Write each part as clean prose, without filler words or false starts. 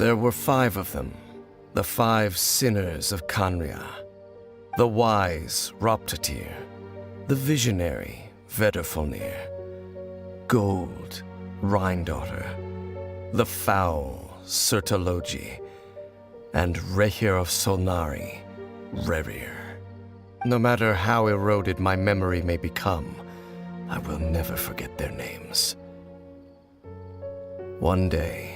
There were 5 of them, the 5 sinners of Kanria. The wise Roptatir, the visionary Vedderfolnir, Gold Rhindaughter, the foul Sertologi, and Rehir of Solnari, Rerir. No matter how eroded my memory may become, I will never forget their names. One day,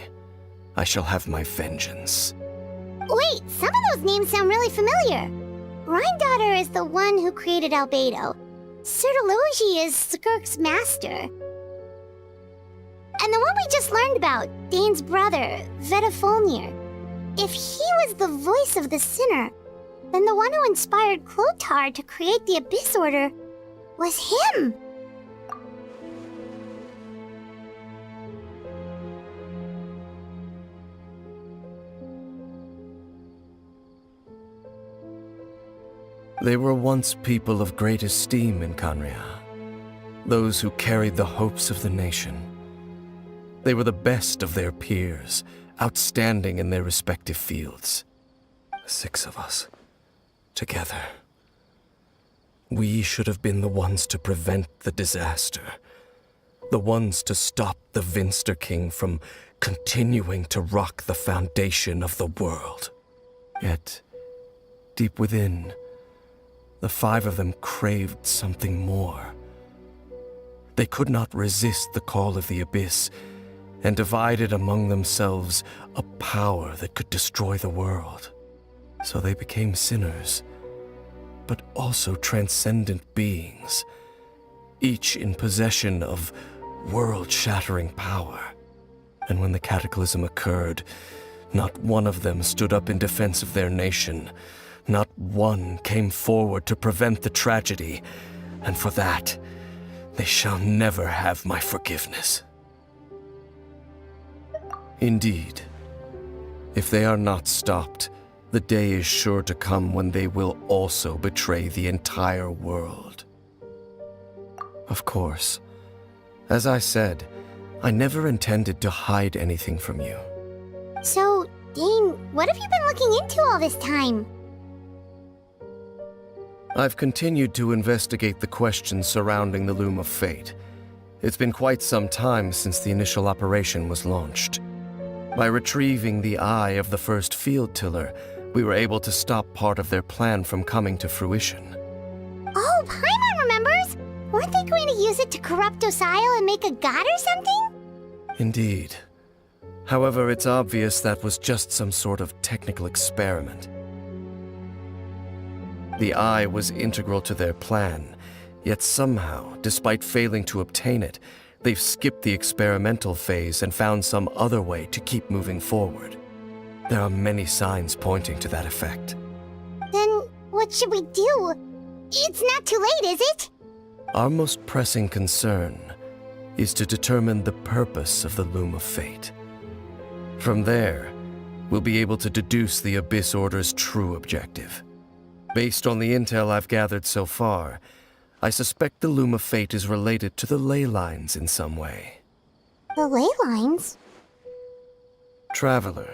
I shall have my vengeance. Wait, some of those names sound really familiar. Rhindaughter is the one who created Albedo. Sertologi is Skirk's master. And the one we just learned about, Dain's brother, Vedderfolnir. If he was the voice of the sinner, then the one who inspired Clotar to create the Abyss Order was him. They were once people of great esteem in Kanria, those who carried the hopes of the nation. They were the best of their peers, outstanding in their respective fields. 6 of us, together. We should have been the ones to prevent the disaster, the ones to stop the Vinster King from continuing to rock the foundation of the world. Yet, deep within, the 5 of them craved something more. They could not resist the call of the Abyss, and divided among themselves a power that could destroy the world. So they became sinners, but also transcendent beings, each in possession of world-shattering power. And when the cataclysm occurred, not one of them stood up in defense of their nation. Not one came forward to prevent the tragedy, and for that, they shall never have my forgiveness. Indeed, if they are not stopped, the day is sure to come when they will also betray the entire world. Of course, as I said, I never intended to hide anything from you. So, Dain, what have you been looking into all this time? I've continued to investigate the questions surrounding the Loom of Fate. It's been quite some time since the initial operation was launched. By retrieving the eye of the first field tiller, we were able to stop part of their plan from coming to fruition. Oh, Paimon remembers! Weren't they going to use it to corrupt Osial and make a god or something? Indeed. However, it's obvious that was just some sort of technical experiment. The eye was integral to their plan, yet somehow, despite failing to obtain it, they've skipped the experimental phase and found some other way to keep moving forward. There are many signs pointing to that effect. Then what should we do? It's not too late, is it? Our most pressing concern is to determine the purpose of the Loom of Fate. From there, we'll be able to deduce the Abyss Order's true objective. Based on the intel I've gathered so far, I suspect the Loom of Fate is related to the ley lines in some way. The ley lines? Traveler,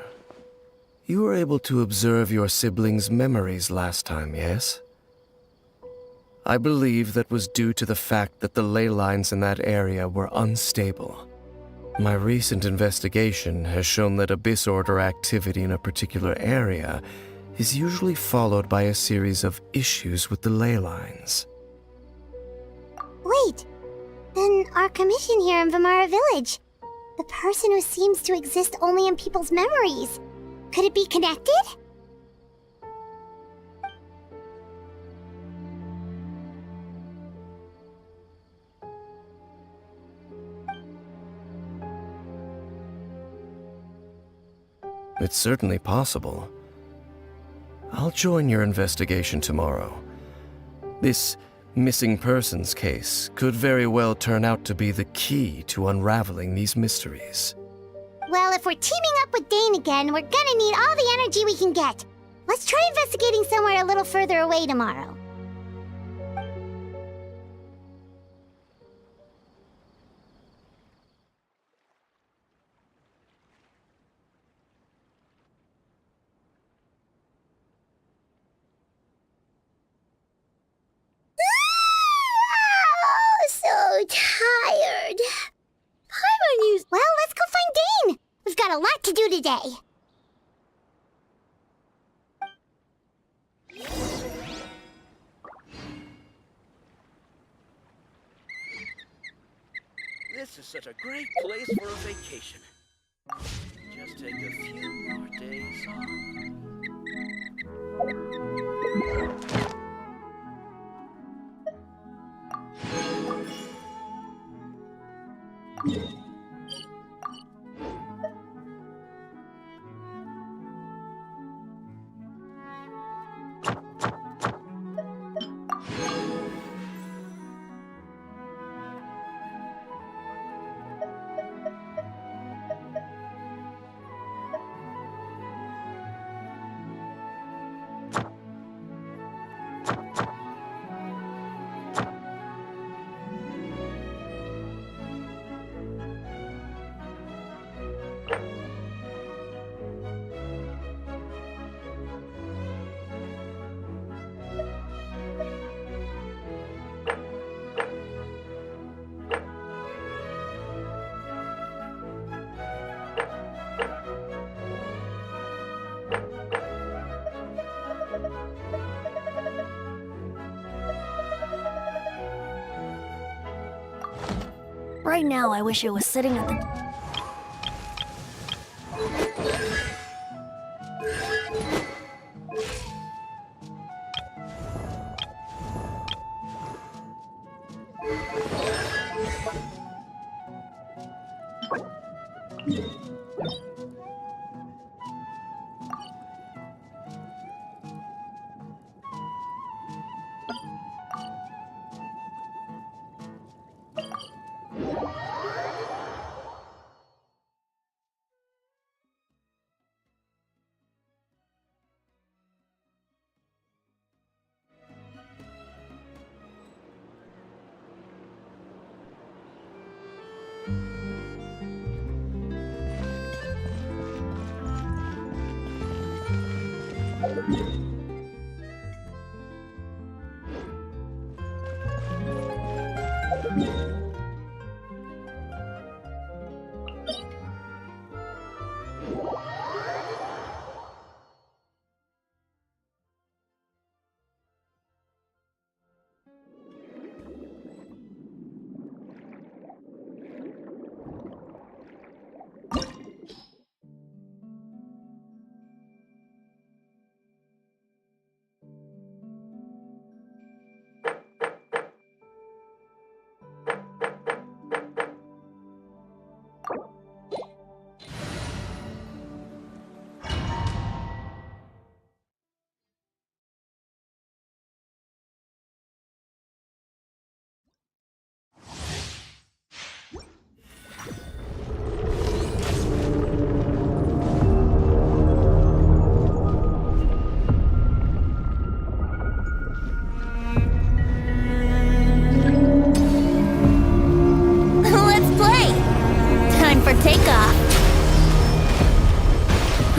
you were able to observe your siblings' memories last time, yes? I believe that was due to the fact that the ley lines in that area were unstable. My recent investigation has shown that Abyss Order activity in a particular area is usually followed by a series of issues with the ley lines. Wait, then our commission here in Vimara Village, the person who seems to exist only in people's memories, could it be connected? It's certainly possible. I'll join your investigation tomorrow. This missing persons case could very well turn out to be the key to unraveling these mysteries. Well, if we're teaming up with Dain again, we're gonna need all the energy we can get. Let's try investigating somewhere a little further away tomorrow. tired. Paimon used... Well, let's go find Dain. We've got a lot to do today. This is such a great place for a vacation. Just take a few more days off. Right now, I wish I was sitting at the...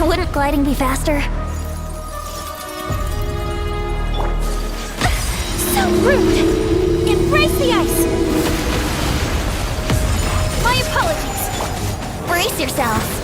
Wouldn't gliding be faster? So rude! Embrace the ice! My apologies! Brace yourselves!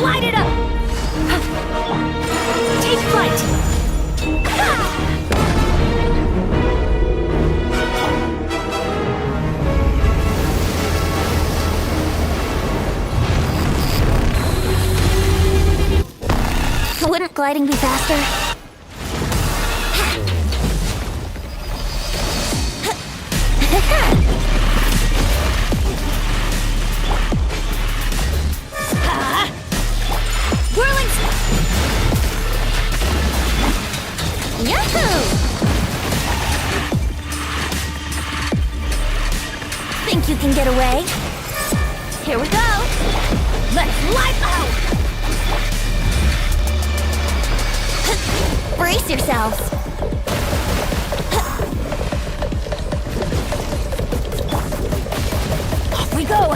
Light it up! Take flight! Wouldn't gliding be faster? Here we go! Let's light out! Brace yourselves! Off we go!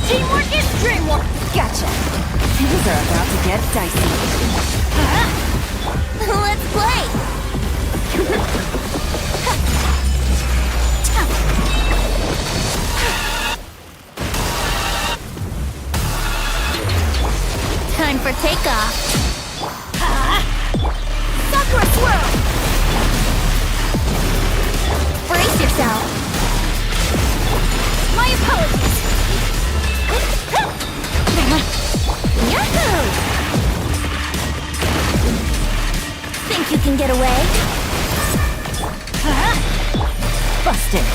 Teamwork is dreamwork! Gotcha! Things are about to get dicey. Let's play! Time for takeoff! Sakura swirl! Brace yourself! My apologies! Yahoo! Think you can get away? Busted!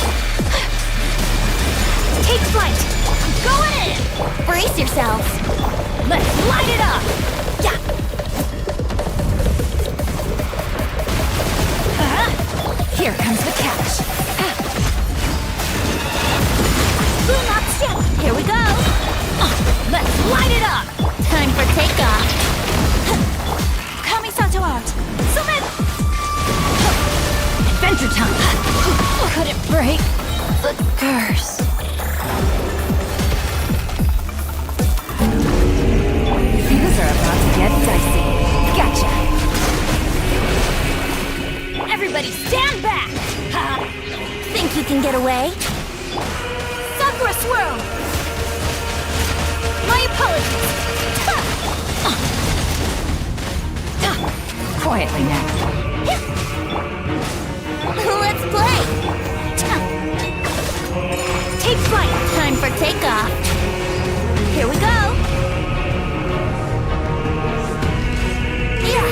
Take flight! I'm going in! Brace yourselves! Let's light it up! Yeah! Here comes the catch! Will not stand! Here we go! Let's light it up! Time for takeoff! Kamisato out! Summit! Adventure time! Could it break the curse? Things are about to get dicey. Gotcha! Everybody stand back! Think you can get away? Sakura swirl! My apologies! Quietly now. Let's play! Take flight! Time for takeoff! Here we go! Yeah!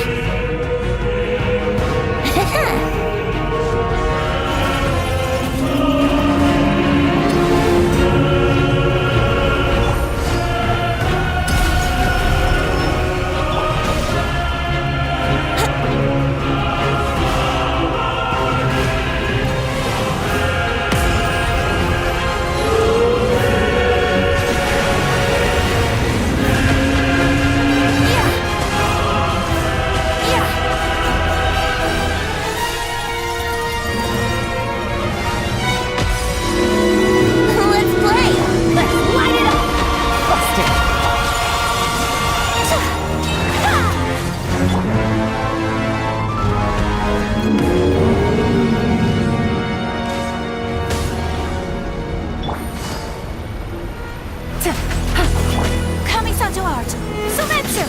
Kamisato art! Sumetsu!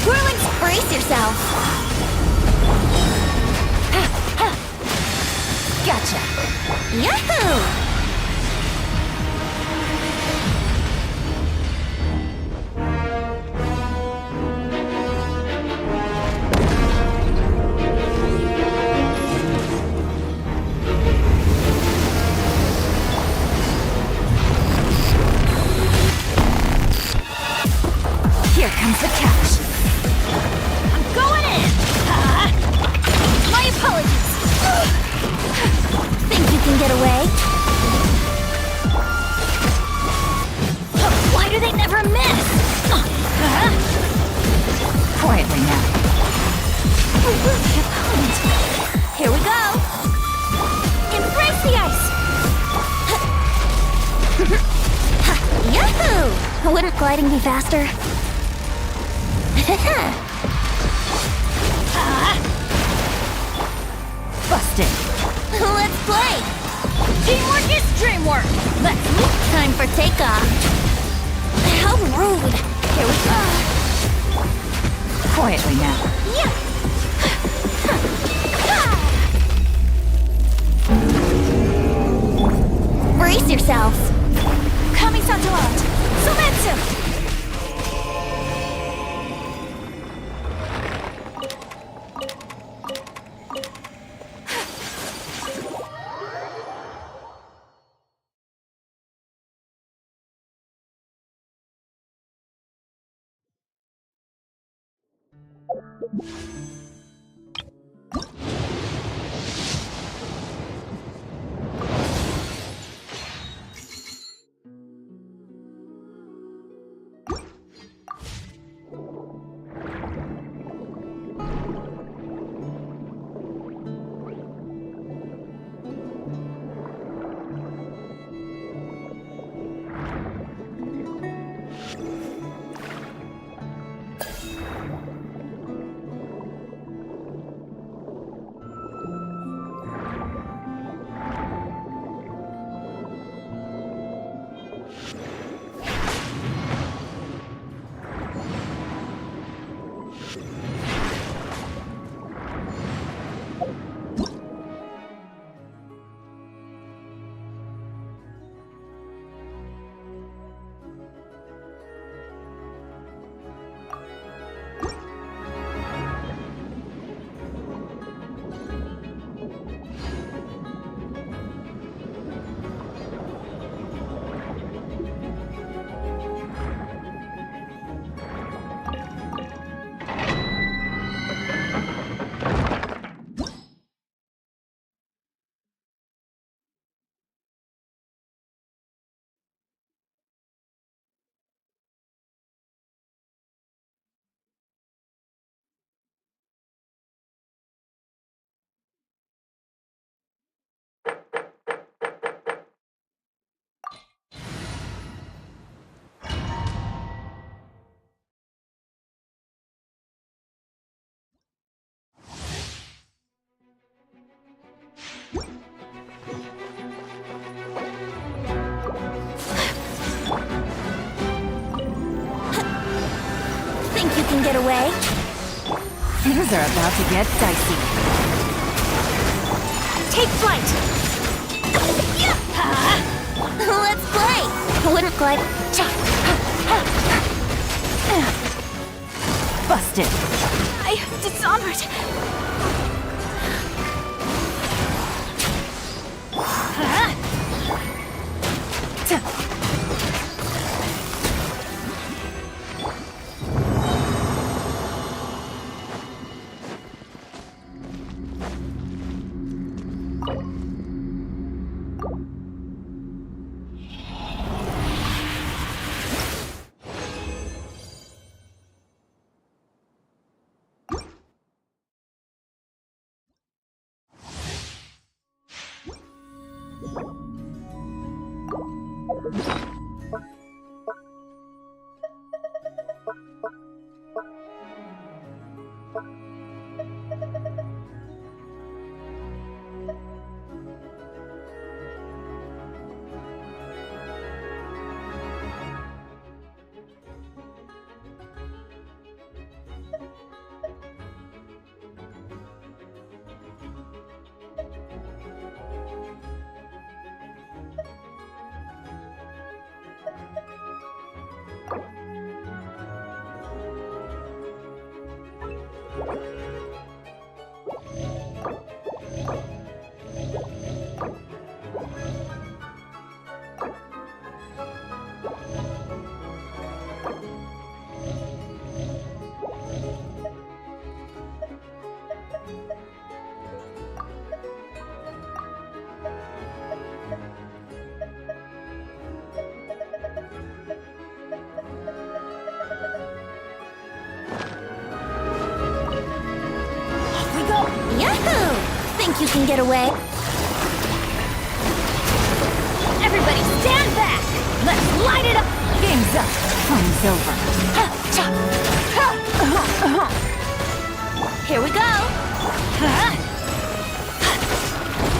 Whirling! Brace yourself! Gotcha! Yahoo! Here comes the catch. I'm going in! My apologies! Think you can get away? Why do they never miss? Quietly now. Who will the opponent? Here we go! Embrace the ice! Yahoo! Wouldn't gliding be faster? Busted! Let's play! Teamwork is dreamwork! Let's move! Time for takeoff. How rude! Here we go! Quietly now. Yeah! Brace yourselves! Kami-santo out! Sumetsu! Think you can get away? Things are about to get dicey. Take flight! Let's play! Wouldn't quite... Busted! I have dishonored... Think you can get away? Everybody stand back! Let's light it up! Game's up. Fun's over. Here we go!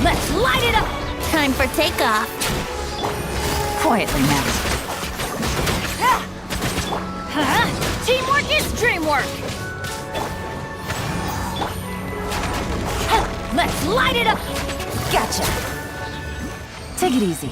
Let's light it up! Time for takeoff. Quietly now. Teamwork is dreamwork! Let's light it up! Gotcha. Take it easy.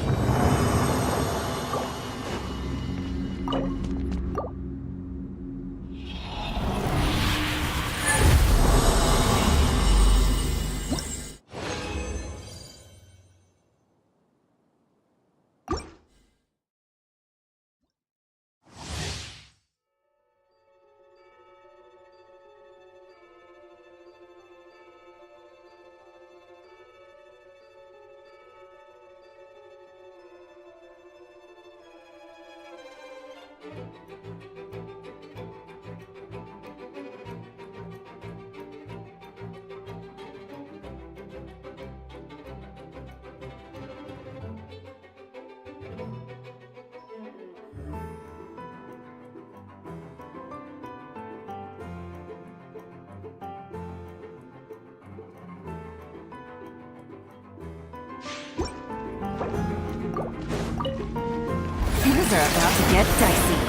Things are about to get dicey.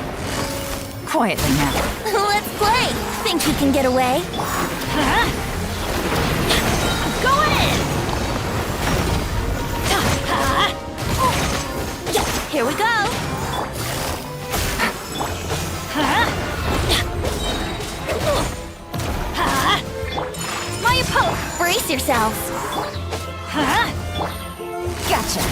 Quietly now. Let's play! Think you can get away? Go in! Here we go! My opponent! Brace yourselves! Gotcha.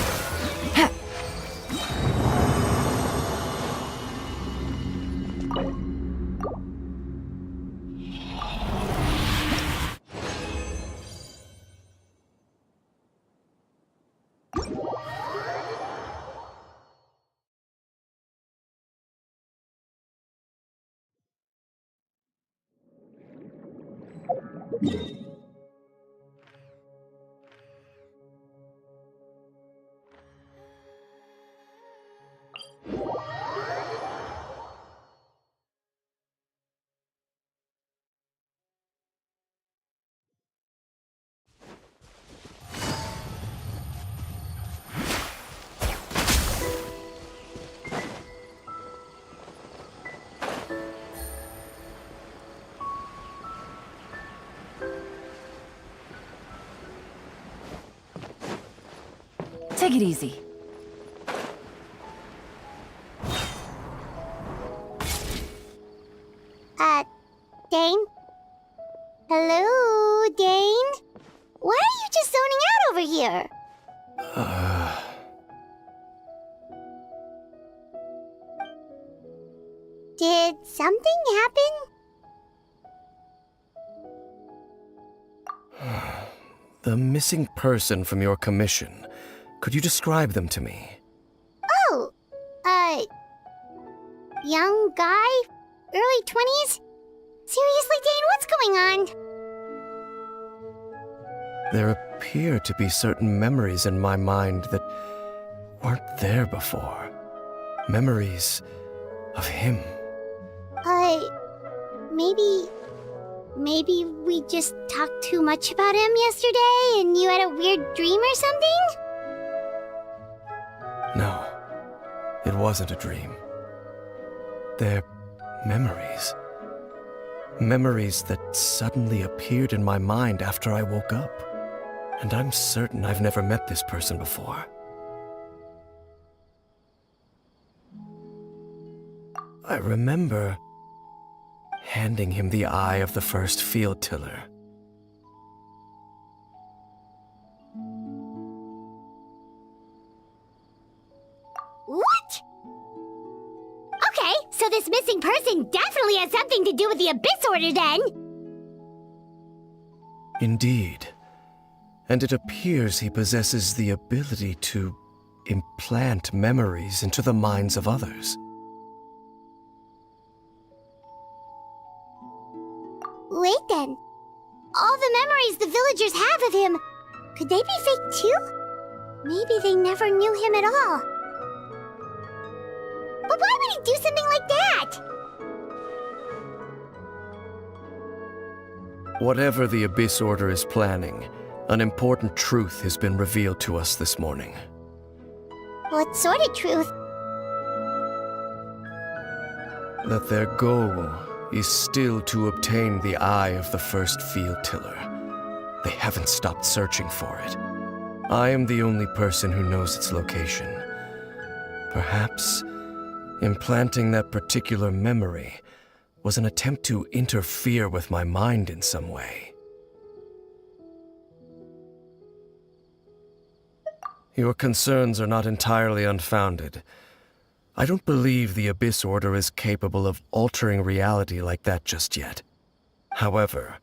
Take it easy. Dain? Hello, Dain? Why are you just zoning out over here? Did something happen? The missing person from your commission. Could you describe them to me? Oh, young guy? Early 20s? Seriously, Dain, what's going on? There appear to be certain memories in my mind that weren't there before. Memories of him. Maybe we just talked too much about him yesterday and you had a weird dream or something? No, it wasn't a dream. They're memories. Memories that suddenly appeared in my mind after I woke up. And I'm certain I've never met this person before. I remember handing him the eye of the first field tiller. What? Okay, so this missing person definitely has something to do with the Abyss Order then! Indeed. And it appears he possesses the ability to implant memories into the minds of others. Wait then. All the memories the villagers have of him, could they be fake too? Maybe they never knew him at all. But why would he do something like that? Whatever the Abyss Order is planning, An important truth has been revealed to us this morning. What sort of truth? That their goal is still to obtain the eye of the first field tiller. They haven't stopped searching for it. I am the only person who knows its location. Perhaps implanting that particular memory was an attempt to interfere with my mind in some way. Your concerns are not entirely unfounded. I don't believe the Abyss Order is capable of altering reality like that just yet. However,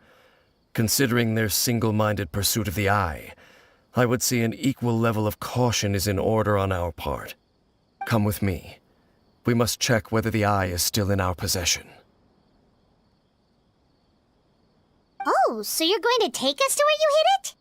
considering their single-minded pursuit of the Eye, I would say an equal level of caution is in order on our part. Come with me. We must check whether the Eye is still in our possession. Oh, so you're going to take us to where you hid it?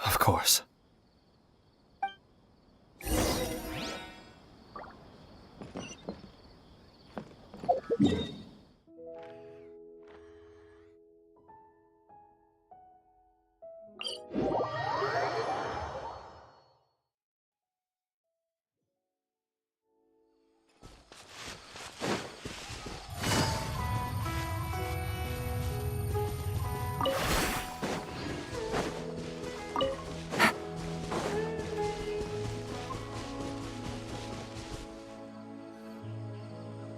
Of course.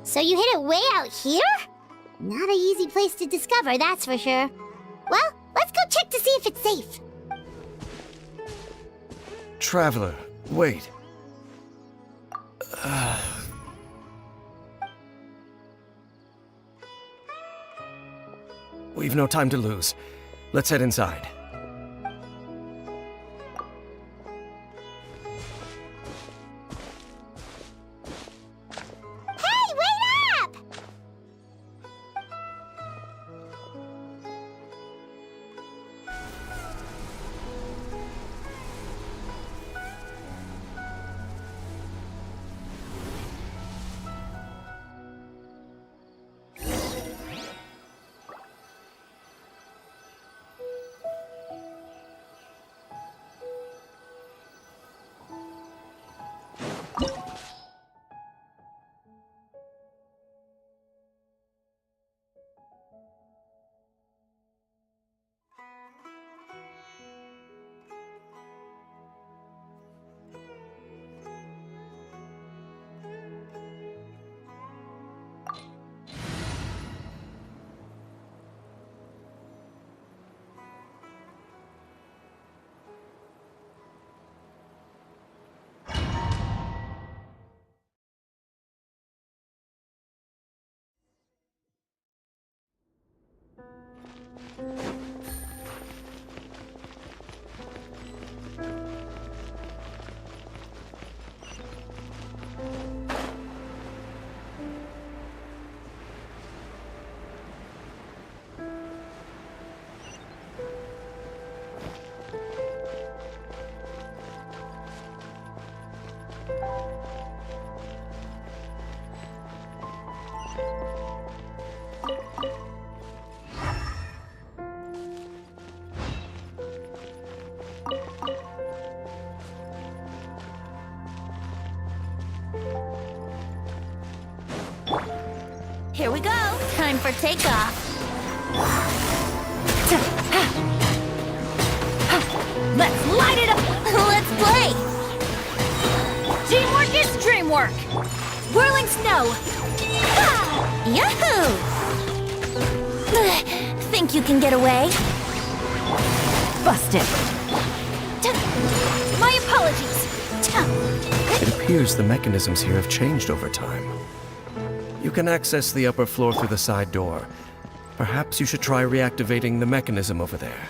So you hid it way out here? Not an easy place to discover, that's for sure. Well, let's go check to see if it's safe. Traveler, wait. We've no time to lose. Let's head inside. Hey, wait up! Here we go. Time for takeoff. Let's light it up. Let's play. Teamwork is dreamwork. Whirling snow. Yahoo! Think you can get away? Busted. My apologies. It appears the mechanisms here have changed over time. You can access the upper floor through the side door. Perhaps you should try reactivating the mechanism over there.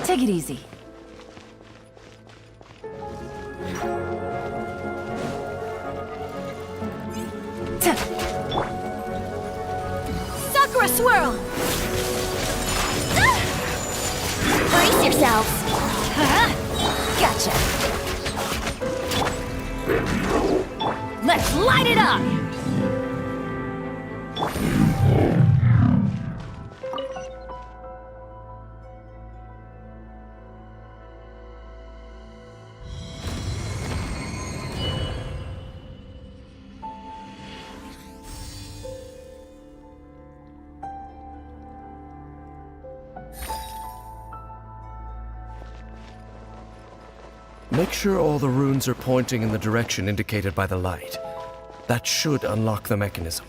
Take it easy. Sakura swirl! Brace yourselves! Gotcha. Let's light it up! Make sure all the runes are pointing in the direction indicated by the light. That should unlock the mechanism.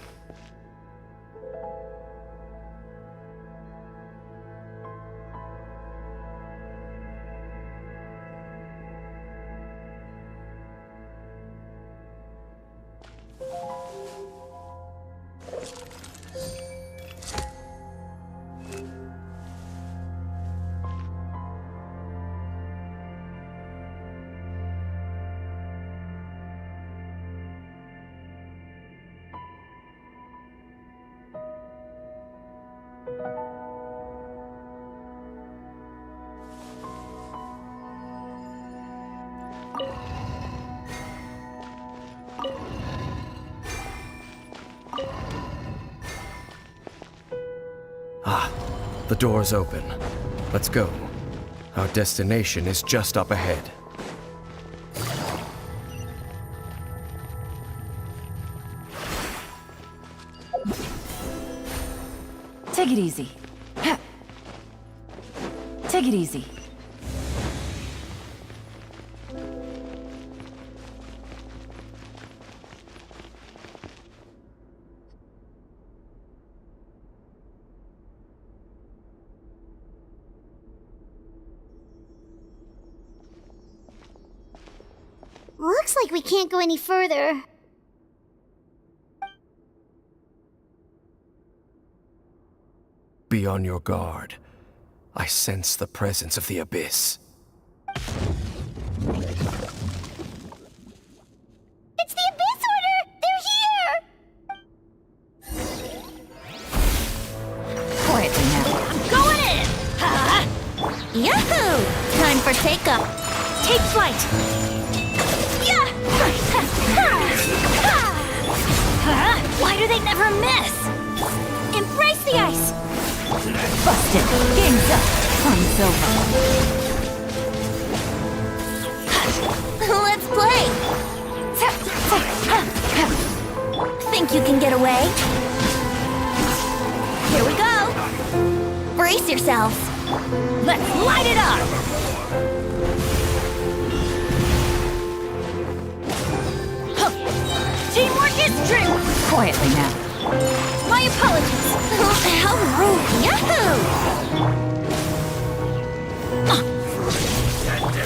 Ah, the door's open. Let's go. Our destination is just up ahead. Take it easy. Take it easy. Looks like we can't go any further. Be on your guard. I sense the presence of the abyss. It's the Abyss Order! They're here! Quietly now. Going in! Yahoo! Time for takeoff. Take flight. Yeah! Why do they never miss? Embrace the ice! Busted. Game's up. Fun's over. Let's play! Think you can get away? Here we go! Brace yourselves! Let's light it up! Teamwork is true! Quietly now. My apologies! How rude! Yahoo!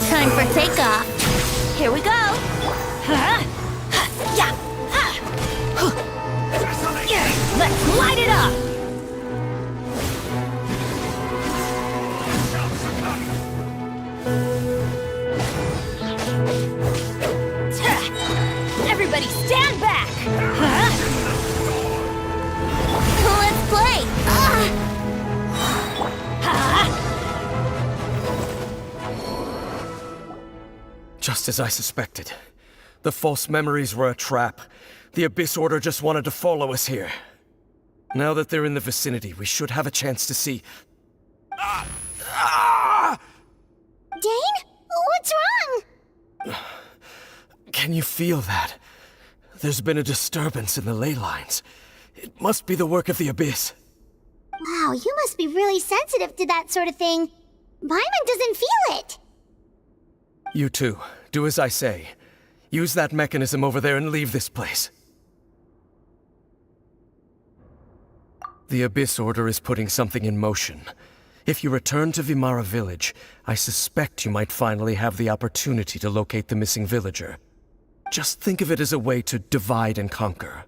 Time for takeoff! Here we go! Yeah! Let's light it up! Everybody stand back! Let's play! Just Just as I suspected. The false memories were a trap. The Abyss Order just wanted to follow us here. Now that they're in the vicinity, we should have a chance to see... Dain? What's wrong? Can you feel that? There's been a disturbance in the ley lines. It must be the work of the Abyss. Wow, you must be really sensitive to that sort of thing. Paimon doesn't feel it. You too. Do as I say. Use that mechanism over there and leave this place. The Abyss Order is putting something in motion. If you return to Vimara Village, I suspect you might finally have the opportunity to locate the missing villager. Just think of it as a way to divide and conquer.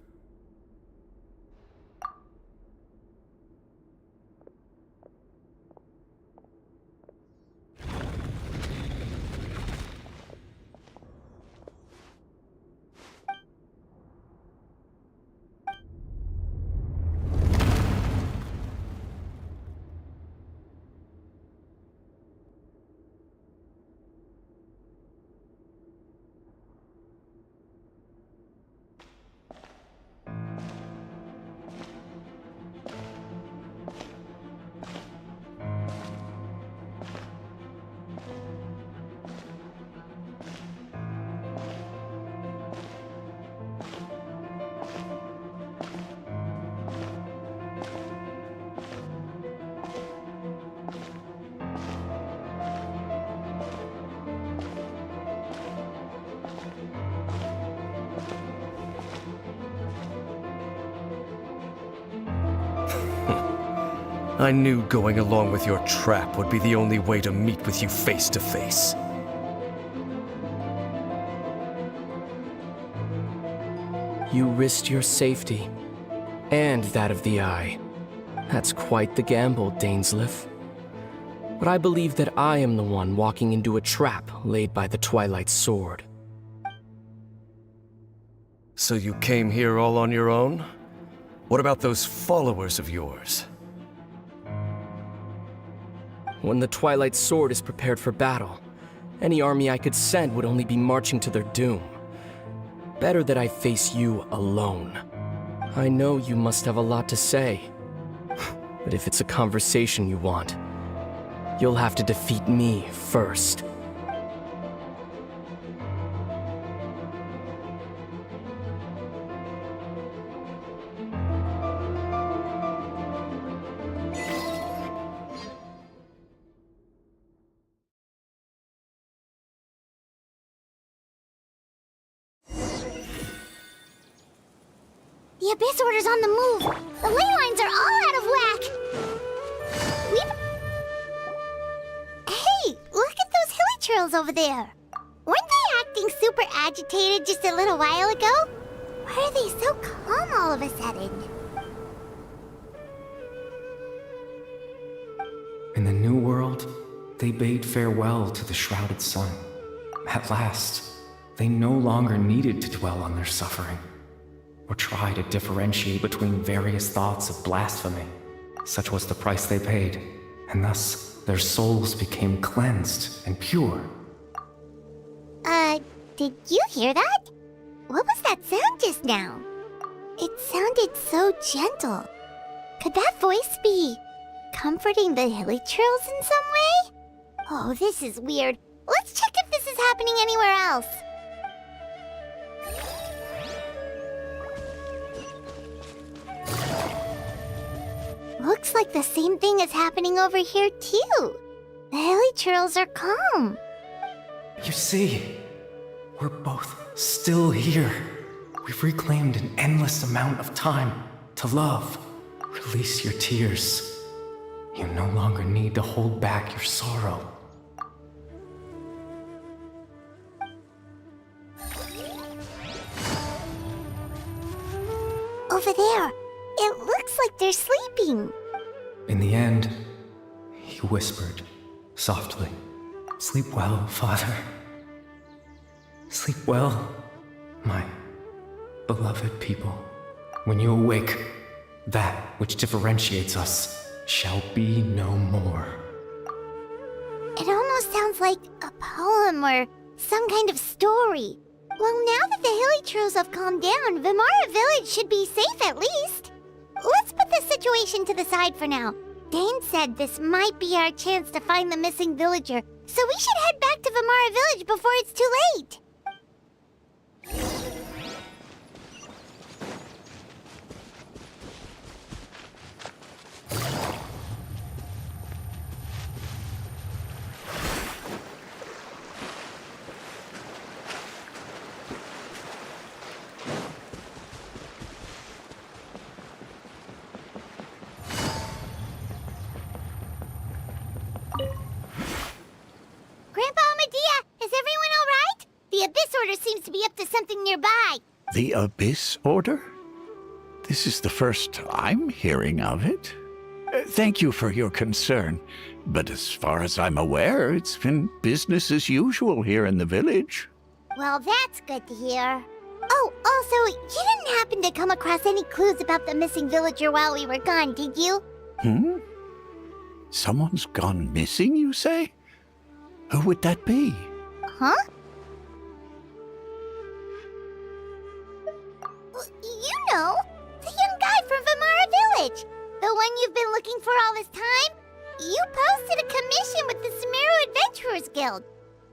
I knew going along with your trap would be the only way to meet with you face to face. You risked your safety, and that of the Eye. That's quite the gamble, Dainsleif. But I believe that I am the one walking into a trap laid by the Twilight Sword. So you came here all on your own? What about those followers of yours? When the Twilight Sword is prepared for battle, any army I could send would only be marching to their doom. Better that I face you alone. I know you must have a lot to say. But if it's a conversation you want, you'll have to defeat me first. The Abyss Order's on the move. The ley lines are all out of whack. Hey, look at those hilly trails over there. Weren't they acting super agitated just a little while ago? Why are they so calm all of a sudden? In the New World, they bade farewell to the shrouded sun. At last, they no longer needed to dwell on their suffering, or try to differentiate between various thoughts of blasphemy. Such was the price they paid, and thus their souls became cleansed and pure. Did you hear that? What was that sound just now? It sounded so gentle. Could that voice be comforting the hilly trails in some way? Oh, this is weird. Let's check if this is happening anywhere else. Looks like the same thing is happening over here too. The hilly trails are calm. You see, we're both still here. We've reclaimed an endless amount of time to love. Release your tears. You no longer need to hold back your sorrow. Over there. It looks like they're sleeping. In the end, he whispered softly, "Sleep well, Father. Sleep well, my beloved people. When you awake, that which differentiates us shall be no more." It almost sounds like a poem or some kind of story. Well, now that the Hilichurls have calmed down, Vimara Village should be safe at least. Let's put this situation to the side for now. Dain said this might be our chance to find the missing villager, so we should head back to Vimara Village before it's too late. Grandpa Amadea, is everyone all right? The Abyss Order seems to be up to something nearby. The Abyss Order? This is the first I'm hearing of it. Thank you for your concern, but as far as I'm aware, it's been business as usual here in the village. Well, that's good to hear. Oh, also, you didn't happen to come across any clues about the missing villager while we were gone, did you? Someone's gone missing, you say? Who would that be? Huh? You know, the young guy from Vimara Village. The one you've been looking for all this time. You posted a commission with the Sumeru Adventurers Guild.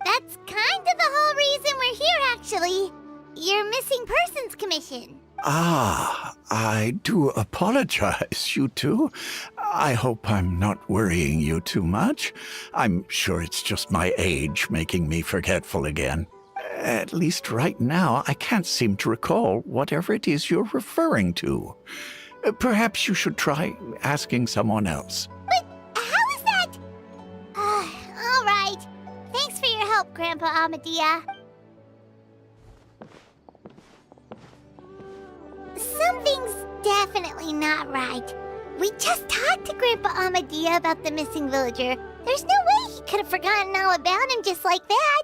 That's kind of the whole reason we're here, actually. Your missing persons commission. Ah, I do apologize, you two. I hope I'm not worrying you too much. I'm sure it's just my age making me forgetful again. At least right now, I can't seem to recall whatever it is you're referring to. Perhaps you should try asking someone else. But how is that? All right. Thanks for your help, Grandpa Amadea. Something's definitely not right. We just talked to Grandpa Amadea about the missing villager. There's no way he could have forgotten all about him just like that.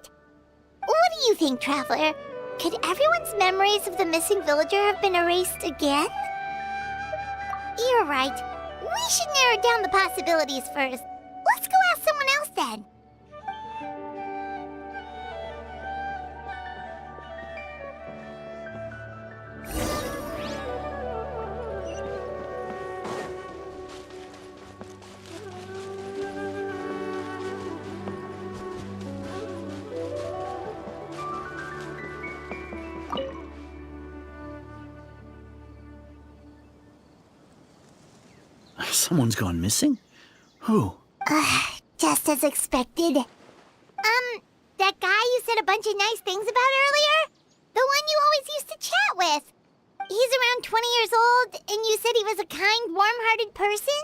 What do you think, Traveler? Could everyone's memories of the missing villager have been erased again? You're right. We should narrow down the possibilities first. Let's go ask someone else then. Someone's gone missing? Who? Just as expected. That guy you said a bunch of nice things about earlier? The one you always used to chat with. He's around 20 years old, and you said he was a kind, warm-hearted person?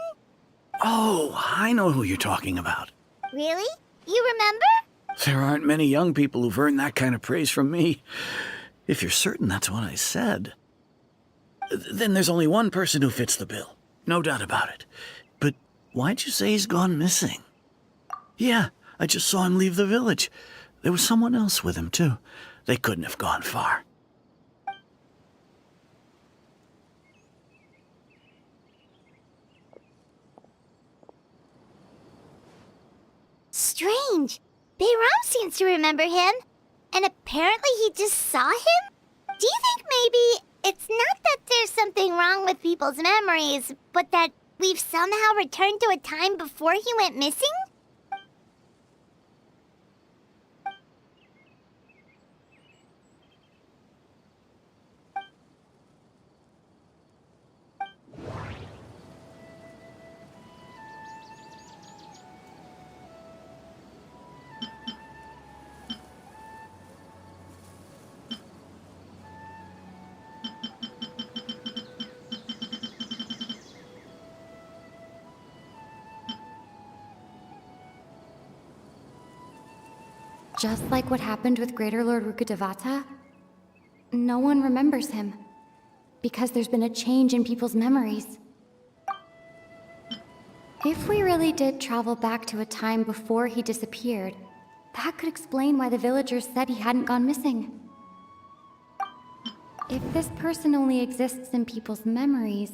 Oh, I know who you're talking about. Really? You remember? There aren't many young people who've earned that kind of praise from me. If you're certain that's what I said, then there's only one person who fits the bill. No doubt about it. But why'd you say he's gone missing? Yeah, I just saw him leave the village. There was someone else with him, too. They couldn't have gone far. Strange. Bayram seems to remember him. And apparently he just saw him? Do you think maybe it's not that there's something wrong with people's memories, but that we've somehow returned to a time before he went missing? Just like what happened with Greater Lord Rukkhadevata, no one remembers him, because there's been a change in people's memories. If we really did travel back to a time before he disappeared, that could explain why the villagers said he hadn't gone missing. If this person only exists in people's memories,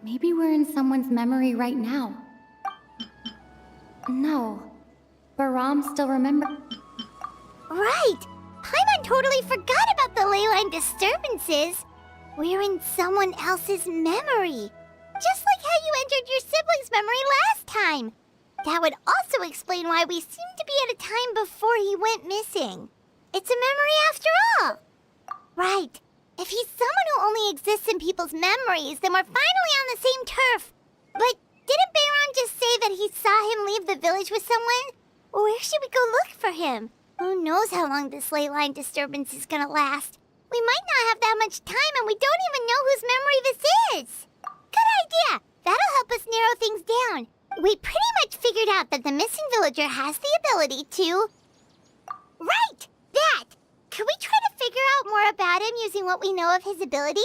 maybe we're in someone's memory right now. No, Bahram still remembers. Right! Paimon totally forgot about the ley line disturbances. We're in someone else's memory. Just like how you entered your sibling's memory last time. That would also explain why we seem to be at a time before he went missing. It's a memory after all. Right. If he's someone who only exists in people's memories, then we're finally on the same turf. But didn't Bayron just say that he saw him leave the village with someone? Where should we go look for him? Who knows how long this ley line disturbance is gonna last? We might not have that much time, and we don't even know whose memory this is. Good idea! That'll help us narrow things down. We pretty much figured out that the missing villager has the ability to... Right! That! Could we try to figure out more about him using what we know of his ability?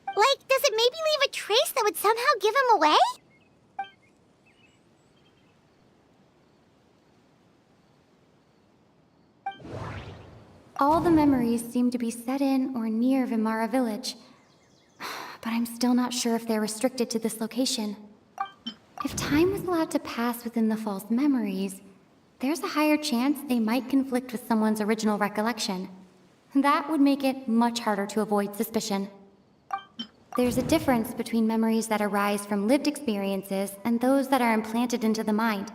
Like, does it maybe leave a trace that would somehow give him away? All the memories seem to be set in or near Vimara village. But I'm still not sure if they're restricted to this location. If time was allowed to pass within the false memories, there's a higher chance they might conflict with someone's original recollection. That would make it much harder to avoid suspicion. There's a difference between memories that arise from lived experiences and those that are implanted into the mind.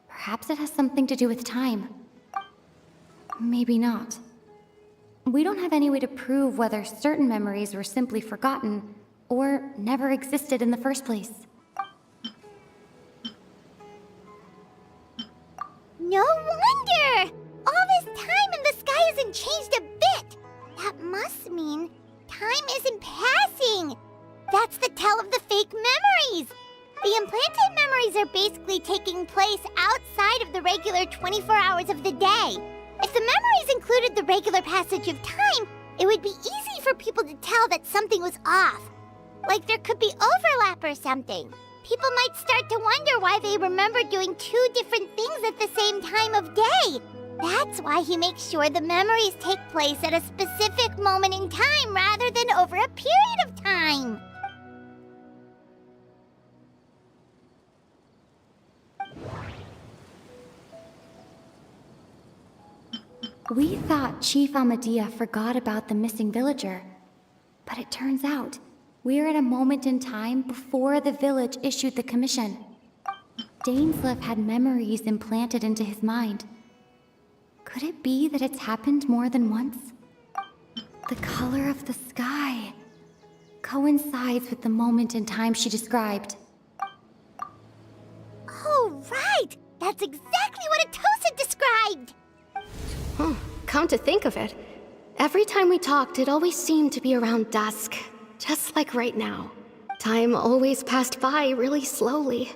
Perhaps it has something to do with time. Maybe not. We don't have any way to prove whether certain memories were simply forgotten or never existed in the first place. No wonder! All this time and the sky hasn't changed a bit! That must mean time isn't passing! That's the tell of the fake memories! The implanted memories are basically taking place outside of the regular 24 hours of the day. If the memories included the regular passage of time, it would be easy for people to tell that something was off. Like there could be overlap or something. People might start to wonder why they remember doing two different things at the same time of day. That's why he makes sure the memories take place at a specific moment in time rather than over a period of time. We thought Chief Amadea forgot about the missing villager. But it turns out, we're at a moment in time before the village issued the commission. Dainsleif had memories implanted into his mind. Could it be that it's happened more than once? The color of the sky coincides with the moment in time she described. Oh, right! That's exactly what Atosa described! Come to think of it, every time we talked, it always seemed to be around dusk. Just like right now. Time always passed by really slowly.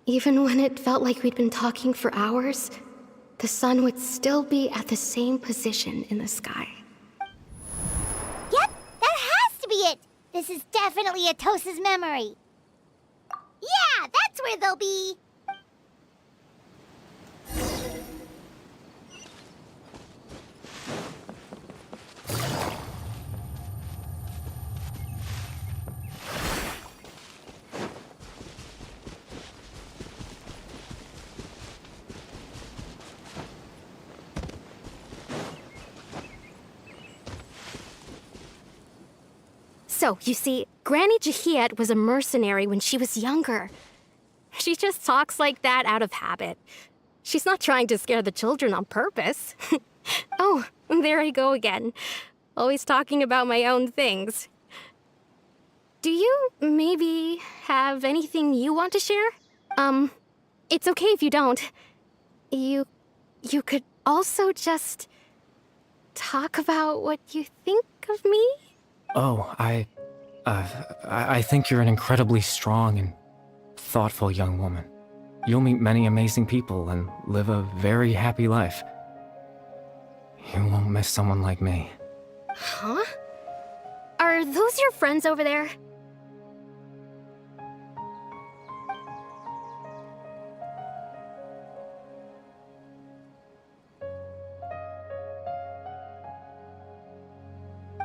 Even when it felt like we'd been talking for hours, the sun would still be at the same position in the sky. Yep, that has to be it! This is definitely Atosa's memory. Yeah, that's where they'll be! So, you see, Granny Jahiet was a mercenary when she was younger. She just talks like that out of habit. She's not trying to scare the children on purpose. Oh, there I go again. Always talking about my own things. Do you maybe have anything you want to share? It's okay if you don't. You could also just talk about what you think of me? Oh, I think you're an incredibly strong and thoughtful young woman. You'll meet many amazing people and live a very happy life. You won't miss someone like me. Huh? Are those your friends over there?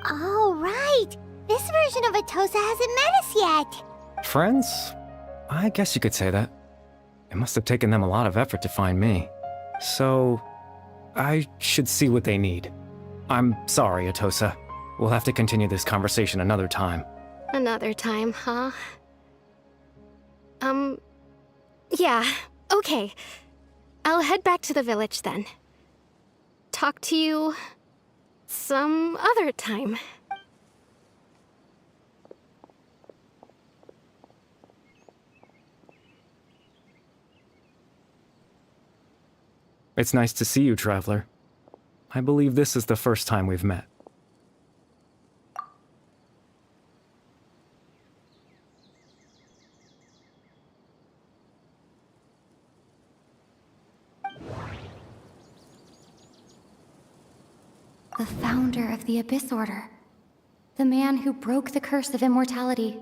Oh, right! This version of Atosa hasn't met us yet! Friends? I guess you could say that. It must have taken them a lot of effort to find me. So, I should see what they need. I'm sorry, Atosa. We'll have to continue this conversation another time. Another time, huh? Yeah, okay. I'll head back to the village then. Talk to you some other time. It's nice to see you, Traveler. I believe this is the first time we've met. The founder of the Abyss Order. The man who broke the curse of immortality.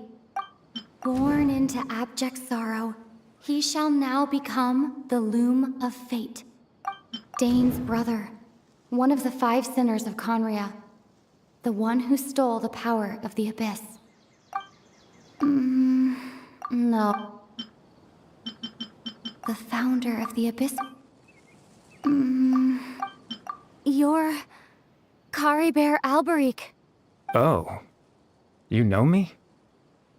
Born into abject sorrow, he shall now become the Loom of Fate. Dain's brother, one of the 5 sinners of Conria. The one who stole the power of the Abyss. No. The founder of the Abyss... You're... Caribert Alberic. Oh. You know me?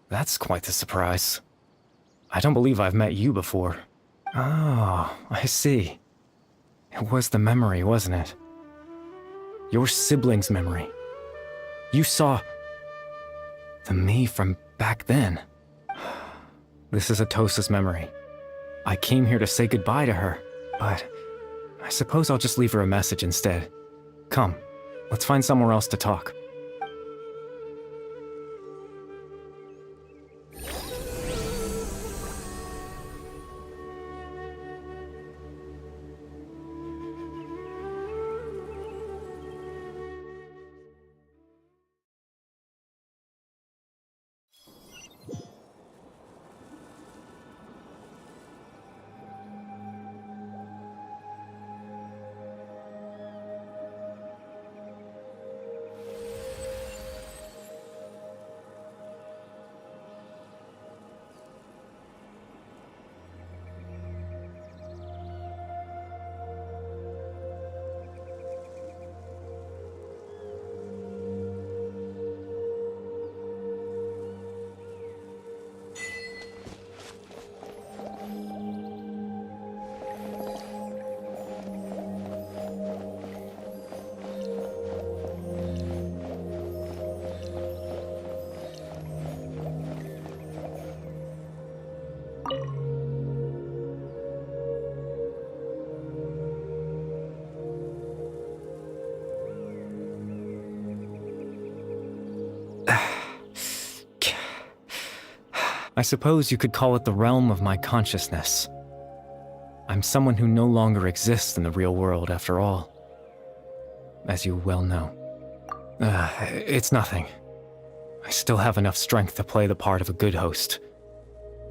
That's quite the surprise. I don't believe I've met you before. Oh, I see. It was the memory, wasn't it? Your sibling's memory. You saw... the me from back then. This is Atosa's memory. I came here to say goodbye to her, but I suppose I'll just leave her a message instead. Come, let's find somewhere else to talk. I suppose you could call it the realm of my consciousness. I'm someone who no longer exists in the real world, after all. As you well know. It's nothing. I still have enough strength to play the part of a good host.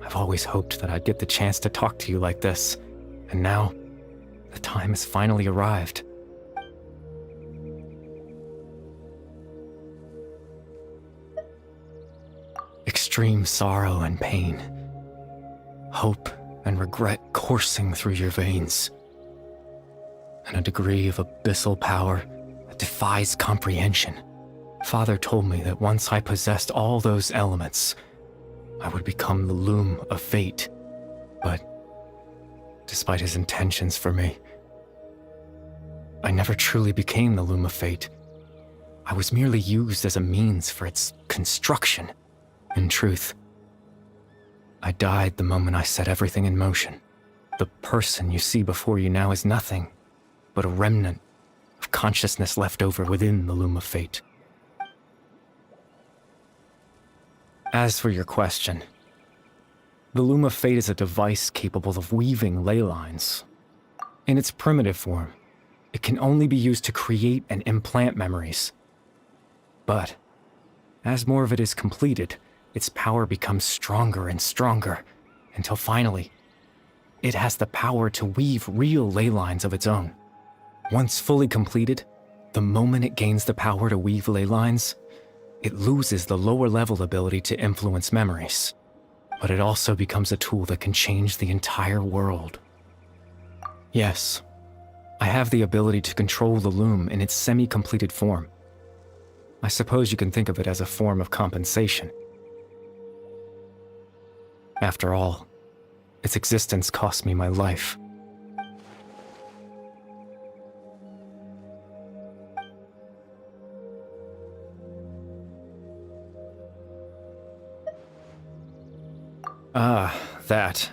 I've always hoped that I'd get the chance to talk to you like this, and now, the time has finally arrived. Extreme sorrow and pain. Hope and regret coursing through your veins. And a degree of abyssal power that defies comprehension. Father told me that once I possessed all those elements, I would become the Loom of Fate. But, despite his intentions for me, I never truly became the Loom of Fate. I was merely used as a means for its construction. In truth, I died the moment I set everything in motion. The person you see before you now is nothing but a remnant of consciousness left over within the Loom of Fate. As for your question, the Loom of Fate is a device capable of weaving ley lines. In its primitive form, it can only be used to create and implant memories. But, as more of it is completed, its power becomes stronger and stronger, until finally, it has the power to weave real ley lines of its own. Once fully completed, the moment it gains the power to weave ley lines, it loses the lower-level ability to influence memories. But it also becomes a tool that can change the entire world. Yes, I have the ability to control the loom in its semi-completed form. I suppose you can think of it as a form of compensation. After all, its existence cost me my life. Ah, that.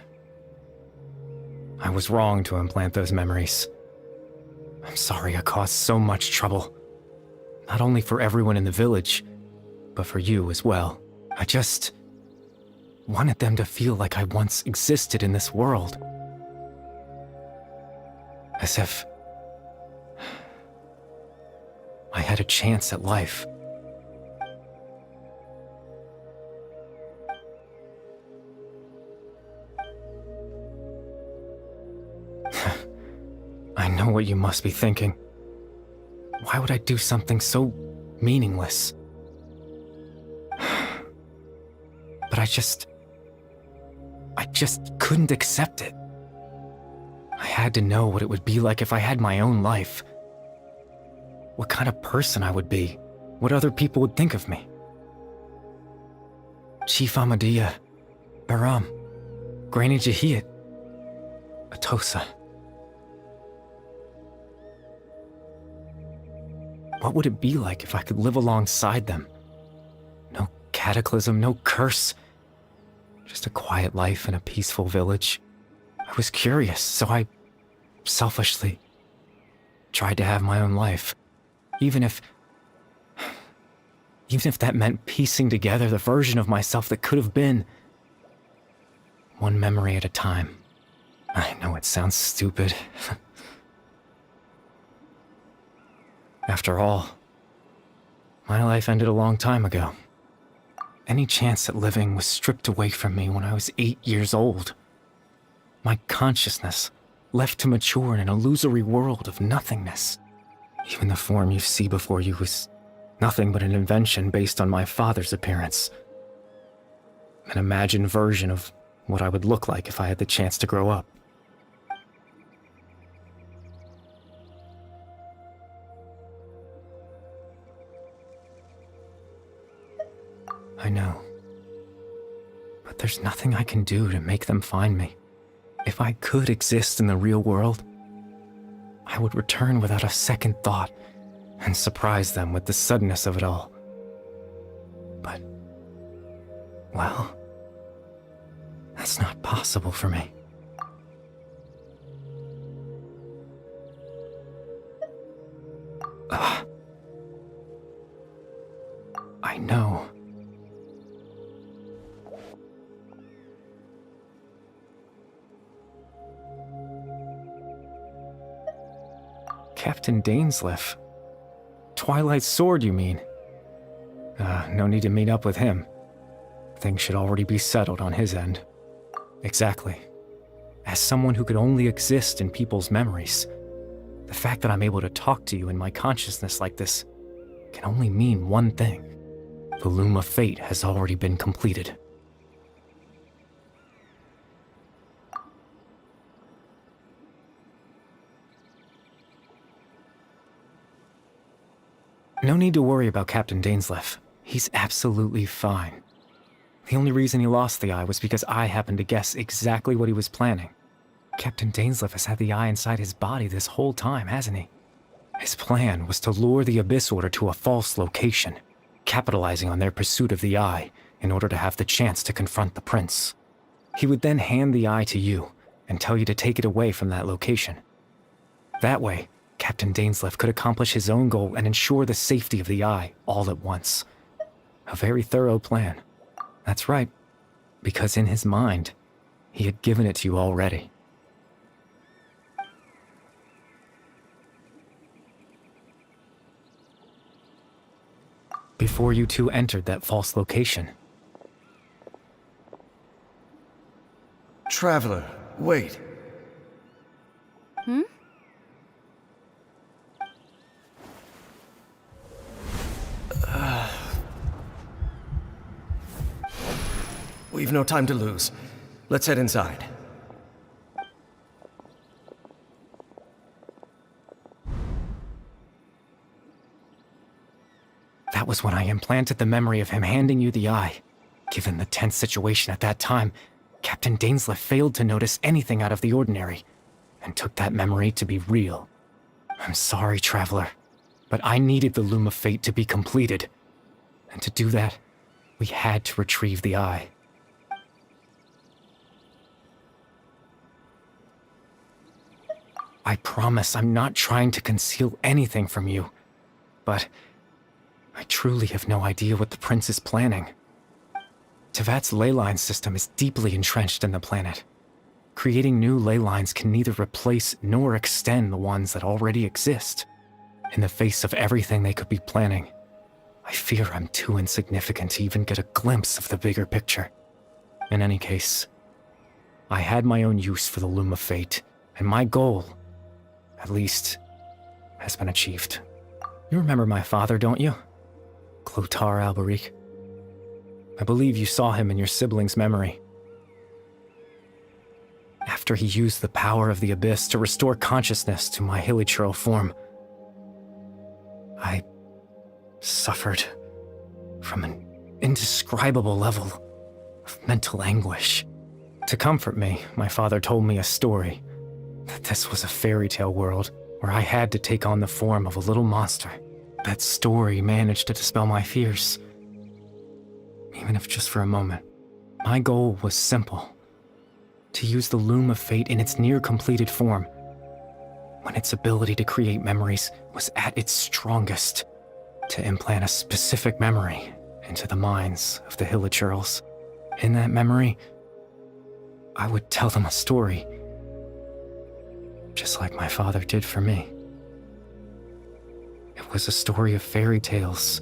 I was wrong to implant those memories. I'm sorry I caused so much trouble. Not only for everyone in the village, but for you as well. I just wanted them to feel like I once existed in this world. As if I had a chance at life. I know what you must be thinking. Why would I do something so meaningless? But I just couldn't accept it. I had to know what it would be like if I had my own life. What kind of person I would be. What other people would think of me. Chief Ahmadiyya, Baram, Granny Jahiyat, Atosa. What would it be like if I could live alongside them? No cataclysm, no curse. Just a quiet life in a peaceful village. I was curious, so I selfishly tried to have my own life. Even if that meant piecing together the version of myself that could have been. One memory at a time. I know it sounds stupid. After all, my life ended a long time ago. Any chance at living was stripped away from me when I was 8 years old. My consciousness left to mature in an illusory world of nothingness. Even the form you see before you was nothing but an invention based on my father's appearance. An imagined version of what I would look like if I had the chance to grow up. I know. But there's nothing I can do to make them find me. If I could exist in the real world, I would return without a second thought and surprise them with the suddenness of it all. But, well, that's not possible for me. I know. Captain Dainsleif. Twilight's sword, you mean? No need to meet up with him. Things should already be settled on his end. Exactly. As someone who could only exist in people's memories, the fact that I'm able to talk to you in my consciousness like this can only mean one thing. The loom of fate has already been completed. No need to worry about Captain Dainsleif. He's absolutely fine. The only reason he lost the eye was because I happened to guess exactly what he was planning. Captain Dainsleif has had the eye inside his body this whole time, hasn't he? His plan was to lure the Abyss Order to a false location, capitalizing on their pursuit of the eye in order to have the chance to confront the prince. He would then hand the eye to you and tell you to take it away from that location. That way, Captain Dainsleif could accomplish his own goal and ensure the safety of the eye all at once. A very thorough plan. That's right, because in his mind, he had given it to you already. Before you two entered that false location. Traveler, wait. We've no time to lose. Let's head inside. was when I implanted the memory of him handing you the eye. Given the tense situation at that time, Captain Dainsleif failed to notice anything out of the ordinary, and took that memory to be real. I'm sorry, Traveler, but I needed the Loom of Fate to be completed. And to do that, we had to retrieve the eye. I promise I'm not trying to conceal anything from you, but I truly have no idea what the Prince is planning. Tevat's ley line system is deeply entrenched in the planet. Creating new ley lines can neither replace nor extend the ones that already exist. In the face of everything they could be planning, I fear I'm too insignificant to even get a glimpse of the bigger picture. In any case, I had my own use for the Loom of Fate, and my goal, at least, has been achieved. You remember my father, don't you? Clotar Alberic. I believe you saw him in your sibling's memory. After he used the power of the Abyss to restore consciousness to my hilichurl form, I suffered from an indescribable level of mental anguish. To comfort me, my father told me a story, that this was a fairy tale world where I had to take on the form of a little monster. That story managed to dispel my fears, even if just for a moment. My goal was simple: to use the Loom of Fate in its near-completed form, when its ability to create memories was at its strongest, to implant a specific memory into the minds of the hilichurls. In that memory, I would tell them a story, just like my father did for me. It was a story of fairy tales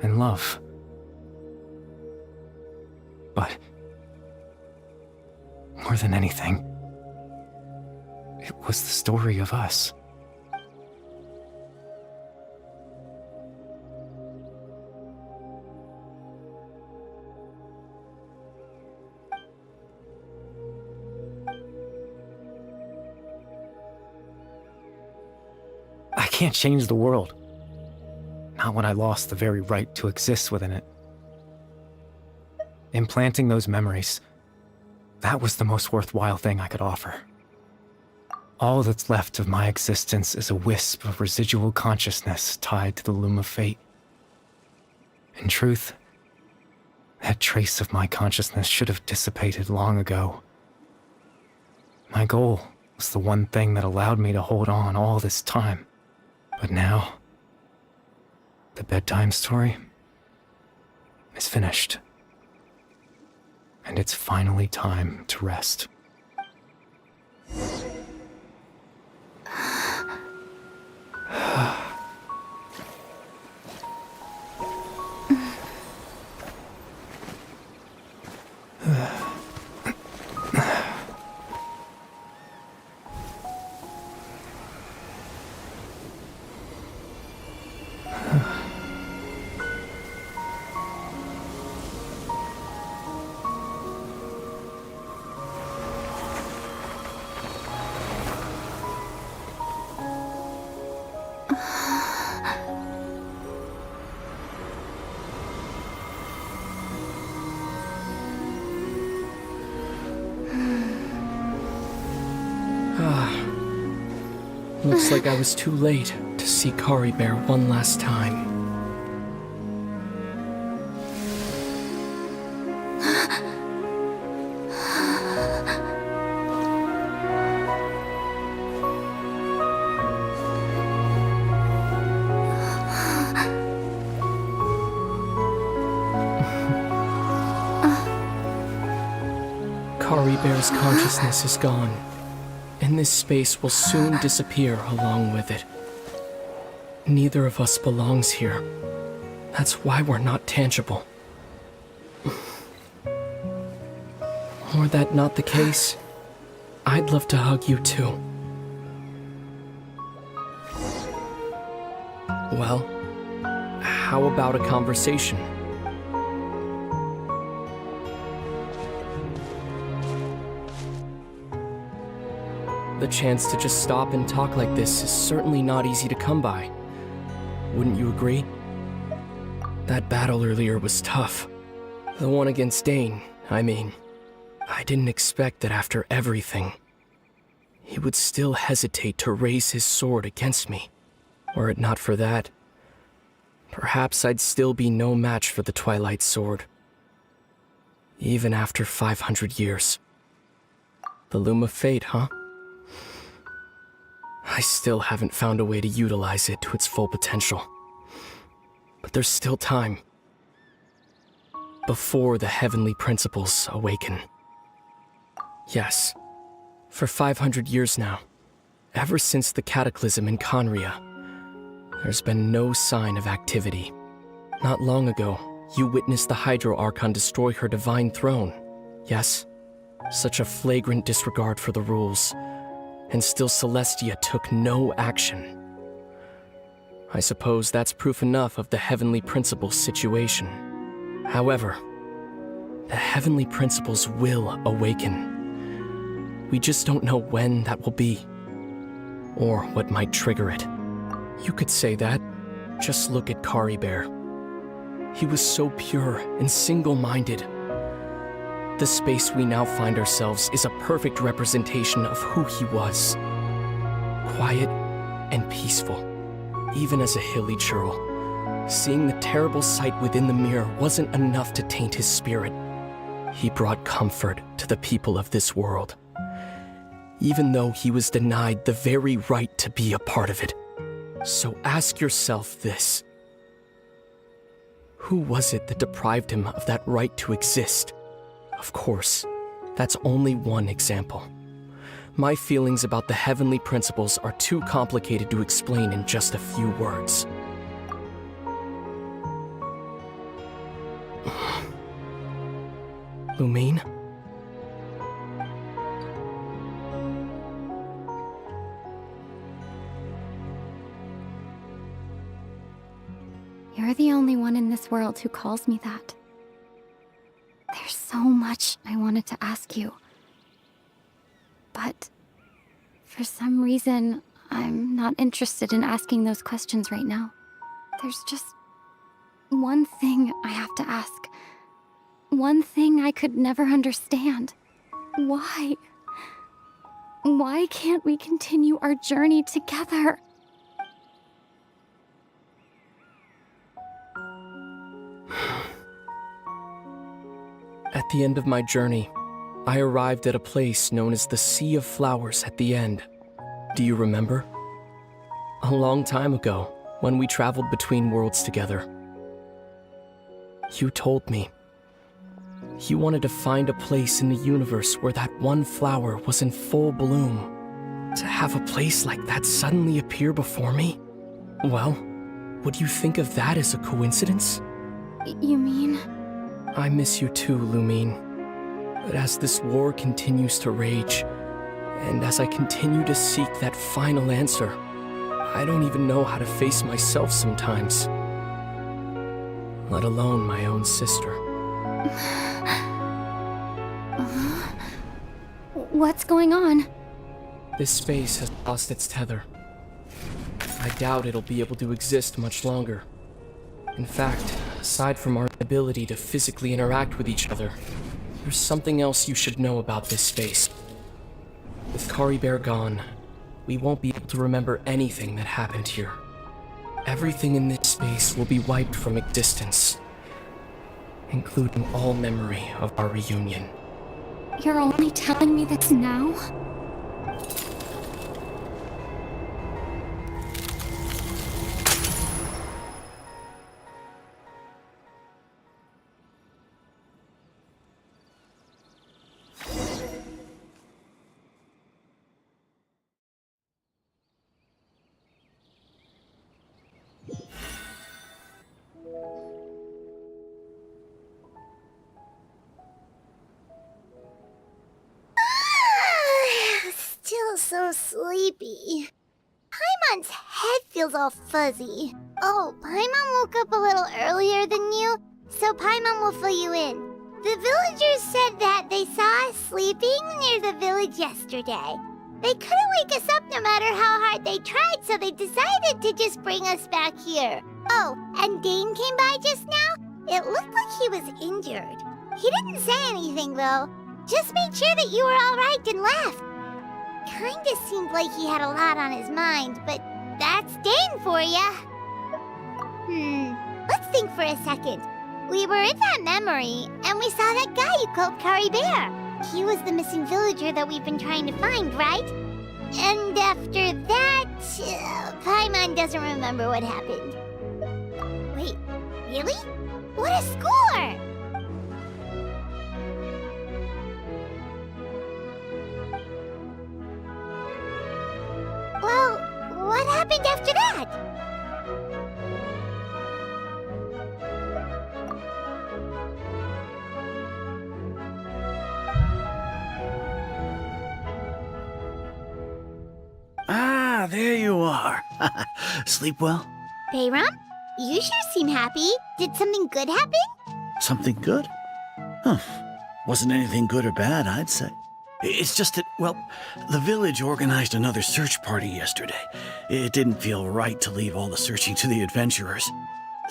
and love. But more than anything, it was the story of us. I can't change the world. Not when I lost the very right to exist within it. Implanting those memories, that was the most worthwhile thing I could offer. All that's left of my existence is a wisp of residual consciousness tied to the Loom of Fate. In truth, that trace of my consciousness should have dissipated long ago. My goal was the one thing that allowed me to hold on all this time. But now, the bedtime story is finished. And it's finally time to rest. Looks like I was too late to see Kari Bear one last time. Kari Bear's consciousness is gone, and this space will soon disappear along with it. Neither of us belongs here. That's why we're not tangible. Were that not the case, I'd love to hug you too. Well, how about a conversation? The chance to just stop and talk like this is certainly not easy to come by. Wouldn't you agree? That battle earlier was tough. The one against Dain, I mean. I didn't expect that after everything, he would still hesitate to raise his sword against me. Were it not for that, perhaps I'd still be no match for the Twilight Sword. Even after 500 years. The Loom of Fate, huh? I still haven't found a way to utilize it to its full potential. But there's still time. Before the heavenly principles awaken. Yes, for 500 years now, ever since the cataclysm in Conria, there's been no sign of activity. Not long ago, you witnessed the Hydro Archon destroy her divine throne. Yes, such a flagrant disregard for the rules, and still Celestia took no action. I suppose that's proof enough of the heavenly principles situation. However, the heavenly principles will awaken. We just don't know when that will be, or what might trigger it. You could say that. Just look at Kari Bear. He was so pure and single-minded. The space we now find ourselves is a perfect representation of who he was. Quiet and peaceful, even as a hilly churl. Seeing the terrible sight within the mirror wasn't enough to taint his spirit. He brought comfort to the people of this world, even though he was denied the very right to be a part of it. So ask yourself this. Who was it that deprived him of that right to exist? Of course, that's only one example. My feelings about the heavenly principles are too complicated to explain in just a few words. Lumine? You're the only one in this world who calls me that. There's so much I wanted to ask you. But for some reason, I'm not interested in asking those questions right now. There's just one thing I have to ask. One thing I could never understand. Why? Why can't we continue our journey together? At the end of my journey, I arrived at a place known as the Sea of Flowers at the end. Do you remember? A long time ago, when we traveled between worlds together. You told me. You wanted to find a place in the universe where that one flower was in full bloom. To have a place like that suddenly appear before me? Well, would you think of that as a coincidence? You mean? I miss you too, Lumine. But as this war continues to rage, and as I continue to seek that final answer, I don't even know how to face myself sometimes. Let alone my own sister. What's going on? This space has lost its tether. I doubt it'll be able to exist much longer. In fact, aside from our ability to physically interact with each other, there's something else you should know about this space. With Kari Bear gone, we won't be able to remember anything that happened here. Everything in this space will be wiped from existence, including all memory of our reunion. You're only telling me this now? Still so sleepy. Paimon's head feels all fuzzy. Oh, Paimon woke up a little earlier than you, so Paimon will fill you in. The villagers said that they saw us sleeping near the village yesterday. They couldn't wake us up no matter how hard they tried, so they decided to just bring us back here. Oh, and Dain came by just now? It looked like he was injured. He didn't say anything, though. Just made sure that you were all right and left. Kinda seemed like he had a lot on his mind, but that's Dain for ya. Let's think for a second. We were in that memory, and we saw that guy you called Kari Bear. He was the missing villager that we've been trying to find, right? And after that, Paimon doesn't remember what happened. Wait, really? What a score! Well, what happened after that? Ah, there you are. Sleep well? Bayram, you sure seem happy. Did something good happen? Something good? Huh. Wasn't anything good or bad, I'd say. It's just that, well, the village organized another search party yesterday. It didn't feel right to leave all the searching to the adventurers.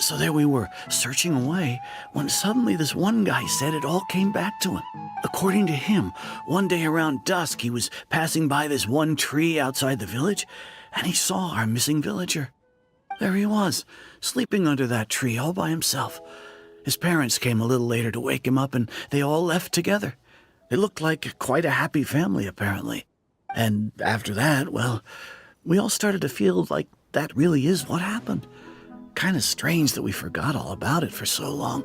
So there we were, searching away, when suddenly this one guy said it all came back to him. According to him, one day around dusk, he was passing by this one tree outside the village, and he saw our missing villager. There he was, sleeping under that tree all by himself. His parents came a little later to wake him up, and they all left together. They looked like quite a happy family, apparently. And after that, well, we all started to feel like that really is what happened. Kind of strange that we forgot all about it for so long.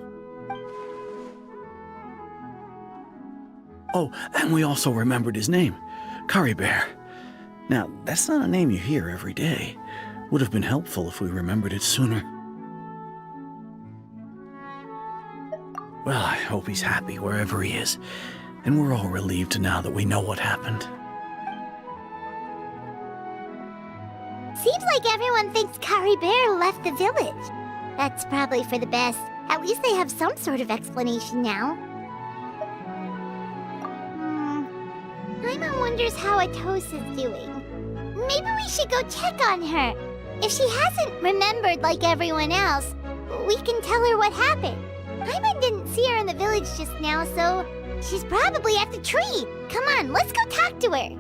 Oh, and we also remembered his name, Kari Bear. Now, that's not a name you hear every day. Would have been helpful if we remembered it sooner. Well, I hope he's happy wherever he is, and we're all relieved now that we know what happened. Seems like everyone thinks Kari Bear left the village. That's probably for the best. At least they have some sort of explanation now. Paimon wonders how Atos is doing. Maybe we should go check on her. If she hasn't remembered like everyone else, we can tell her what happened. Paimon didn't see her in the village just now, so she's probably at the tree. Come on, let's go talk to her.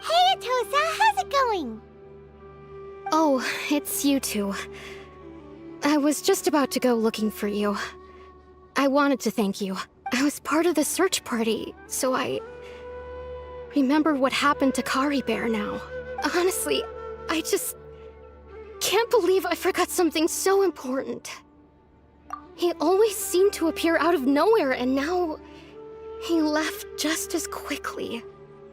Hey, Atosa, how's it going? Oh, it's you two. I was just about to go looking for you. I wanted to thank you. I was part of the search party, so I remember what happened to Kari Bear now. Honestly, I just can't believe I forgot something so important. He always seemed to appear out of nowhere, and now he left just as quickly.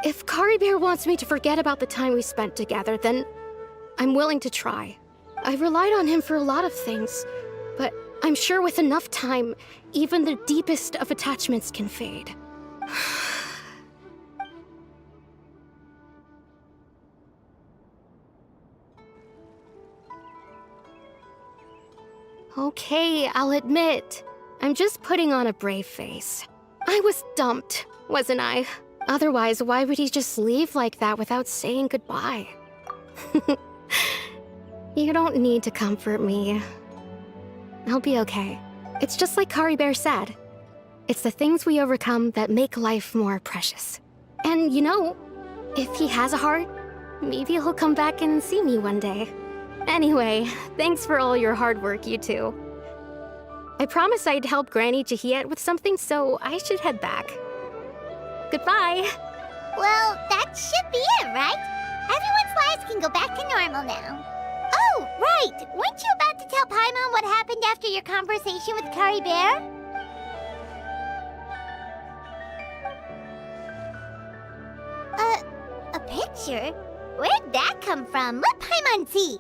If Kari Bear wants me to forget about the time we spent together, then I'm willing to try. I relied on him for a lot of things, but I'm sure with enough time, even the deepest of attachments can fade. Okay, I'll admit, I'm just putting on a brave face. I was dumped, wasn't I? Otherwise, why would he just leave like that without saying goodbye? You don't need to comfort me. I'll be okay. It's just like Kari Bear said. It's the things we overcome that make life more precious. And you know, if he has a heart, maybe he'll come back and see me one day. Anyway, thanks for all your hard work, you two. I promised I'd help Granny Jahiet with something, so I should head back. Goodbye! Well, that should be it, right? Everyone's lives can go back to normal now. Oh, right! Weren't you about to tell Paimon what happened after your conversation with Kari Bear? A picture? Where'd that come from? Let Paimon see.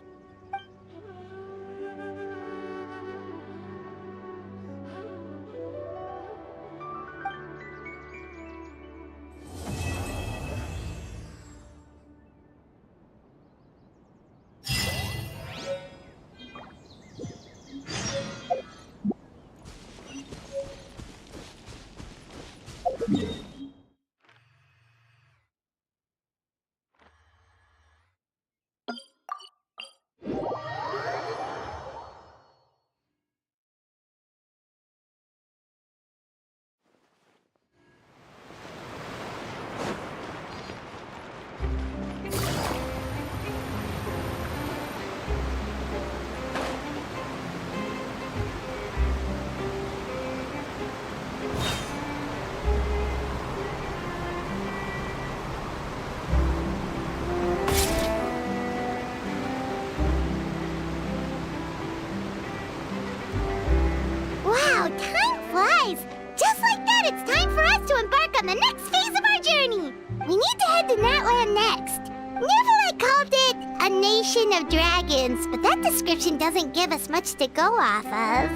Wow, time flies! Just like that, it's time for us to embark on the next phase of our journey! We need to head to Natland next. Neverland called it a nation of dragons, but that description doesn't give us much to go off of.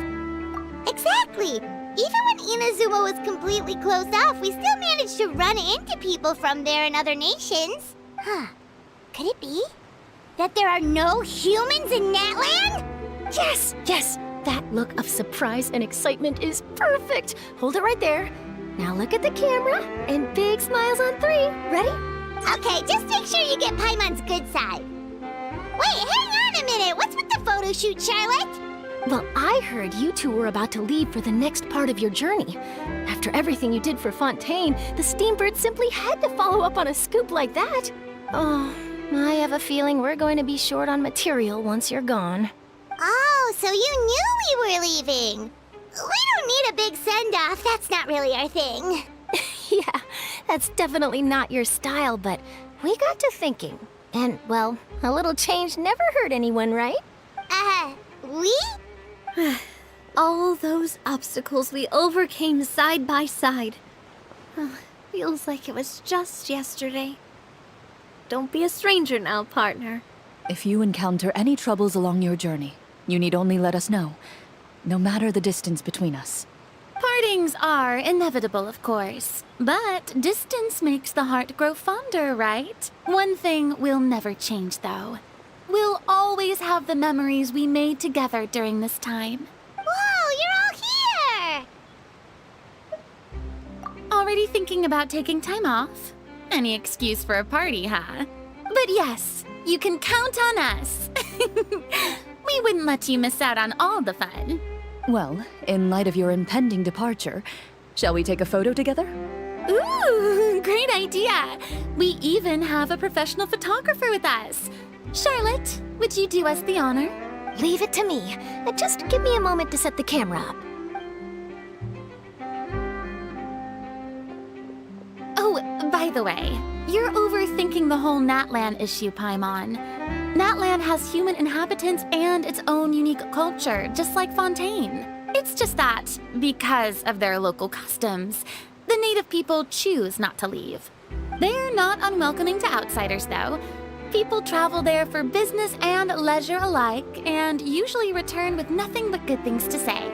Exactly! Even when Inazuma was completely closed off, we still managed to run into people from there and other nations. Huh. Could it be that there are no humans in Natland? Yes, yes! That look of surprise and excitement is perfect! Hold it right there. Now look at the camera, and big smiles on 3. Ready? Okay, just make sure you get Paimon's good side. Wait, hang on a minute! What's with the photo shoot, Charlotte? Well, I heard you two were about to leave for the next part of your journey. After everything you did for Fontaine, the Steambird simply had to follow up on a scoop like that. Oh, I have a feeling we're going to be short on material once you're gone. Oh, so you knew we were leaving. We don't need a big send-off. That's not really our thing. Yeah, that's definitely not your style, but we got to thinking. And, well, a little change never hurt anyone, right? We? All those obstacles we overcame side by side. Feels like it was just yesterday. Don't be a stranger now, partner. If you encounter any troubles along your journey, you need only let us know, no matter the distance between us. Partings are inevitable, of course. But distance makes the heart grow fonder, right? One thing will never change, though. We'll always have the memories we made together during this time. Whoa, you're all here! Already thinking about taking time off? Any excuse for a party, huh? But yes, you can count on us. We wouldn't let you miss out on all the fun. Well, in light of your impending departure, shall we take a photo together? Ooh, great idea! We even have a professional photographer with us. Charlotte, would you do us the honor? Leave it to me. Just give me a moment to set the camera up. Oh, by the way, you're overthinking the whole Natland issue, Paimon. Natland has human inhabitants and its own unique culture, just like Fontaine. It's just that, because of their local customs, the native people choose not to leave. They're not unwelcoming to outsiders, though. People travel there for business and leisure alike, and usually return with nothing but good things to say.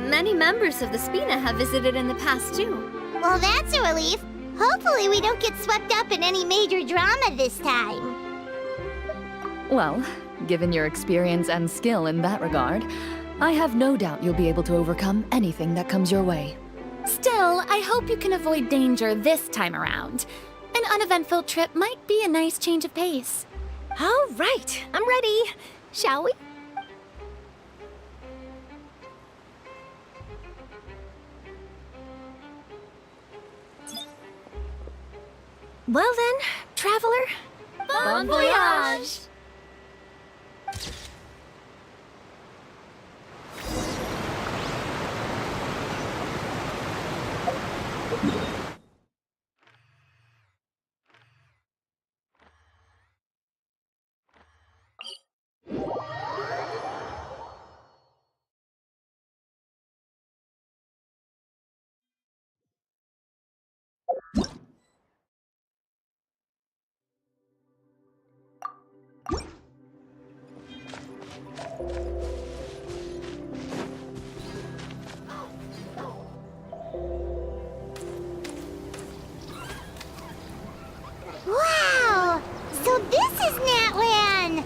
Many members of the Spina have visited in the past, too. Well, that's a relief. Hopefully we don't get swept up in any major drama this time. Well, given your experience and skill in that regard, I have no doubt you'll be able to overcome anything that comes your way. Still, I hope you can avoid danger this time around. An uneventful trip might be a nice change of pace. All right, I'm ready. Shall we? Well then, traveler. Bon voyage! Wow! So this is Natlan!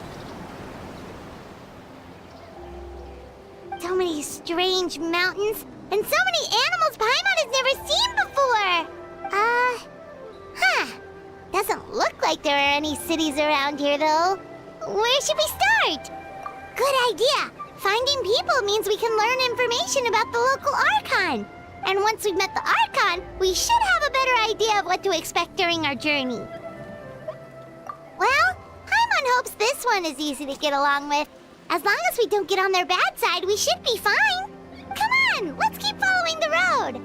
So many strange mountains, and so many animals Paimon has never seen before! Doesn't look like there are any cities around here, though. Where should we start? Good idea! Finding people means we can learn information about the local Archon. And once we've met the Archon, we should have a better idea of what to expect during our journey. Well, Paimon hopes this one is easy to get along with. As long as we don't get on their bad side, we should be fine. Come on, let's keep following the road.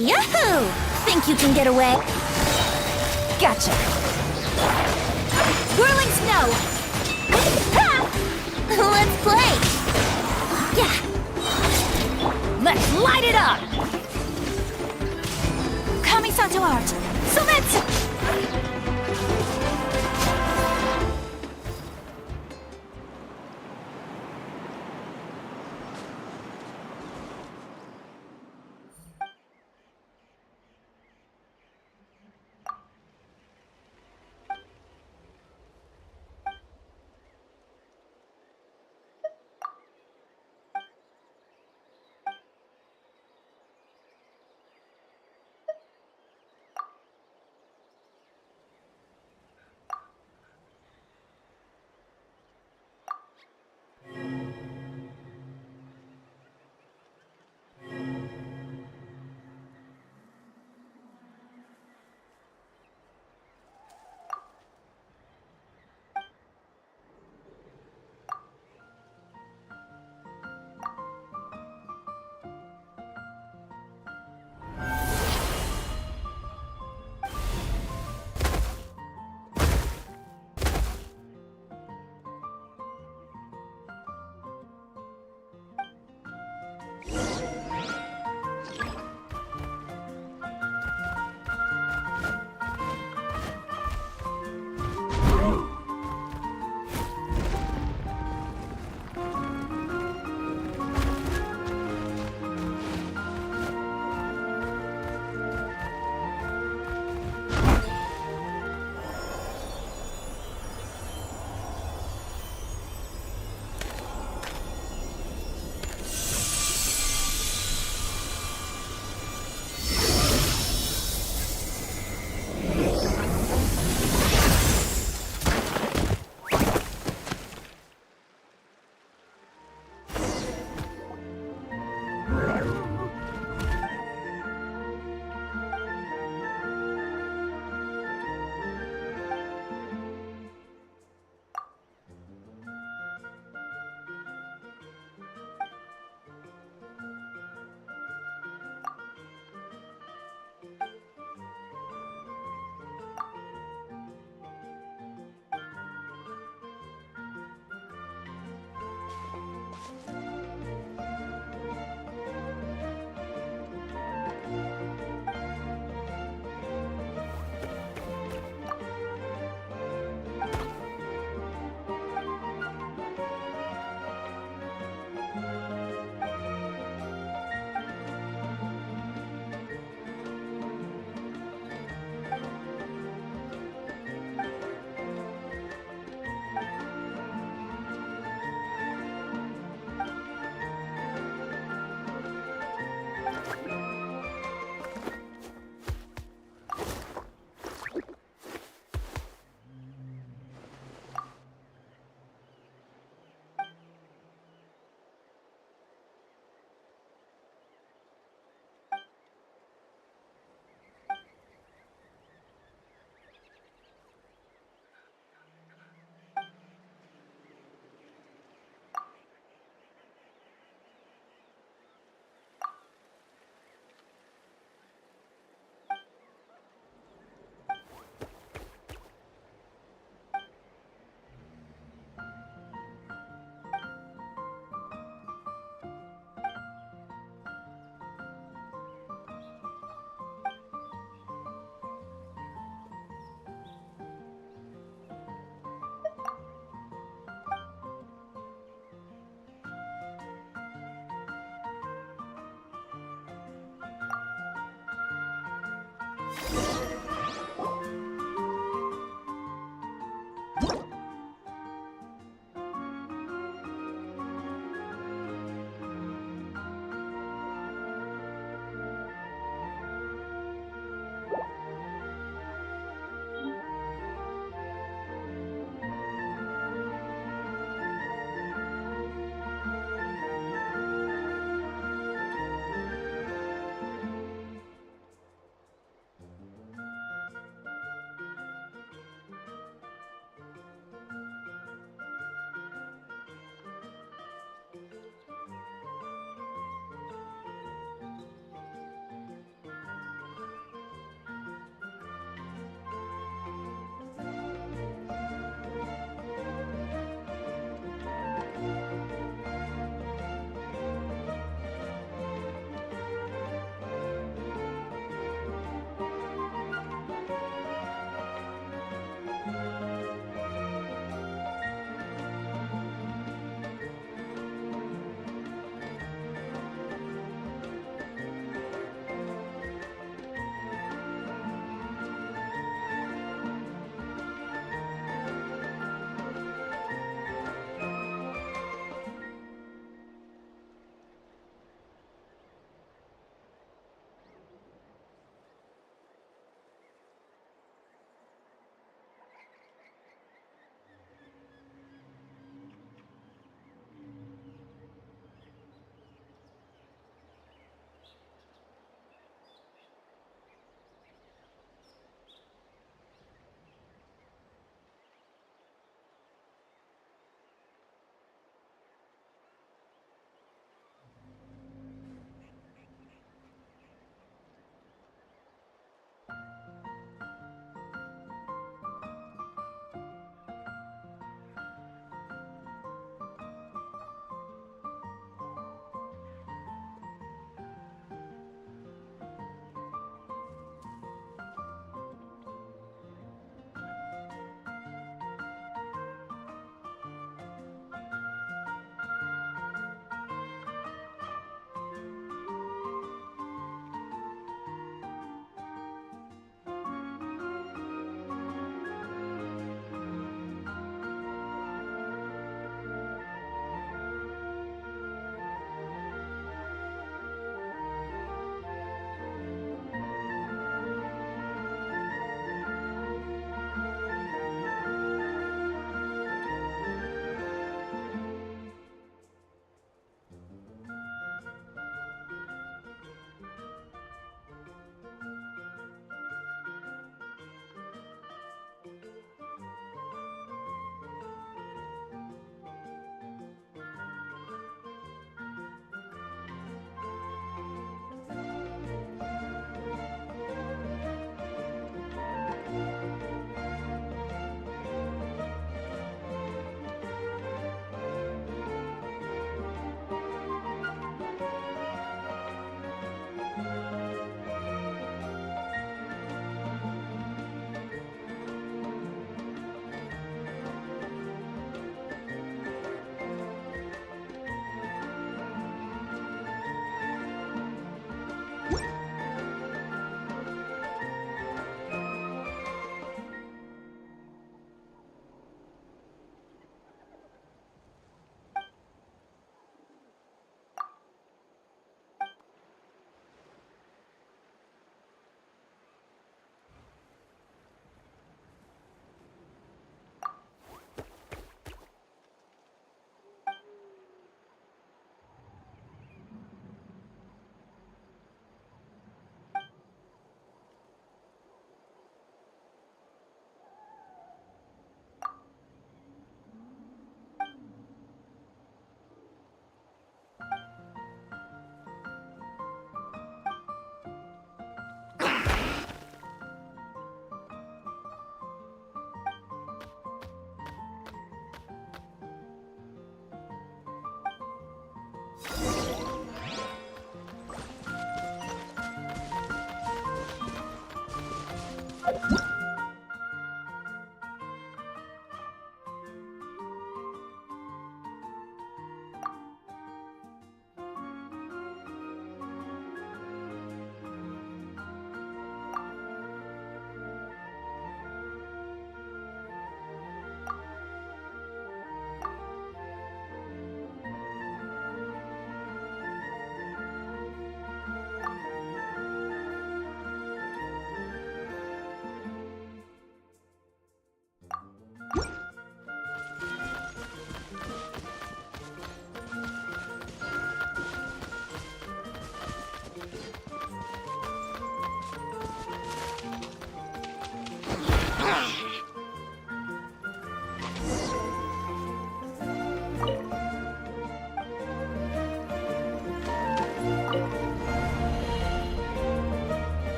Yahoo! Think you can get away? Gotcha. Whirling snow! Ha! Let's play! Yeah! Let's light it up! Kamisato art! Sumetsu!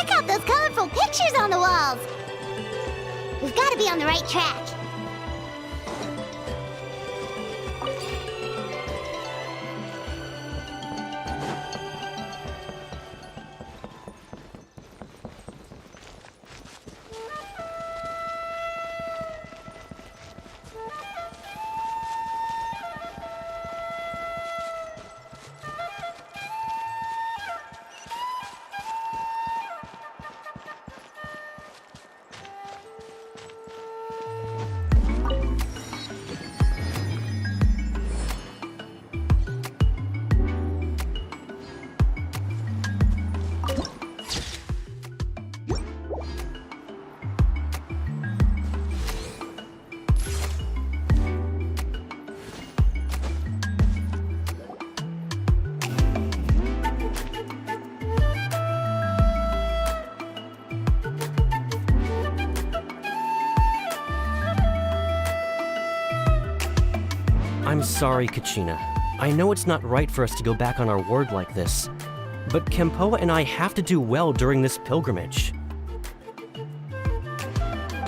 Check out those colorful pictures on the walls! We've got to be on the right track. I'm sorry, Kachina. I know it's not right for us to go back on our word like this, but Kempoa and I have to do well during this pilgrimage.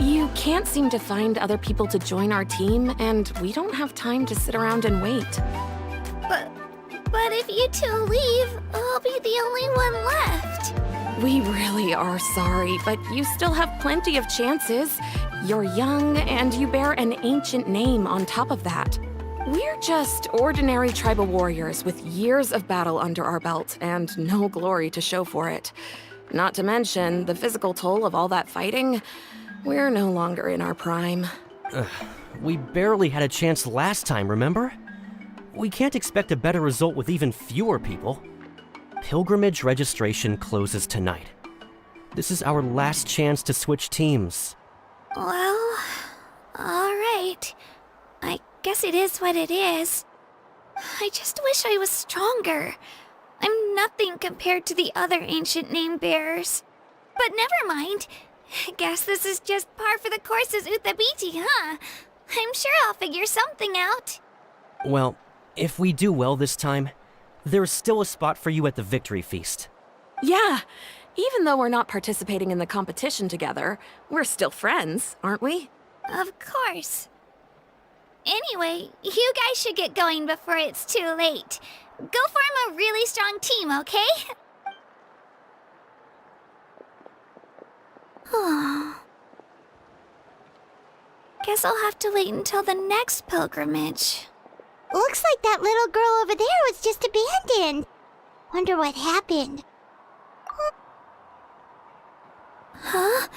You can't seem to find other people to join our team, and we don't have time to sit around and wait. But if you two leave, I'll be the only one left. We really are sorry, but you still have plenty of chances. You're young, and you bear an ancient name on top of that. We're just ordinary tribal warriors with years of battle under our belt and no glory to show for it. Not to mention the physical toll of all that fighting. We're no longer in our prime. We barely had a chance last time, remember? We can't expect a better result with even fewer people. Pilgrimage registration closes tonight. This is our last chance to switch teams. Well, alright. I guess it is what it is. I just wish I was stronger. I'm nothing compared to the other ancient name bearers. But never mind. Guess this is just par for the course as Uthabiti, huh? I'm sure I'll figure something out. Well, if we do well this time, there's still a spot for you at the victory feast. Yeah, even though we're not participating in the competition together, we're still friends, aren't we? Of course. Anyway, you guys should get going before it's too late. Go form a really strong team, okay? Guess I'll have to wait until the next pilgrimage. Looks like that little girl over there was just abandoned. Wonder what happened. Huh?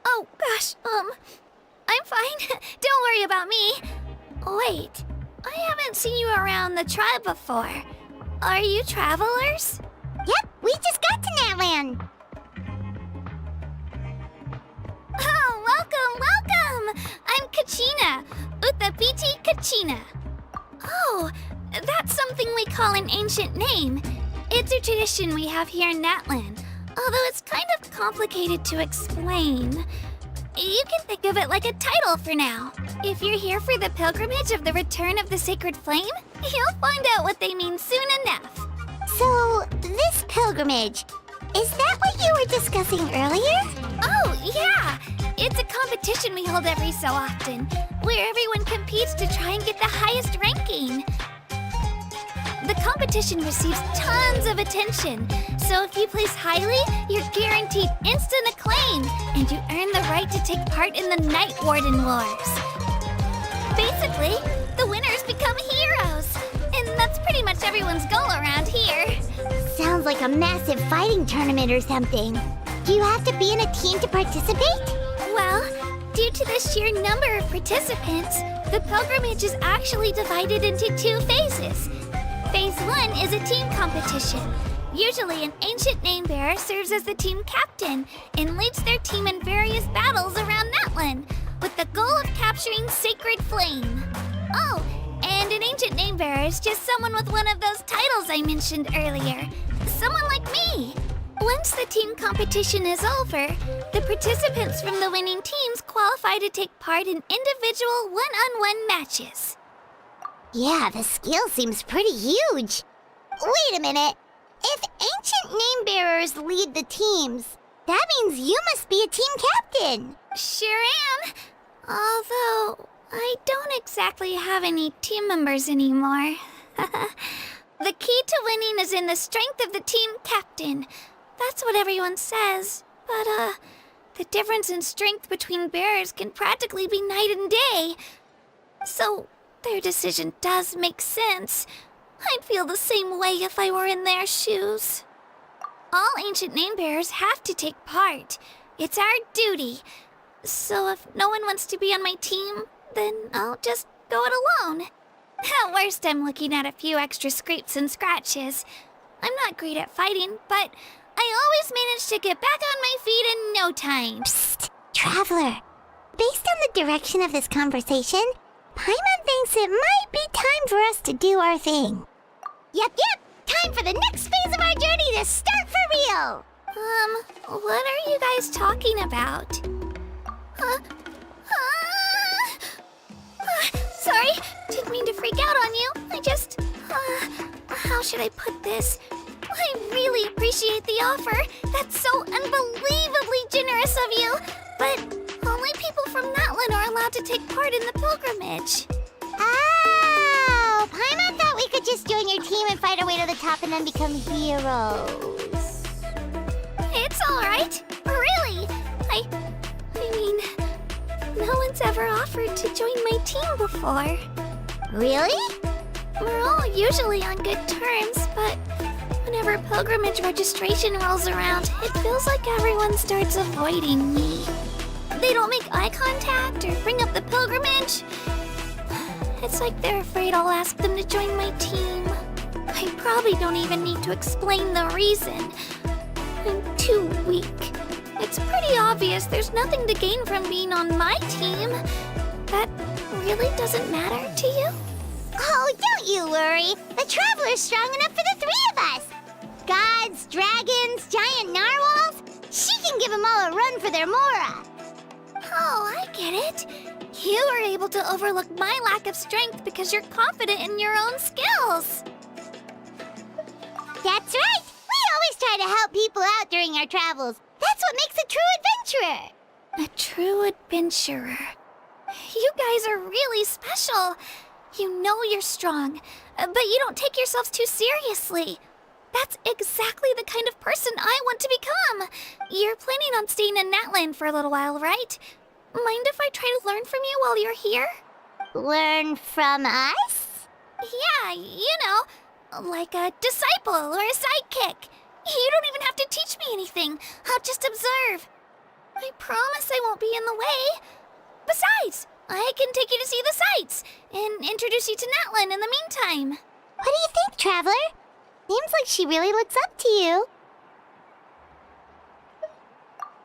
Oh, gosh, I'm fine. Don't worry about me. Wait, I haven't seen you around the tribe before. Are you travelers? Yep, we just got to Natlan. Oh, welcome! I'm Kachina, Uthabiti Kachina. Oh, that's something we call an ancient name. It's a tradition we have here in Natlan, although it's kind of complicated to explain. You can think of it like a title for now. If you're here for the pilgrimage of the return of the sacred flame, you'll find out what they mean soon enough. So, this pilgrimage, is that what you were discussing earlier? Oh, yeah! It's a competition we hold every so often, where everyone competes to try and get the highest ranking. The competition receives tons of attention, so if you place highly, you're guaranteed instant acclaim, and you earn the right to take part in the Night Warden Wars. Basically, the winners become heroes, and that's pretty much everyone's goal around here. Sounds like a massive fighting tournament or something. Do you have to be in a team to participate? Well, due to the sheer number of participants, the pilgrimage is actually divided into 2 phases. Phase 1 is a team competition. Usually an ancient name bearer serves as the team captain and leads their team in various battles around Natlan, with the goal of capturing Sacred Flame. Oh, and an ancient name bearer is just someone with one of those titles I mentioned earlier. Someone like me. Once the team competition is over, the participants from the winning teams qualify to take part in individual one-on-one matches. Yeah, the skill seems pretty huge. Wait a minute. If ancient name bearers lead the teams, that means you must be a team captain. Sure am. Although, I don't exactly have any team members anymore. The key to winning is in the strength of the team captain. That's what everyone says. But, the difference in strength between bearers can practically be night and day. So, their decision does make sense. I'd feel the same way if I were in their shoes. All ancient name bearers have to take part. It's our duty. So if no one wants to be on my team, then I'll just go it alone. At worst, I'm looking at a few extra scrapes and scratches. I'm not great at fighting, but I always manage to get back on my feet in no time. Psst, Traveler. Based on the direction of this conversation, Paimon thinks it might be time for us to do our thing. Yep. Time for the next phase of our journey to start for real. What are you guys talking about? Sorry, didn't mean to freak out on you. I just, how should I put this? I really appreciate the offer. That's so unbelievably generous of you. But only people from Natlan are allowed to take part in the pilgrimage. Oh, Paimon thought we could just join your team and fight our way to the top and then become heroes. It's all right. Really. I mean, no one's ever offered to join my team before. Really? We're all usually on good terms, but whenever pilgrimage registration rolls around, it feels like everyone starts avoiding me. They don't make eye contact or bring up the pilgrimage. It's like they're afraid I'll ask them to join my team. I probably don't even need to explain the reason. I'm too weak. It's pretty obvious there's nothing to gain from being on my team. That really doesn't matter to you? Oh, don't you worry. The Traveler's strong enough for the three of us. Gods, dragons, giant narwhals. She can give them all a run for their Mora. Oh, I get it. You were able to overlook my lack of strength because you're confident in your own skills. That's right. We always try to help people out during our travels. That's what makes a true adventurer. A true adventurer. You guys are really special. You know you're strong, but you don't take yourselves too seriously. That's exactly the kind of person I want to become. You're planning on staying in Natlan for a little while, right? Mind if I try to learn from you while you're here? Learn from us? Yeah, you know, like a disciple or a sidekick. You don't even have to teach me anything. I'll just observe. I promise I won't be in the way. Besides, I can take you to see the sights and introduce you to Natlan in the meantime. What do you think, Traveler? Seems like she really looks up to you.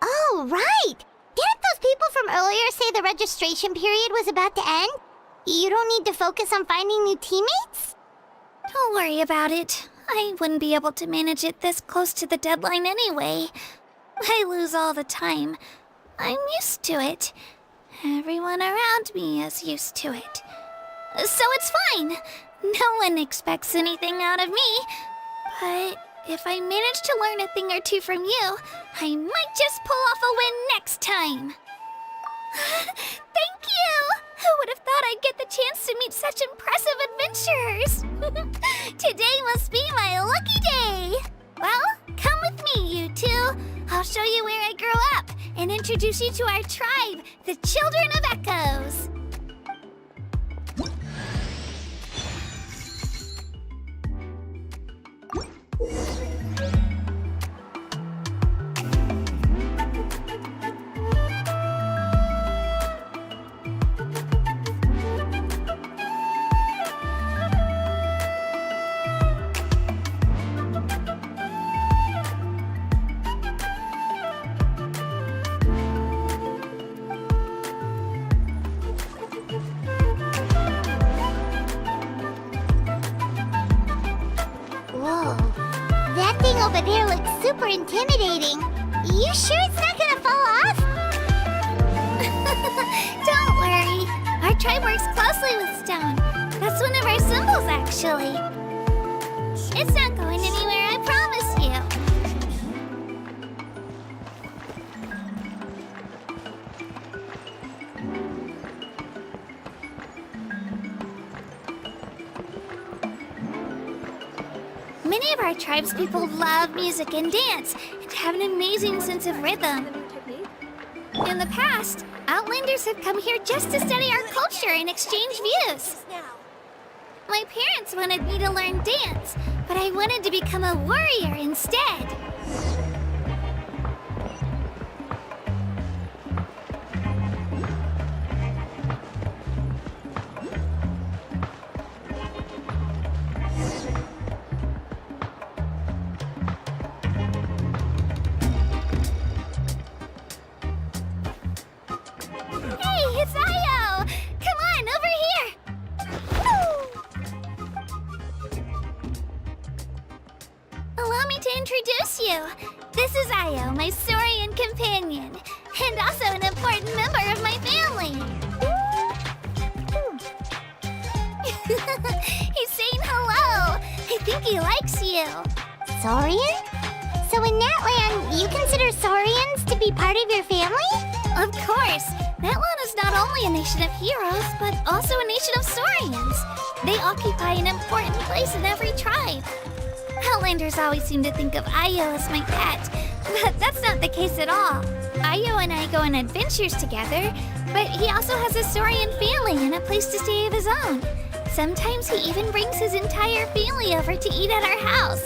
Oh, right! Didn't those people from earlier say the registration period was about to end? You don't need to focus on finding new teammates? Don't worry about it. I wouldn't be able to manage it this close to the deadline anyway. I lose all the time. I'm used to it. Everyone around me is used to it. So it's fine. No one expects anything out of me. But if I manage to learn a thing or two from you, I might just pull off a win next time. Thank you! Who would have thought I'd get the chance to meet such impressive adventurers? Today must be my lucky day! Well, come with me, you two. I'll show you where I grew up and introduce you to our tribe, the Children of Echoes. Whoa. That thing over there looks super intimidating. You sure it's not gonna fall off? Don't worry. Our tribe works closely with stone. That's one of our symbols, actually. It's not going anywhere, I promise you. Many of our tribe's people love music and dance, and have an amazing sense of rhythm. In the past, Outlanders have come here just to study our culture and exchange views. My parents wanted me to learn dance, but I wanted to become a warrior instead. Hey, it's Io! Come on, over here! Allow me to introduce you. This is Io, my Saurian companion, and also an important member of my family. He's saying hello. I think he likes you. Saurian? So in Natlan, you consider Saurians to be part of your family? Of course. Natlan is not only a nation of heroes, but also a nation of Saurians. They occupy an important place in every tribe. Outlanders always seem to think of Io as my pet, but that's not the case at all. Io and I go on adventures together, but he also has a Saurian family and a place to stay of his own. Sometimes he even brings his entire family over to eat at our house.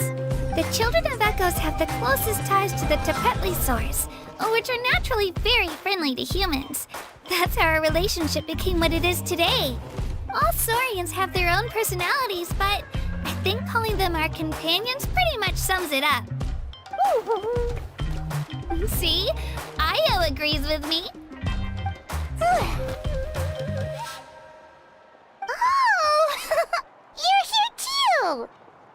The children of Echoes have the closest ties to the Tepetlisaurs, which are naturally very friendly to humans. That's how our relationship became what it is today. All Saurians have their own personalities, but I think calling them our companions pretty much sums it up. See? Io agrees with me. Oh! You're here too!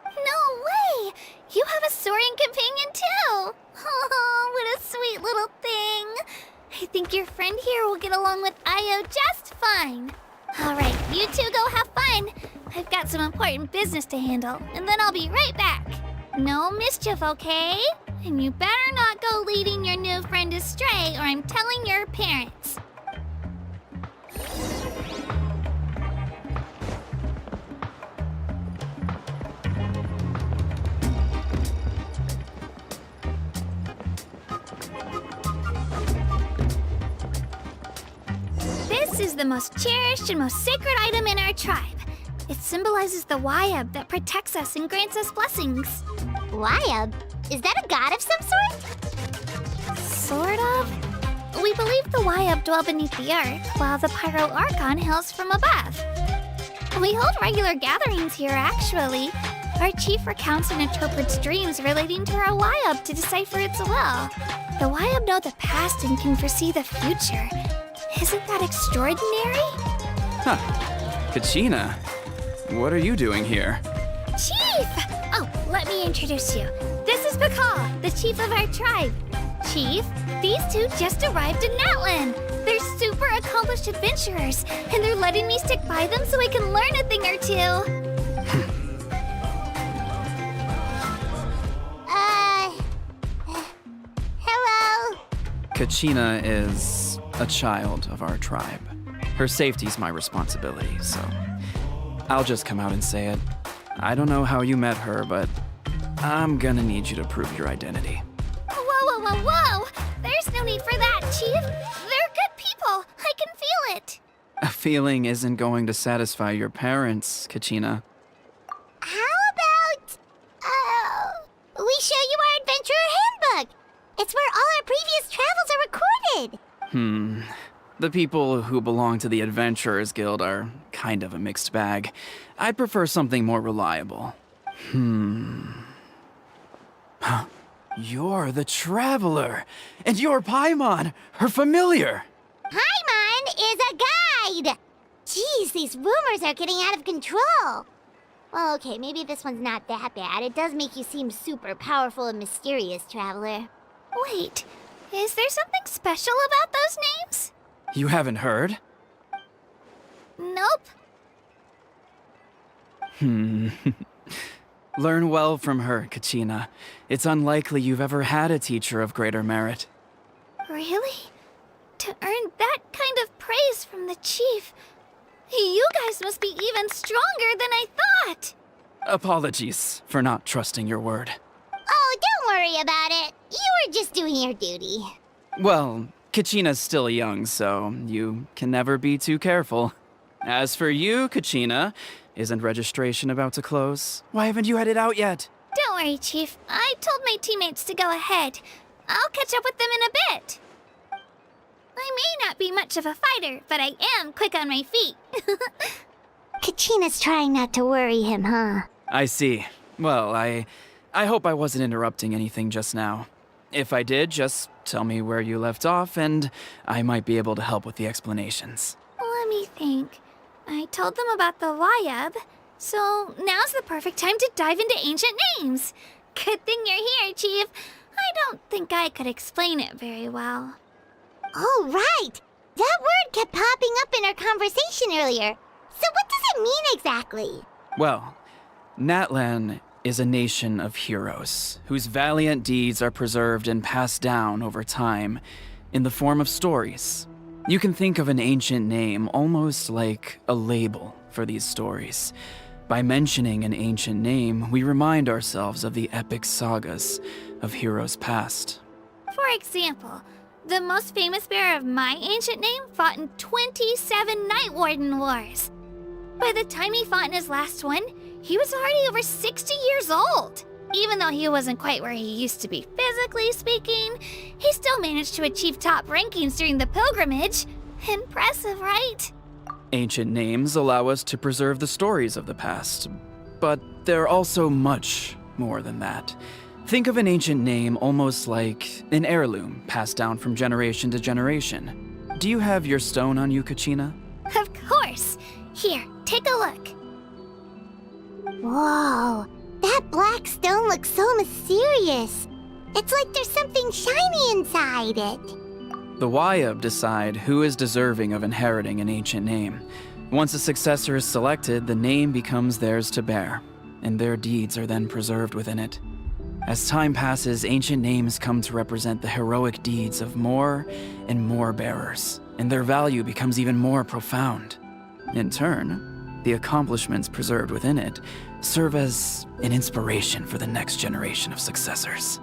No way! You have a Saurian companion too! Oh, what a sweet little thing! I think your friend here will get along with Io just fine. Alright, you two go have fun. I've got some important business to handle, and then I'll be right back. No mischief, okay? And you better not go leading your new friend astray, or I'm telling your parents. This is the most cherished and most sacred item in our tribe. It symbolizes the Wayab that protects us and grants us blessings. Wayab? Is that a god of some sort? Sort of. We believe the Wayab dwell beneath the earth, while the Pyro Archon hails from above. We hold regular gatherings here, actually. Our chief recounts and interprets dreams relating to our Wayab to decipher its will. The Wayab know the past and can foresee the future. Isn't that extraordinary? Huh. Kachina, what are you doing here? Chief! Oh, let me introduce you. This is Pakal, the chief of our tribe. Chief, these two just arrived in Natlan. They're super accomplished adventurers, and they're letting me stick by them so I can learn a thing or two. Hello? Kachina is a child of our tribe. Her safety's my responsibility, so I'll just come out and say it. I don't know how you met her, but I'm gonna need you to prove your identity. Whoa! There's no need for that, Chief. They're good people. I can feel it. A feeling isn't going to satisfy your parents, Kachina. How about, we show you our adventurer handbook? It's where all our previous travels are recorded. The people who belong to the Adventurers Guild are kind of a mixed bag. I'd prefer something more reliable. Huh. You're the Traveler, and you're Paimon, her familiar. Paimon is a guide! Jeez, these rumors are getting out of control. Well, okay, maybe this one's not that bad. It does make you seem super powerful and mysterious, Traveler. Wait, is there something special about those names? You haven't heard? Nope. Learn well from her, Kachina. It's unlikely you've ever had a teacher of greater merit. Really? To earn that kind of praise from the chief, you guys must be even stronger than I thought. Apologies for not trusting your word. Oh, don't worry about it. You were just doing your duty. Well, Kachina's still young, so you can never be too careful. As for you, Kachina, isn't registration about to close? Why haven't you headed out yet? Don't worry, Chief. I told my teammates to go ahead. I'll catch up with them in a bit. I may not be much of a fighter, but I am quick on my feet. Kachina's trying not to worry him, huh? I see. Well, I hope I wasn't interrupting anything just now. If I did, just tell me where you left off, and I might be able to help with the explanations. Let me think. I told them about the Wayab, so now's the perfect time to dive into ancient names. Good thing you're here, Chief. I don't think I could explain it very well. Oh, right! That word kept popping up in our conversation earlier. So what does it mean exactly? Well, Natlan is a nation of heroes whose valiant deeds are preserved and passed down over time in the form of stories. You can think of an ancient name almost like a label for these stories. By mentioning an ancient name, we remind ourselves of the epic sagas of heroes past. For example, the most famous bearer of my ancient name fought in 27 Night Warden Wars. By the time he fought in his last one, he was already over 60 years old. Even though he wasn't quite where he used to be physically speaking, he still managed to achieve top rankings during the pilgrimage. Impressive, right? Ancient names allow us to preserve the stories of the past, but they're also much more than that. Think of an ancient name almost like an heirloom passed down from generation to generation. Do you have your stone on you, Kachina? Of course. Here, take a look. Whoa, that black stone looks so mysterious. It's like there's something shiny inside it. The Wayab decide who is deserving of inheriting an ancient name. Once a successor is selected, the name becomes theirs to bear, and their deeds are then preserved within it. As time passes, ancient names come to represent the heroic deeds of more and more bearers, and their value becomes even more profound. In turn, the accomplishments preserved within it serve as an inspiration for the next generation of successors.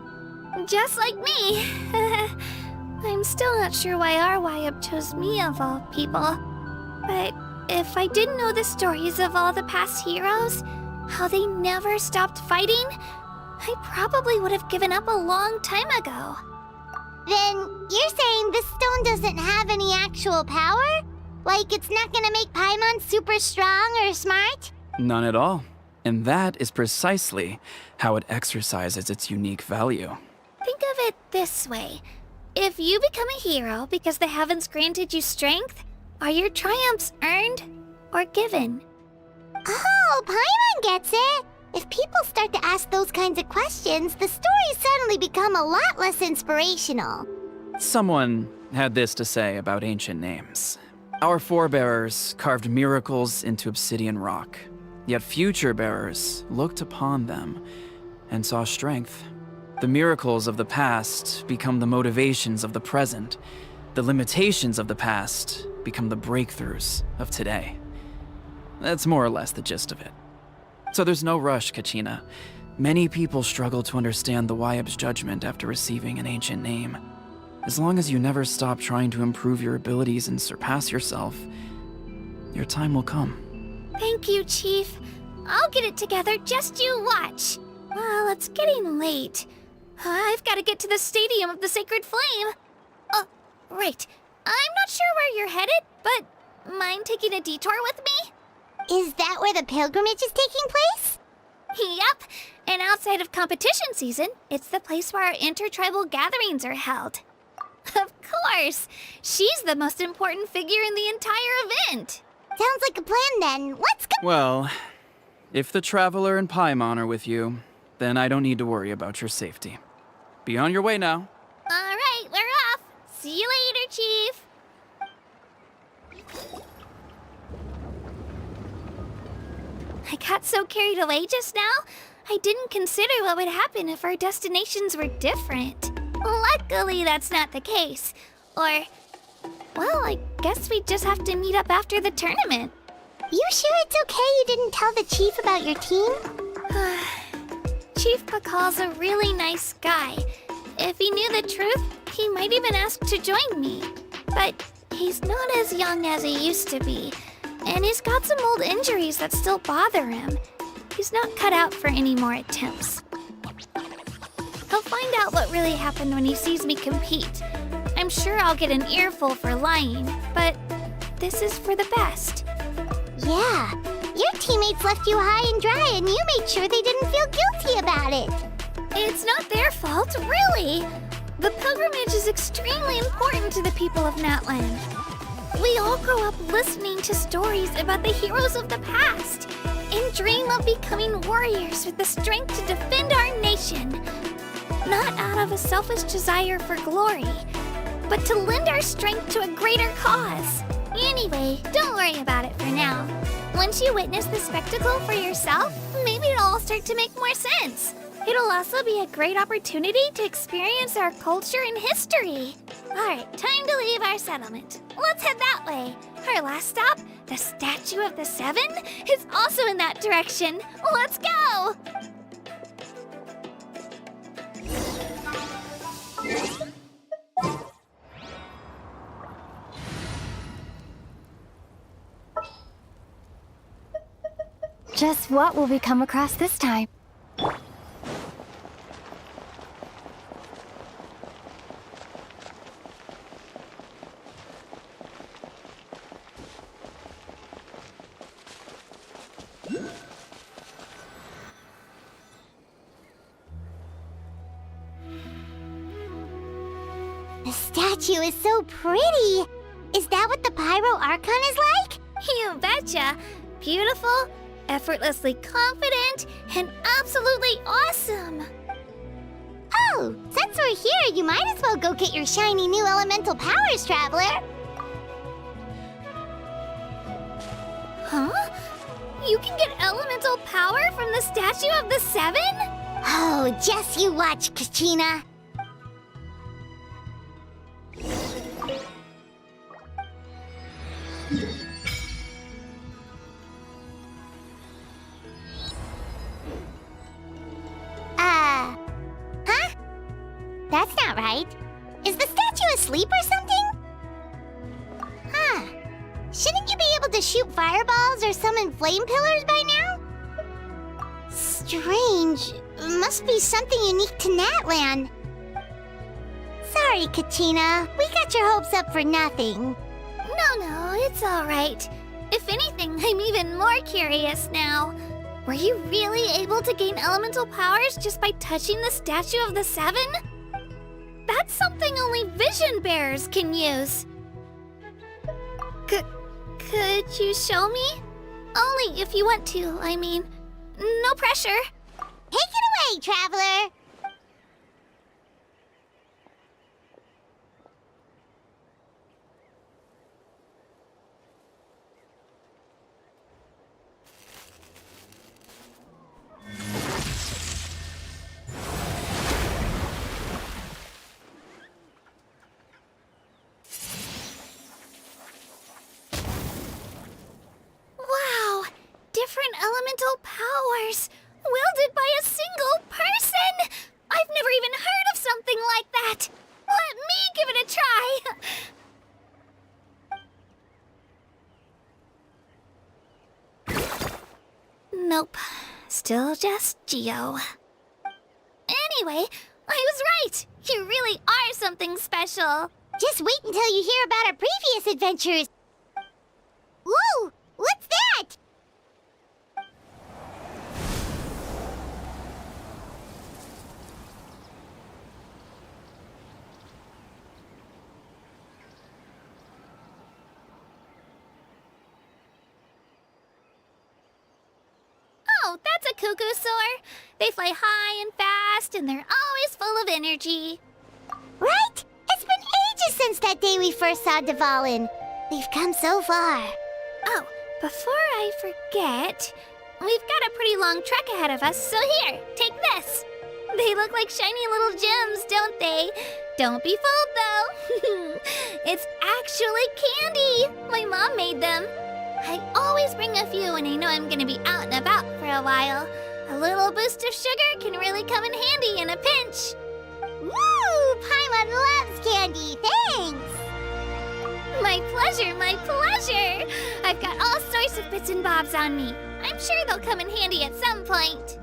Just like me. I'm still not sure why our Wayab chose me of all people. But if I didn't know the stories of all the past heroes, how they never stopped fighting, I probably would have given up a long time ago. Then you're saying this stone doesn't have any actual power? Like it's not gonna make Paimon super strong or smart? None at all. And that is precisely how it exercises its unique value. Think of it this way. If you become a hero because the heavens granted you strength, are your triumphs earned or given? Oh, Paimon gets it! If people start to ask those kinds of questions, the stories suddenly become a lot less inspirational. Someone had this to say about ancient names. Our forebearers carved miracles into obsidian rock, yet future bearers looked upon them and saw strength. The miracles of the past become the motivations of the present. The limitations of the past become the breakthroughs of today. That's more or less the gist of it. So there's no rush, Kachina. Many people struggle to understand the Wayab's judgment after receiving an ancient name. As long as you never stop trying to improve your abilities and surpass yourself, your time will come. Thank you, Chief. I'll get it together, just you watch. Well, it's getting late. I've got to get to the Stadium of the Sacred Flame. Oh, right. I'm not sure where you're headed, but mind taking a detour with me? Is that where the pilgrimage is taking place? Yep. And outside of competition season, it's the place where our intertribal gatherings are held. Of course. She's the most important figure in the entire event. Sounds like a plan then. Let's go. Well, if the Traveler and Paimon are with you, then I don't need to worry about your safety. Be on your way now. All right, we're off. See you later, Chief. I got so carried away just now, I didn't consider what would happen if our destinations were different. Luckily, that's not the case. Or, well, I guess we just have to meet up after the tournament. You sure it's okay you didn't tell the chief about your team? Chief Pakal's a really nice guy. If he knew the truth, he might even ask to join me. But he's not as young as he used to be, and he's got some old injuries that still bother him. He's not cut out for any more attempts. He'll find out what really happened when he sees me compete. I'm sure I'll get an earful for lying, but this is for the best. Yeah, your teammates left you high and dry and you made sure they didn't feel guilty about it. It's not their fault, really. The pilgrimage is extremely important to the people of Natland. We all grow up listening to stories about the heroes of the past and dream of becoming warriors with the strength to defend our nation. Not out of a selfish desire for glory, but to lend our strength to a greater cause. Anyway, don't worry about it for now. Once you witness the spectacle for yourself, maybe it'll all start to make more sense. It'll also be a great opportunity to experience our culture and history. Alright, time to leave our settlement. Let's head that way. Our last stop, the Statue of the Seven, is also in that direction. Let's go! Just what will we come across this time? The statue is so pretty. Is that what the Pyro Archon is like? You betcha. Beautiful, effortlessly confident, and absolutely awesome. Oh, since we're here, you might as well go get your shiny new elemental powers, Traveler. Huh? You can get elemental power from the Statue of the Seven? Oh, just you watch, Kachina. Huh? That's not right. Is the statue asleep or something? Huh. Shouldn't you be able to shoot fireballs or summon flame pillars by now? Strange. Must be something unique to Natland. Sorry, Kachina. We got your hopes up for nothing. No, it's alright. If anything, I'm even more curious now. Were you really able to gain elemental powers just by touching the Statue of the Seven? That's something only vision bearers can use. Could you show me? Only if you want to, I mean. No pressure. Take it away, Traveler! Wow! Different elemental powers! Wielded by a single person! I've never even heard of something like that! Let me give it a try! Nope. Still just Geo. Anyway, I was right! You really are something special! Just wait until you hear about our previous adventures. Whoa! What's that? Oh, that's a cuckoo soar. They fly high and fast, and they're always full of energy. Right? It's been ages since that day we first saw Dvalin. We've come so far. Oh, before I forget, We've got a pretty long trek ahead of us, so here, take this. They look like shiny little gems, don't they? Don't be fooled, though. It's actually candy. My mom made them. I always bring a few when I know I'm gonna be out and about for a while. A little boost of sugar can really come in handy in a pinch. Woo! Paimon loves candy. Thanks. My pleasure, my pleasure. I've got all sorts of bits and bobs on me. I'm sure they'll come in handy at some point.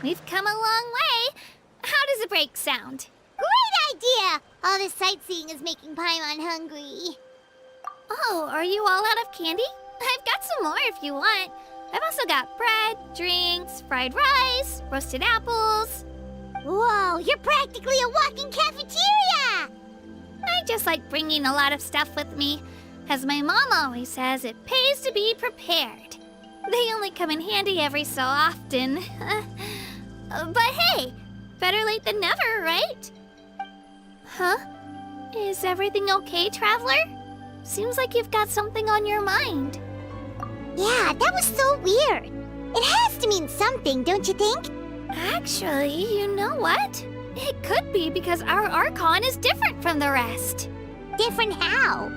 We've come a long way. How does a break sound? Great idea! All this sightseeing is making Paimon hungry. Oh, are you all out of candy? I've got some more if you want. I've also got bread, drinks, fried rice, roasted apples. Whoa, you're practically a walking cafeteria! I just like bringing a lot of stuff with me. As my mom always says, it pays to be prepared. They only come in handy every so often. But hey, better late than never, right? Huh? Is everything okay, Traveler? Seems like you've got something on your mind. Yeah, that was so weird. It has to mean something, don't you think? Actually, you know what? It could be because our Archon is different from the rest. Different how?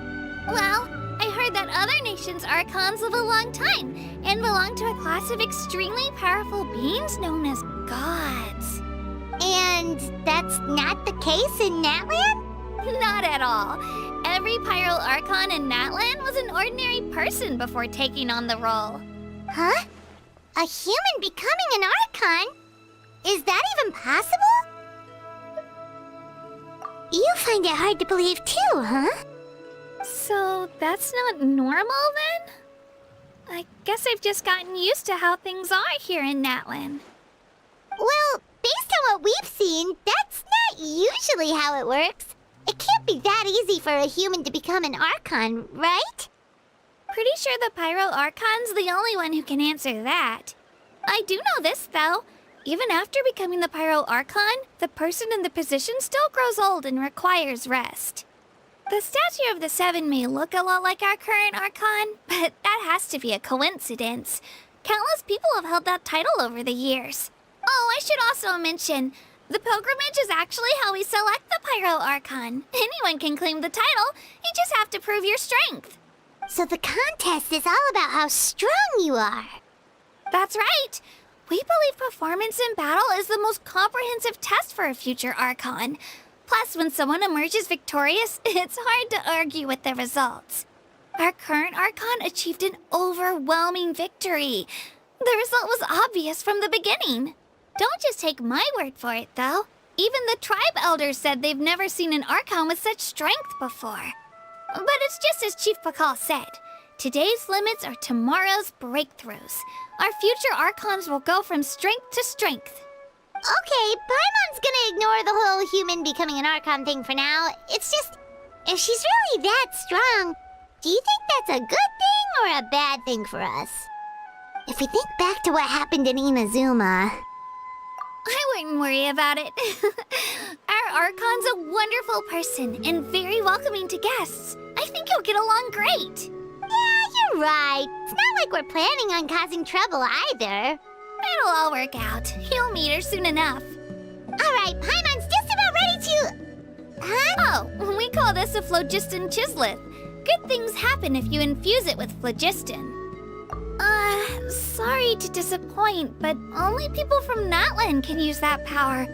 Well, I heard that other nations' Archons live a long time and belong to a class of extremely powerful beings known as gods. And that's not the case in Natlan? Not at all. every Pyro Archon in Natlan was an ordinary person before taking on the role. Huh? A human becoming an Archon? Is that even possible? You find it hard to believe too, huh? So that's not normal then? I guess I've just gotten used to how things are here in Natlan. Well, based on what we've seen, that's not usually how it works. It can't be that easy for a human to become an Archon, right? Pretty sure the Pyro Archon's the only one who can answer that. I do know this, though. Even after becoming the Pyro Archon, the person in the position still grows old and requires rest. The statue of the Seven may look a lot like our current Archon, but that has to be a coincidence. Countless people have held that title over the years. Oh, I should also mention, the pilgrimage is actually how we select the Pyro Archon. Anyone can claim the title, you just have to prove your strength. So the contest is all about how strong you are. That's right. We believe performance in battle is the most comprehensive test for a future Archon. Plus, when someone emerges victorious, it's hard to argue with the results. Our current Archon achieved an overwhelming victory. The result was obvious from the beginning. Don't just take my word for it, though. Even the tribe elders said they've never seen an Archon with such strength before. But it's just as Chief Pakal said. Today's limits are tomorrow's breakthroughs. Our future Archons will go from strength to strength. Okay, Paimon's gonna ignore the whole human becoming an Archon thing for now. It's just, if she's really that strong, do you think that's a good thing or a bad thing for us? If we think back to what happened in Inazuma... I wouldn't worry about it. Our Archon's a wonderful person and very welcoming to guests. I think you'll get along great. Yeah, you're right. It's not like we're planning on causing trouble either. It'll all work out. You'll meet her soon enough. Alright, Paimon's just about ready to... Huh? Oh, we call this a phlogiston chisleth. Good things happen if you infuse it with phlogiston. Sorry to disappoint, but only people from Natlan can use that power.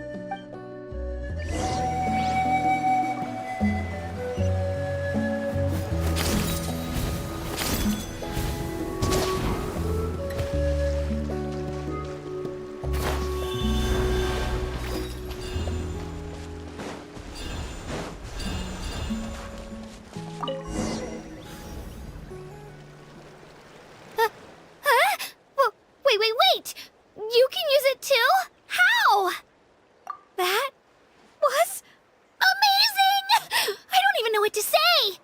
Wait! You can use it too? How? That was amazing! I don't even know what to say!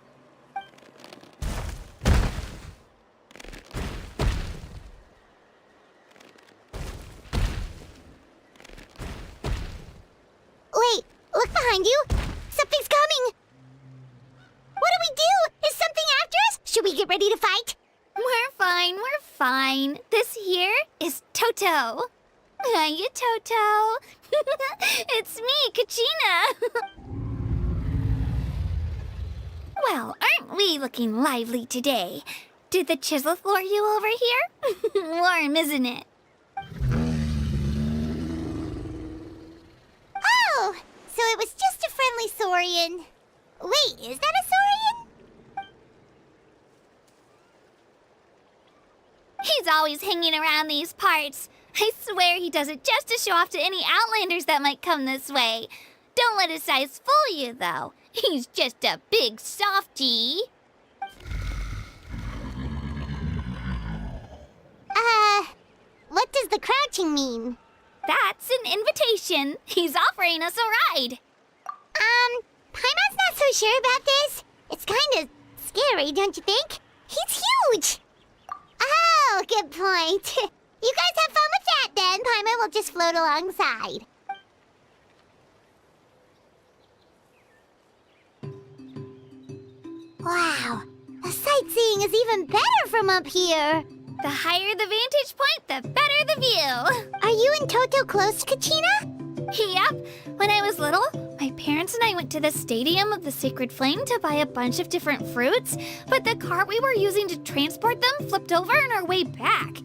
Wait, look behind you! Something's coming! What do we do? Is something after us? Should we get ready to fight? We're fine. This here is Toto. Hiya, Toto. It's me, Kachina. Well, aren't we looking lively today? Did the Chisleth lure you over here? Warm, isn't it? Oh, so it was just a friendly Saurian. Wait, is that a Saurian? He's always hanging around these parts. I swear he does it just to show off to any Outlanders that might come this way. Don't let his size fool you, though. He's just a big softie. What does the crouching mean? That's an invitation. He's offering us a ride. Paimon's not so sure about this. It's kind of scary, don't you think? He's huge! Oh, good point. You guys have fun with that then. Paimon will just float alongside. Wow, the sightseeing is even better from up here. The higher the vantage point, the better the view. Are you and Toto close, Kachina? Yep. When I was little, my parents and I went to the Stadium of the Sacred Flame to buy a bunch of different fruits, but the cart we were using to transport them flipped over on our way back.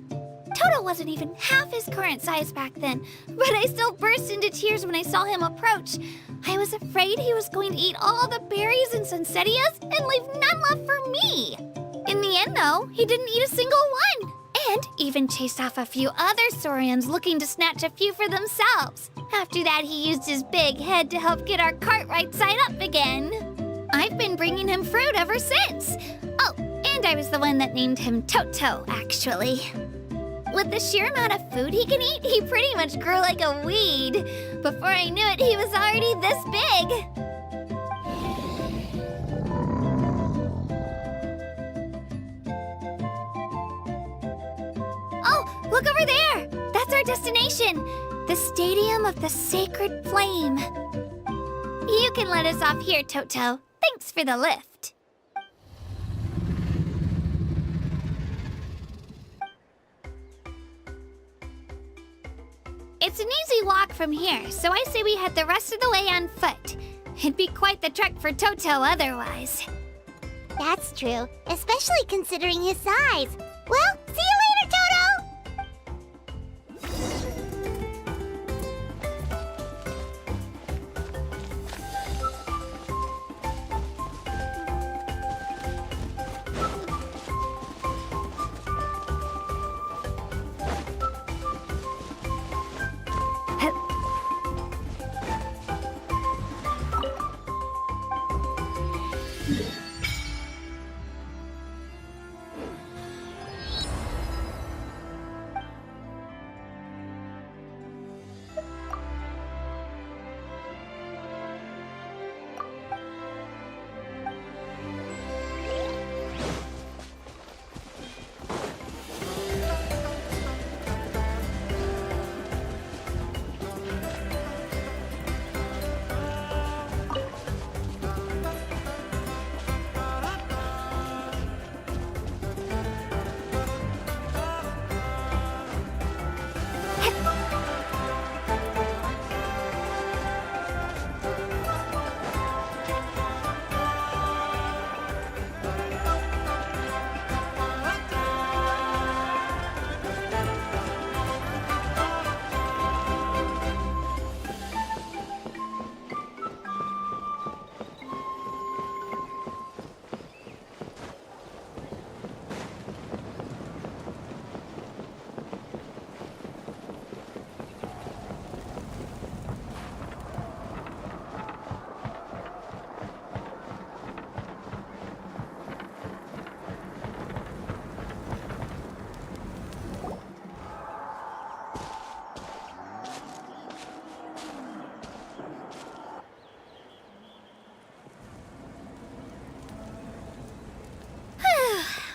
Toto wasn't even half his current size back then, but I still burst into tears when I saw him approach. I was afraid he was going to eat all the berries and sunsettias and leave none left for me. In the end, though, he didn't eat a single one, and even chased off a few other saurians looking to snatch a few for themselves. After that, he used his big head to help get our cart right side up again. I've been bringing him fruit ever since. Oh, and I was the one that named him Toto, actually. With the sheer amount of food he can eat, he pretty much grew like a weed. Before I knew it, he was already this big. Oh, look over there! That's our destination! The Stadium of the Sacred Flame. You can let us off here, Toto. Thanks for the lift. It's an easy walk from here, so I say we head the rest of the way on foot. It'd be quite the trek for Toto otherwise. That's true, especially considering his size. Well, see you later, Toto!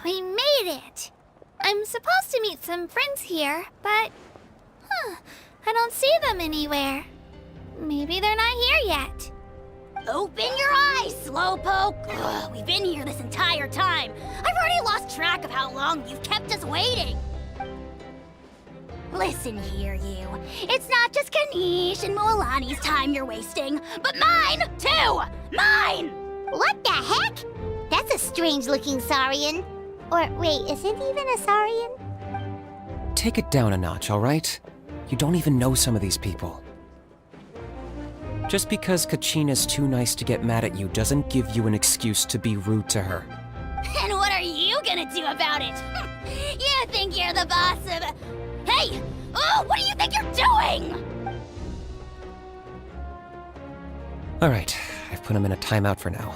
We made it! I'm supposed to meet some friends here, but... I don't see them anywhere. Maybe they're not here yet. Open your eyes, Slowpoke! Ugh, we've been here this entire time. I've already lost track of how long you've kept us waiting. Listen here, you. It's not just Kanish and Moalani's time you're wasting, but mine, too! Mine! What the heck? That's a strange-looking saurian. Or wait, is it even a saurian? Take it down a notch, all right? You don't even know some of these people. Just because Kachina's too nice to get mad at you doesn't give you an excuse to be rude to her. And what are you gonna do about it? You think you're the boss of... Hey! Oh, what do you think you're doing? All right, I've put him in a timeout for now.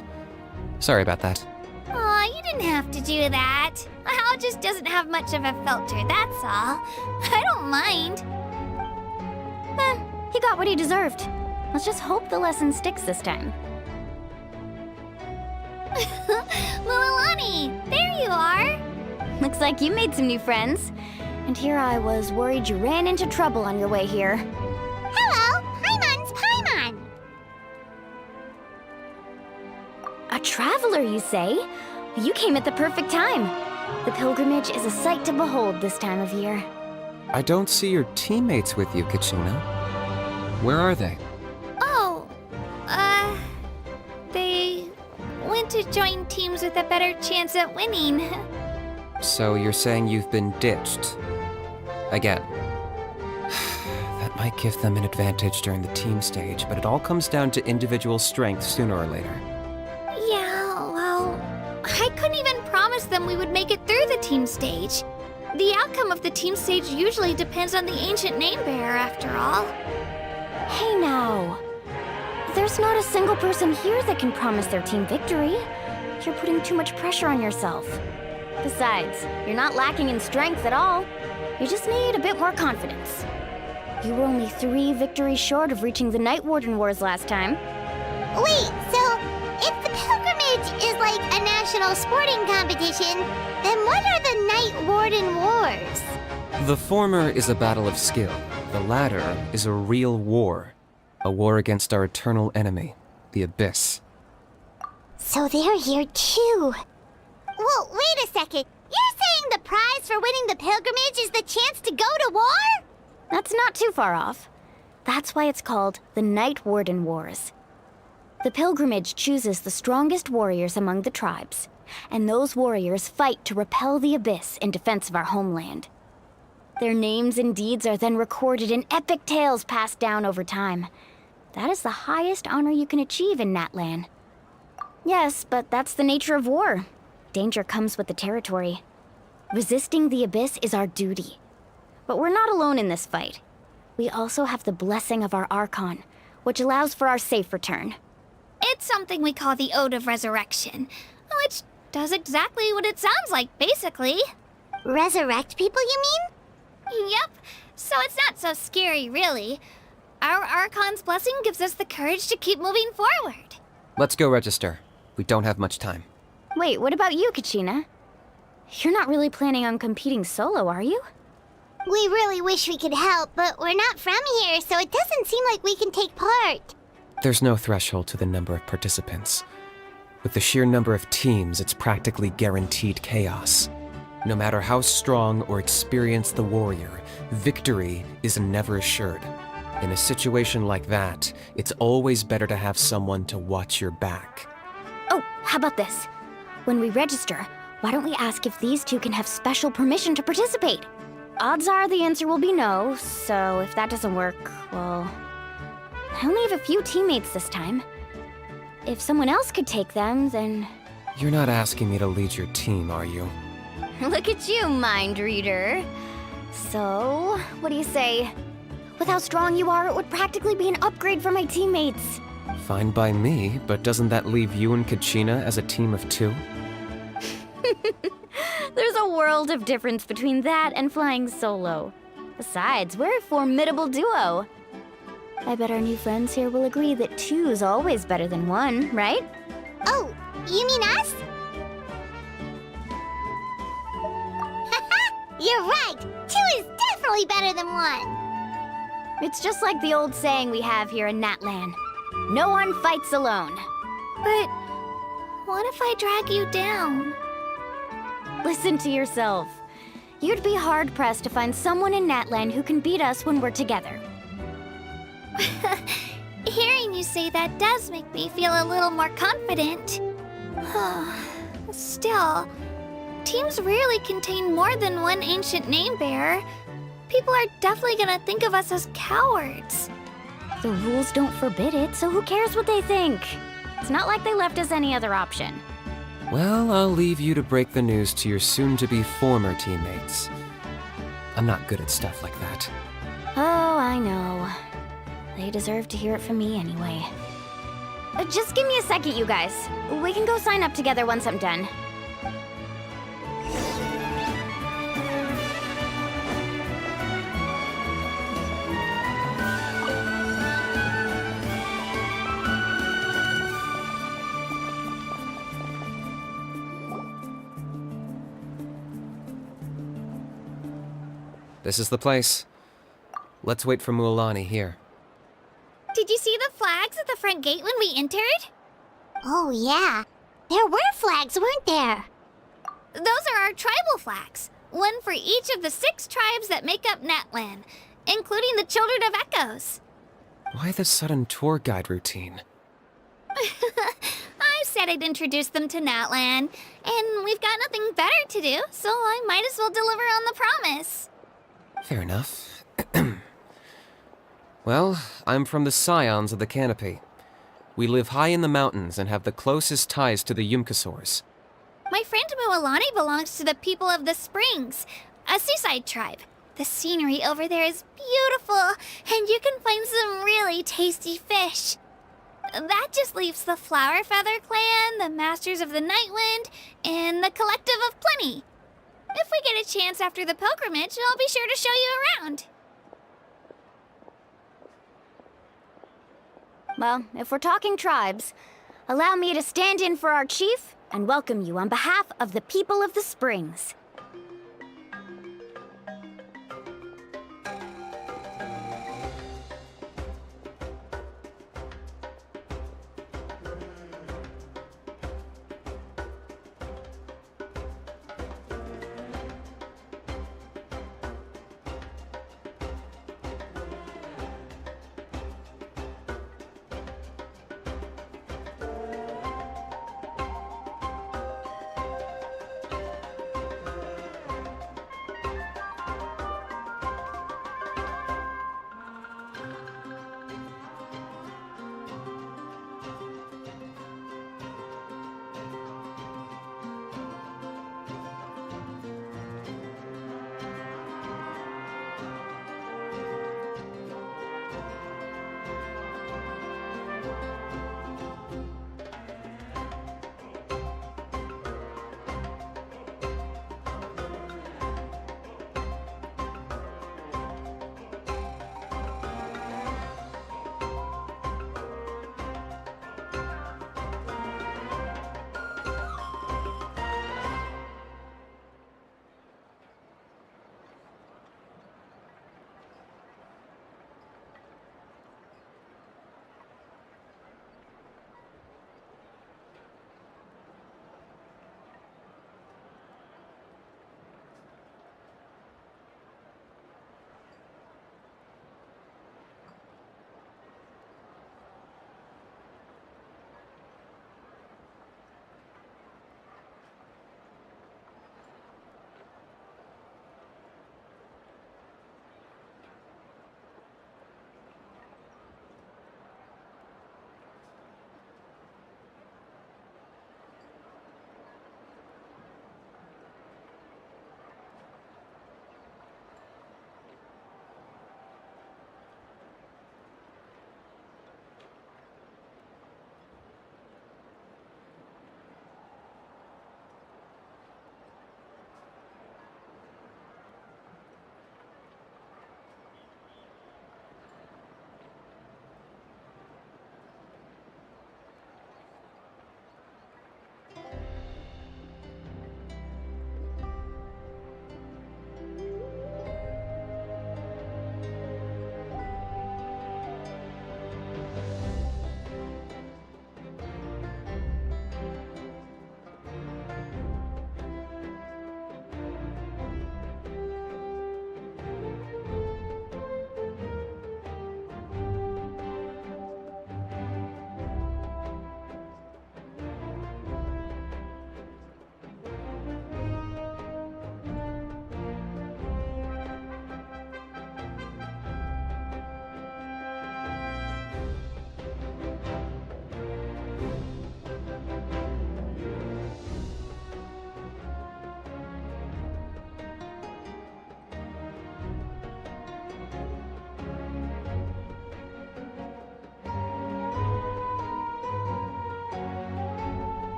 Sorry about that. Aw, you didn't have to do that. Hal just doesn't have much of a filter, that's all. I don't mind. He got what he deserved. Let's just hope the lesson sticks this time. Moalani, there you are. Looks like you made some new friends. And here I was worried you ran into trouble on your way here. Hello, Paimon's Paimon. A traveler, you say? You came at the perfect time. The pilgrimage is a sight to behold this time of year. I don't see your teammates with you, Kachina. Where are they? Oh, they went to join teams with a better chance at winning. So you're saying you've been ditched? Again. That might give them an advantage during the team stage, but it all comes down to individual strength sooner or later. Yeah, well, I couldn't even promise them we would make it through the team stage. The outcome of the team stage usually depends on the ancient name bearer, after all. Hey now. There's not a single person here that can promise their team victory. You're putting too much pressure on yourself. Besides, you're not lacking in strength at all. You just need a bit more confidence. You were only 3 victories short of reaching the Night Warden Wars last time. Wait, so if the pilgrimage is like a national sporting competition, then what are the Night Warden Wars? The former is a battle of skill. The latter is a real war. A war against our eternal enemy, the Abyss. So they're here too. Well, wait a second. You're saying the prize for winning the pilgrimage is the chance to go to war? That's not too far off. That's why it's called the Night Warden Wars. The pilgrimage chooses the strongest warriors among the tribes, and those warriors fight to repel the Abyss in defense of our homeland. Their names and deeds are then recorded in epic tales passed down over time. That is the highest honor you can achieve in Natlan. Yes, but that's the nature of war. Danger comes with the territory. Resisting the Abyss is our duty. But we're not alone in this fight. We also have the blessing of our Archon, which allows for our safe return. It's something we call the Ode of Resurrection, which does exactly what it sounds like, basically. Resurrect people, you mean? Yep, so it's not so scary, really. Our Archon's blessing gives us the courage to keep moving forward. Let's go register. We don't have much time. Wait, what about you, Kachina? You're not really planning on competing solo, are you? We really wish we could help, but we're not from here, so it doesn't seem like we can take part. There's no threshold to the number of participants. With the sheer number of teams, it's practically guaranteed chaos. No matter how strong or experienced the warrior, victory is never assured. In a situation like that, it's always better to have someone to watch your back. Oh, how about this? When we register, why don't we ask if these two can have special permission to participate? Odds are the answer will be no, so if that doesn't work, well... I only have a few teammates this time. If someone else could take them, then... You're not asking me to lead your team, are you? Look at you, mind reader. So, what do you say? With how strong you are, it would practically be an upgrade for my teammates. Fine by me, but doesn't that leave you and Kachina as a team of 2? There's a world of difference between that and flying solo. Besides, we're a formidable duo. I bet our new friends here will agree that 2's always better than 1, right? Oh, you mean us? You're right! 2 is definitely better than 1! It's just like the old saying we have here in Natlan. No one fights alone. But what if I drag you down? Listen to yourself. You'd be hard-pressed to find someone in Natlan who can beat us when we're together. Hearing you say that does make me feel a little more confident. Still, teams rarely contain more than one ancient name bearer. People are definitely gonna think of us as cowards. The rules don't forbid it, so who cares what they think? It's not like they left us any other option. Well, I'll leave you to break the news to your soon-to-be former teammates. I'm not good at stuff like that. Oh, I know. They deserve to hear it from me anyway. Just give me a second, you guys. We can go sign up together once I'm done. This is the place. Let's wait for Mualani here. Did you see the flags at the front gate when we entered? Oh, yeah. There were flags, weren't there? Those are our tribal flags. One for each of the 6 tribes that make up Natlan, including the Children of Echoes. Why the sudden tour guide routine? I said I'd introduce them to Natlan, and we've got nothing better to do, so I might as well deliver on the promise. Fair enough. Well, I'm from the Scions of the Canopy. We live high in the mountains and have the closest ties to the Yumkasaurs. My friend Mualani belongs to the people of the Springs, a seaside tribe. The scenery over there is beautiful, and you can find some really tasty fish. That just leaves the Flower Feather Clan, the Masters of the Nightwind, and the Collective of Plenty. If we get a chance after the pilgrimage, I'll be sure to show you around. Well, if we're talking tribes, allow me to stand in for our chief and welcome you on behalf of the people of the Springs.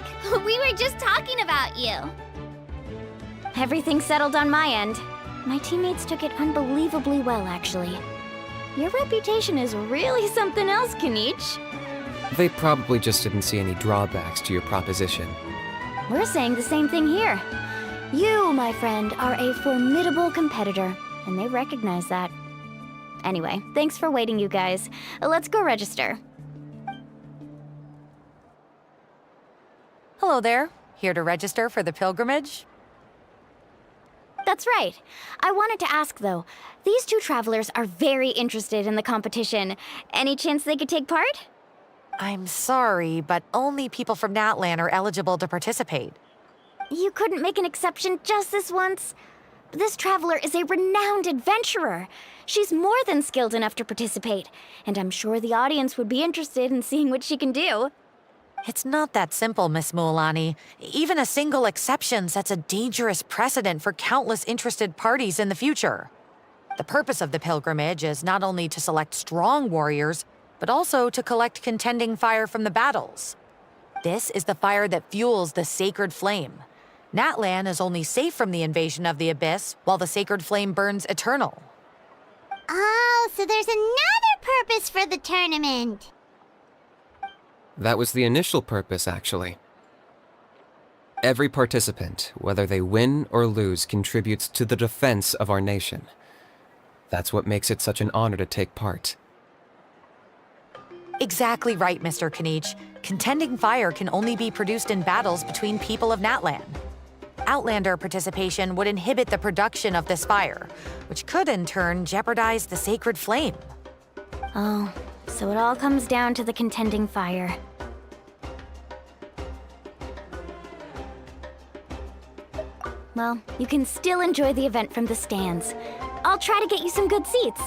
back. We were just talking about you. Everything's settled on my end. My teammates took it unbelievably well, actually. Your reputation is really something else, Kanich. They probably just didn't see any drawbacks to your proposition. We're saying the same thing here. You, my friend, are a formidable competitor, and they recognize that. Anyway, thanks for waiting, you guys. Let's go register. Hello there. Here to register for the pilgrimage? That's right. I wanted to ask, though. These two travelers are very interested in the competition. Any chance they could take part? I'm sorry, but only people from Natlan are eligible to participate. You couldn't make an exception just this once? This traveler is a renowned adventurer. She's more than skilled enough to participate, and I'm sure the audience would be interested in seeing what she can do. It's not that simple, Miss Mualani. Even a single exception sets a dangerous precedent for countless interested parties in the future. The purpose of the pilgrimage is not only to select strong warriors, but also to collect contending fire from the battles. This is the fire that fuels the sacred flame. Natlan is only safe from the invasion of the Abyss, while the sacred flame burns eternal. Oh, so there's another purpose for the tournament. That was the initial purpose, actually. Every participant, whether they win or lose, contributes to the defense of our nation. That's what makes it such an honor to take part. Exactly right, Mr. Kanich. Contending fire can only be produced in battles between people of Natlan. Outlander participation would inhibit the production of this fire, which could in turn jeopardize the sacred flame. Oh, so it all comes down to the contending fire. Well, you can still enjoy the event from the stands. I'll try to get you some good seats.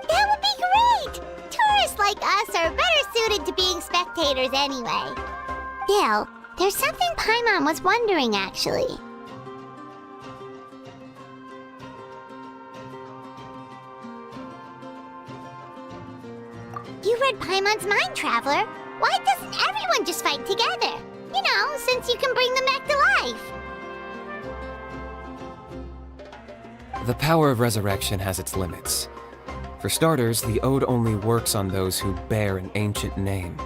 That would be great! Tourists like us are better suited to being spectators anyway. Still, there's something Paimon was wondering, actually. You read Paimon's mind, Traveler. Why doesn't everyone just fight together? You know, since you can bring them back to life. The power of resurrection has its limits. For starters, the Ode only works on those who bear an ancient name.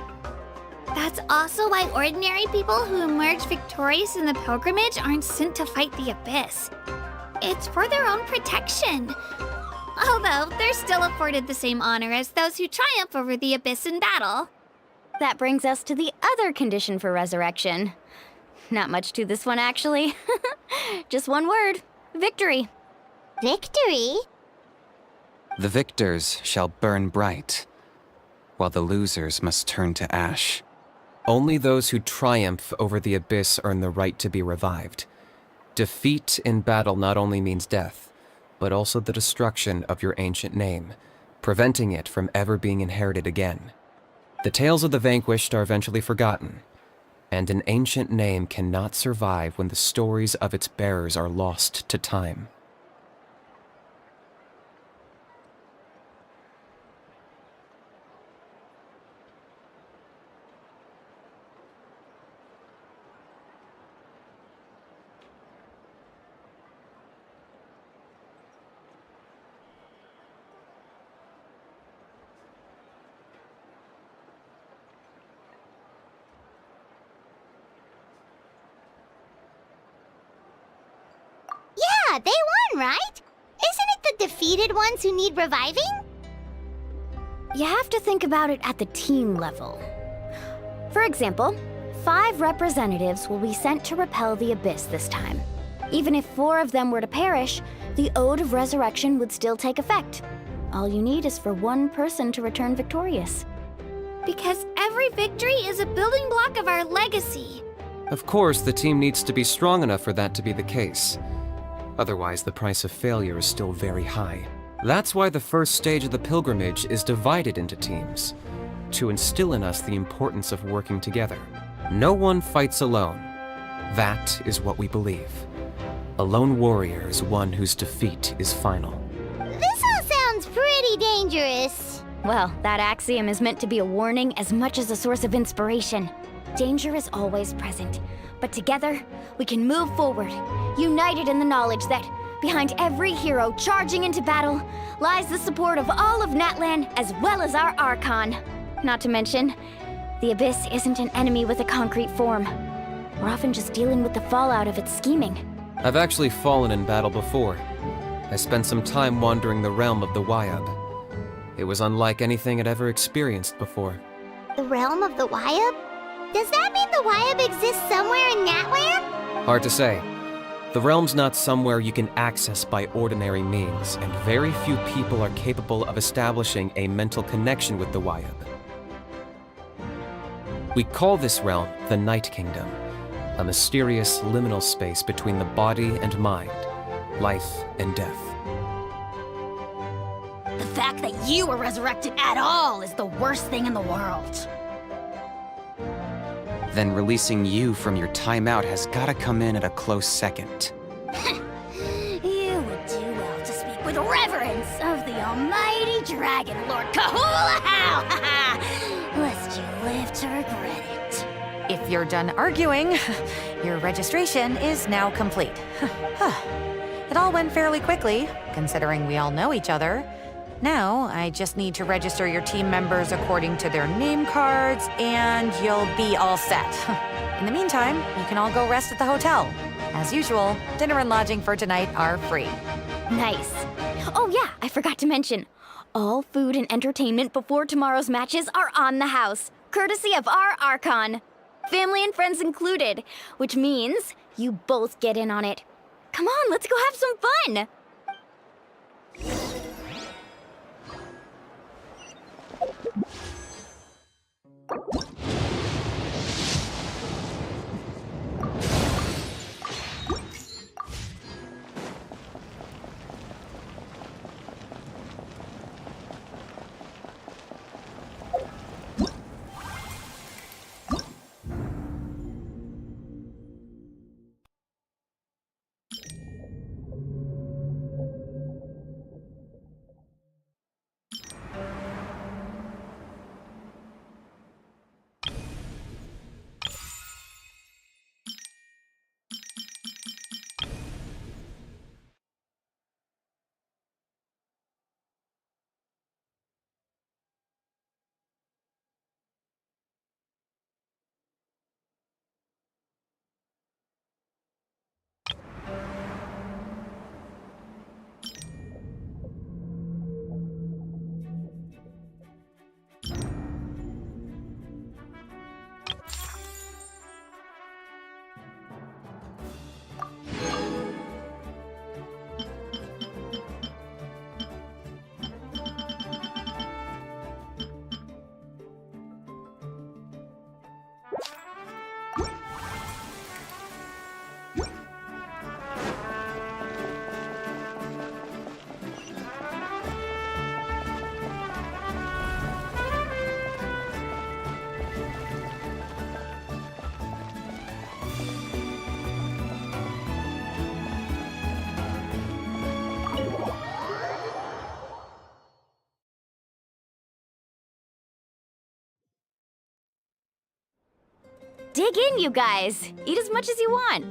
That's also why ordinary people who emerge victorious in the pilgrimage aren't sent to fight the Abyss. It's for their own protection. Although, they're still afforded the same honor as those who triumph over the Abyss in battle. That brings us to the other condition for resurrection. Not much to this one, actually. Just one word: victory. Victory? The victors shall burn bright, while the losers must turn to ash. Only those who triumph over the Abyss earn the right to be revived. Defeat in battle not only means death, but also the destruction of your ancient name, preventing it from ever being inherited again. The tales of the vanquished are eventually forgotten, and an ancient name cannot survive when the stories of its bearers are lost to time. Yeah, they won, right? Isn't it the defeated ones who need reviving? You have to think about it at the team level. For example, 5 representatives will be sent to repel the Abyss this time. Even if 4 of them were to perish, the Ode of Resurrection would still take effect. All you need is for 1 person to return victorious. Because every victory is a building block of our legacy. Of course, the team needs to be strong enough for that to be the case. Otherwise, the price of failure is still very high. That's why the first stage of the pilgrimage is divided into teams, to instill in us the importance of working together. No one fights alone. That is what we believe. A lone warrior is one whose defeat is final. This all sounds pretty dangerous. Well, that axiom is meant to be a warning as much as a source of inspiration. Danger is always present, but together, we can move forward, united in the knowledge that behind every hero charging into battle lies the support of all of Natlan as well as our Archon. Not to mention, the Abyss isn't an enemy with a concrete form. We're often just dealing with the fallout of its scheming. I've actually fallen in battle before. I spent some time wandering the realm of the Wyab. It was unlike anything I'd ever experienced before. The realm of the Wyab? Does that mean the Wyab exists somewhere in Natlan? Hard to say. The realm's not somewhere you can access by ordinary means, and very few people are capable of establishing a mental connection with the Wyab. We call this realm the Night Kingdom, a mysterious liminal space between the body and mind, life and death. The fact that you were resurrected at all is the worst thing in the world. Then releasing you from your timeout has gotta come in at a close second. You would do well to speak with reverence of the almighty Dragon Lord Kahula-How! Lest you live to regret it. If you're done arguing, your registration is now complete. It all went fairly quickly, considering we all know each other. Now, I just need to register your team members according to their name cards, and you'll be all set. In the meantime, you can all go rest at the hotel. As usual, dinner and lodging for tonight are free. Nice. Oh yeah, I forgot to mention. All food and entertainment before tomorrow's matches are on the house, courtesy of our Archon. Family and friends included, which means you both get in on it. Come on, let's go have some fun! Dig in, you guys. Eat as much as you want.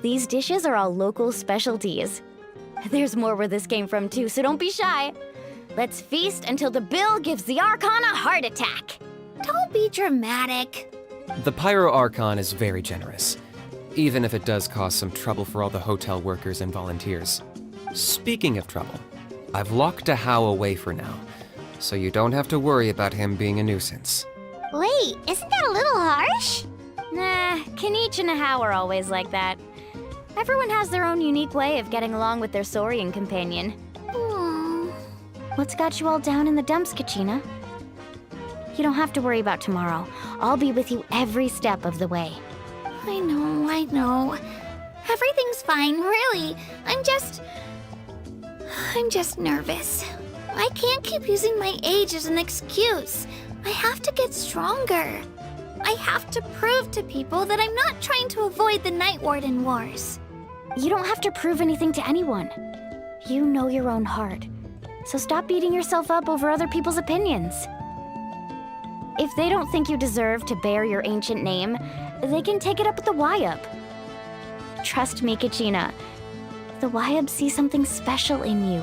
These dishes are all local specialties. There's more where this came from too, so don't be shy. Let's feast until the bill gives the Archon a heart attack. Don't be dramatic. The Pyro Archon is very generous, even if it does cause some trouble for all the hotel workers and volunteers. Speaking of trouble, I've locked How away for now, so you don't have to worry about him being a nuisance. Wait, isn't that a little harsh? Nah, Kanich and How are always like that. Everyone has their own unique way of getting along with their Saurian companion. Aww. What's got you all down in the dumps, Kachina? You don't have to worry about tomorrow. I'll be with you every step of the way. I know. Everything's fine, really. I'm just nervous. I can't keep using my age as an excuse. I have to get stronger. I have to prove to people that I'm not trying to avoid the Night Warden Wars. You don't have to prove anything to anyone. You know your own heart. So stop beating yourself up over other people's opinions. If they don't think you deserve to bear your ancient name, they can take it up with the Wyab. Trust me, Kachina. The Wyab see something special in you.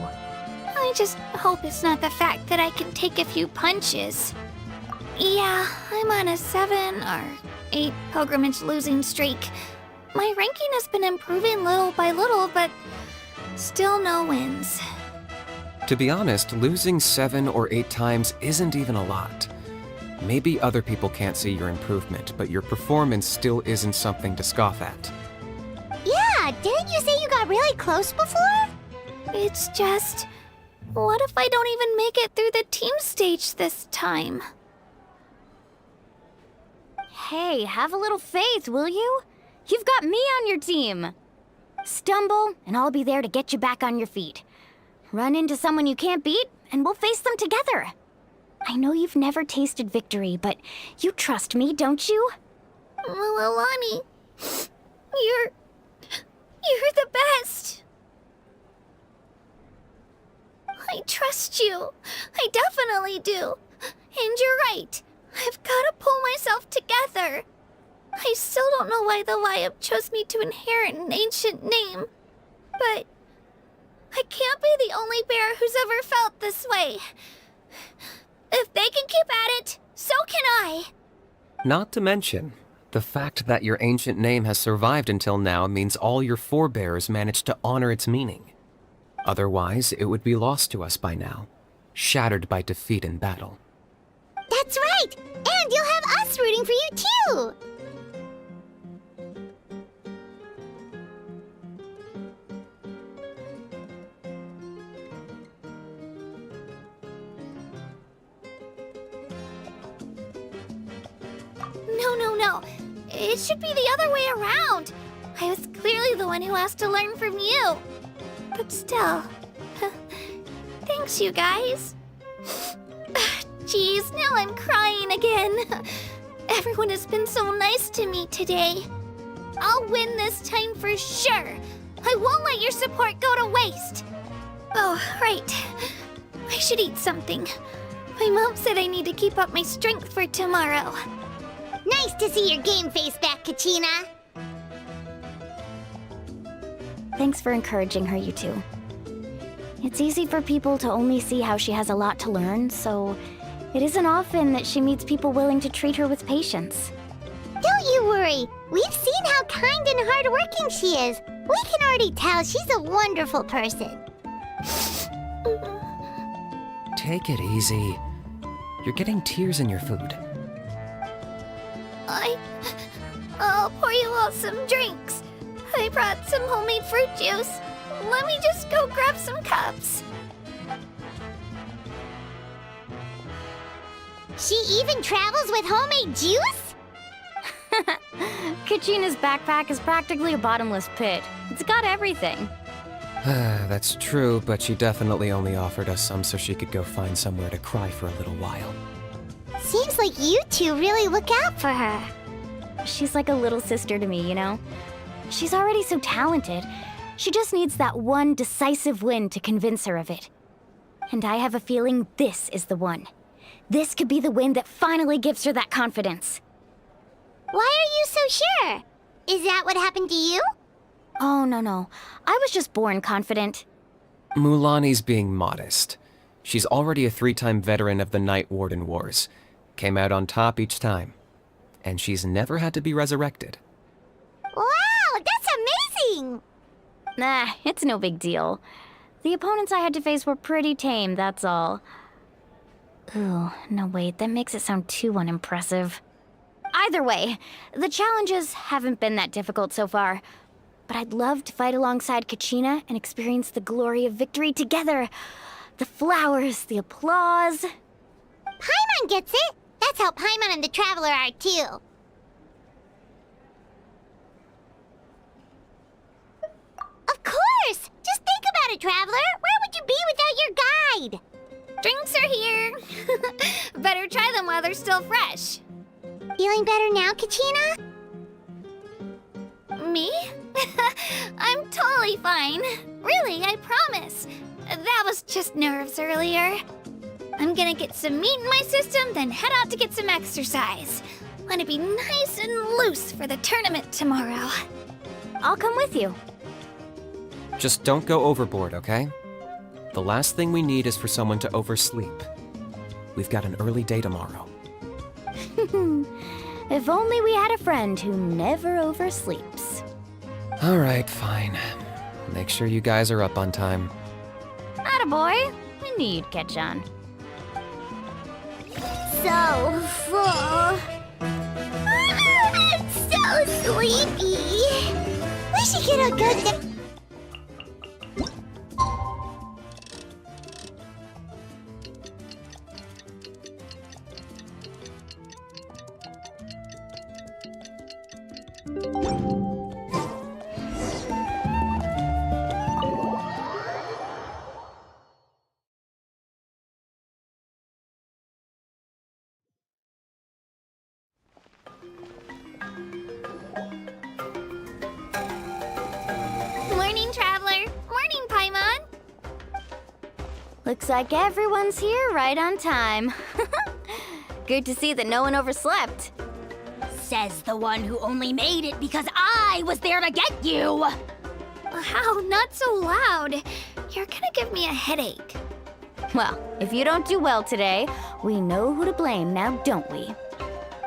I just hope it's not the fact that I can take a few punches. Yeah, I'm on a 7 or 8 pilgrimage losing streak. My ranking has been improving little by little, but still no wins. To be honest, losing 7 or 8 times isn't even a lot. Maybe other people can't see your improvement, but your performance still isn't something to scoff at. Yeah, didn't you say you got really close before? It's just... what if I don't even make it through the team stage this time? Hey, have a little faith, will you? You've got me on your team. Stumble, and I'll be there to get you back on your feet. Run into someone you can't beat, and we'll face them together. I know you've never tasted victory, but you trust me, don't you? Alani, you're the best. I trust you. I definitely do. And you're right. I've got to pull myself together. I still don't know why the Wyab chose me to inherit an ancient name. But I can't be the only bear who's ever felt this way. If they can keep at it, so can I. Not to mention, the fact that your ancient name has survived until now means all your forebears managed to honor its meaning. Otherwise, it would be lost to us by now, shattered by defeat in battle. That's right! And you'll have us rooting for you too! No. It should be the other way around. I was clearly the one who asked to learn from you. But still, thanks, you guys. Jeez, now I'm crying again. Everyone has been so nice to me today. I'll win this time for sure. I won't let your support go to waste. Oh, right. I should eat something. My mom said I need to keep up my strength for tomorrow. Nice to see your game face back, Kachina. Thanks for encouraging her, you two. It's easy for people to only see how she has a lot to learn, so it isn't often that she meets people willing to treat her with patience. Don't you worry. We've seen how kind and hardworking she is. We can already tell she's a wonderful person. Take it easy. You're getting tears in your food. I'll pour you all some drinks. I brought some homemade fruit juice. Let me just go grab some cups. She even travels with homemade juice? Kachina's backpack is practically a bottomless pit. It's got everything. That's true, but she definitely only offered us some so she could go find somewhere to cry for a little while. Seems like you two really look out for her. She's like a little sister to me, you know? She's already so talented. She just needs that one decisive win to convince her of it. And I have a feeling this is the one. This could be the win that finally gives her that confidence. Why are you so sure? Is that what happened to you? Oh, no. I was just born confident. Mulani's being modest. She's already a 3-time veteran of the Night Warden Wars. Came out on top each time. And she's never had to be resurrected. Wow, that's amazing! Nah, it's no big deal. The opponents I had to face were pretty tame, that's all. Ooh, no wait, that makes it sound too unimpressive. Either way, the challenges haven't been that difficult so far. But I'd love to fight alongside Kachina and experience the glory of victory together. The flowers, the applause. Paimon gets it! That's how Paimon and the Traveler are, too. Of course! Just think about it, Traveler! Where would you be without your guide? Drinks are here. Better try them while they're still fresh. Feeling better now, Kachina? Me? I'm totally fine. Really, I promise. That was just nerves earlier. I'm gonna get some meat in my system, then head out to get some exercise. Want to be nice and loose for the tournament tomorrow. I'll come with you. Just don't go overboard, okay? The last thing we need is for someone to oversleep. We've got an early day tomorrow. If only we had a friend who never oversleeps. All right, fine. Make sure you guys are up on time. Attaboy. I knew you'd catch on. So full. I'm so sleepy. We should get a good... Morning, Traveler. Morning, Paimon. Looks like everyone's here right on time. Good to see that no one overslept. Says the one who only made it because I was there to get you! Wow, not so loud. You're gonna give me a headache. Well, if you don't do well today, we know who to blame now, don't we?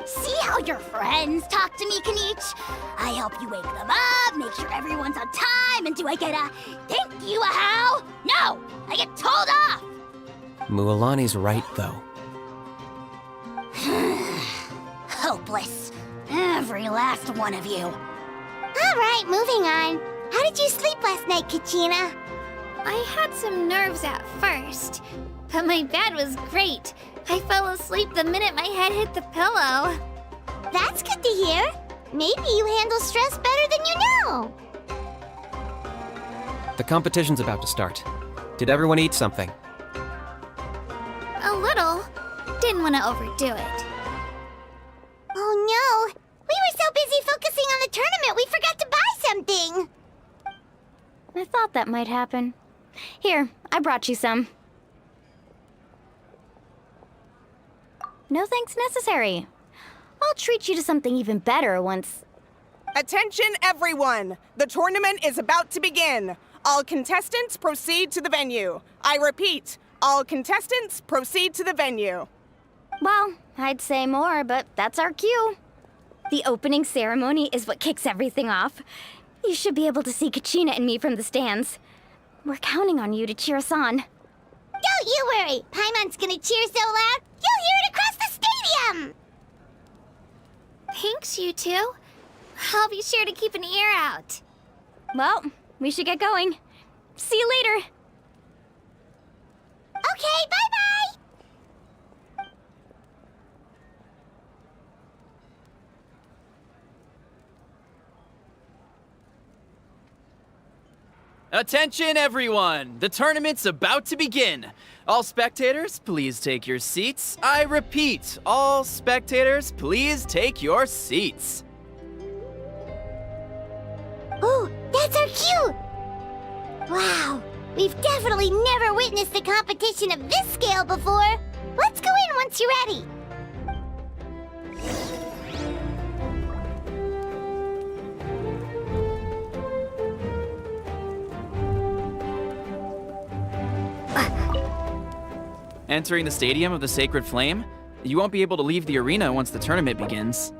See how your friends talk to me, Kanich? I help you wake them up, make sure everyone's on time, and do I get a thank you, a how? No! I get told off! Mualani's right, though. Hopeless. Every last one of you. All right, moving on. How did you sleep last night, Kachina? I had some nerves at first, but my bed was great. I fell asleep the minute my head hit the pillow. That's good to hear. Maybe you handle stress better than you know. The competition's about to start. Did everyone eat something? A little. Didn't want to overdo it. Oh no! We were so busy focusing on the tournament we forgot to buy something! I thought that might happen. Here, I brought you some. No thanks necessary. I'll treat you to something even better once... Attention, everyone! The tournament is about to begin. All contestants proceed to the venue. I repeat, all contestants proceed to the venue. Well, I'd say more, but that's our cue. The opening ceremony is what kicks everything off. You should be able to see Kachina and me from the stands. We're counting on you to cheer us on. Don't you worry! Paimon's gonna cheer so loud, you'll hear it across the stadium! Thanks, you two. I'll be sure to keep an ear out. Well, we should get going. See you later. Okay, bye-bye! Attention, everyone! The tournament's about to begin. All spectators, please take your seats. I repeat, all spectators, please take your seats. Ooh, that's our cue! Wow, we've definitely never witnessed a competition of this scale before. Let's go in once you're ready. Entering the Stadium of the Sacred Flame, you won't be able to leave the arena once the tournament begins.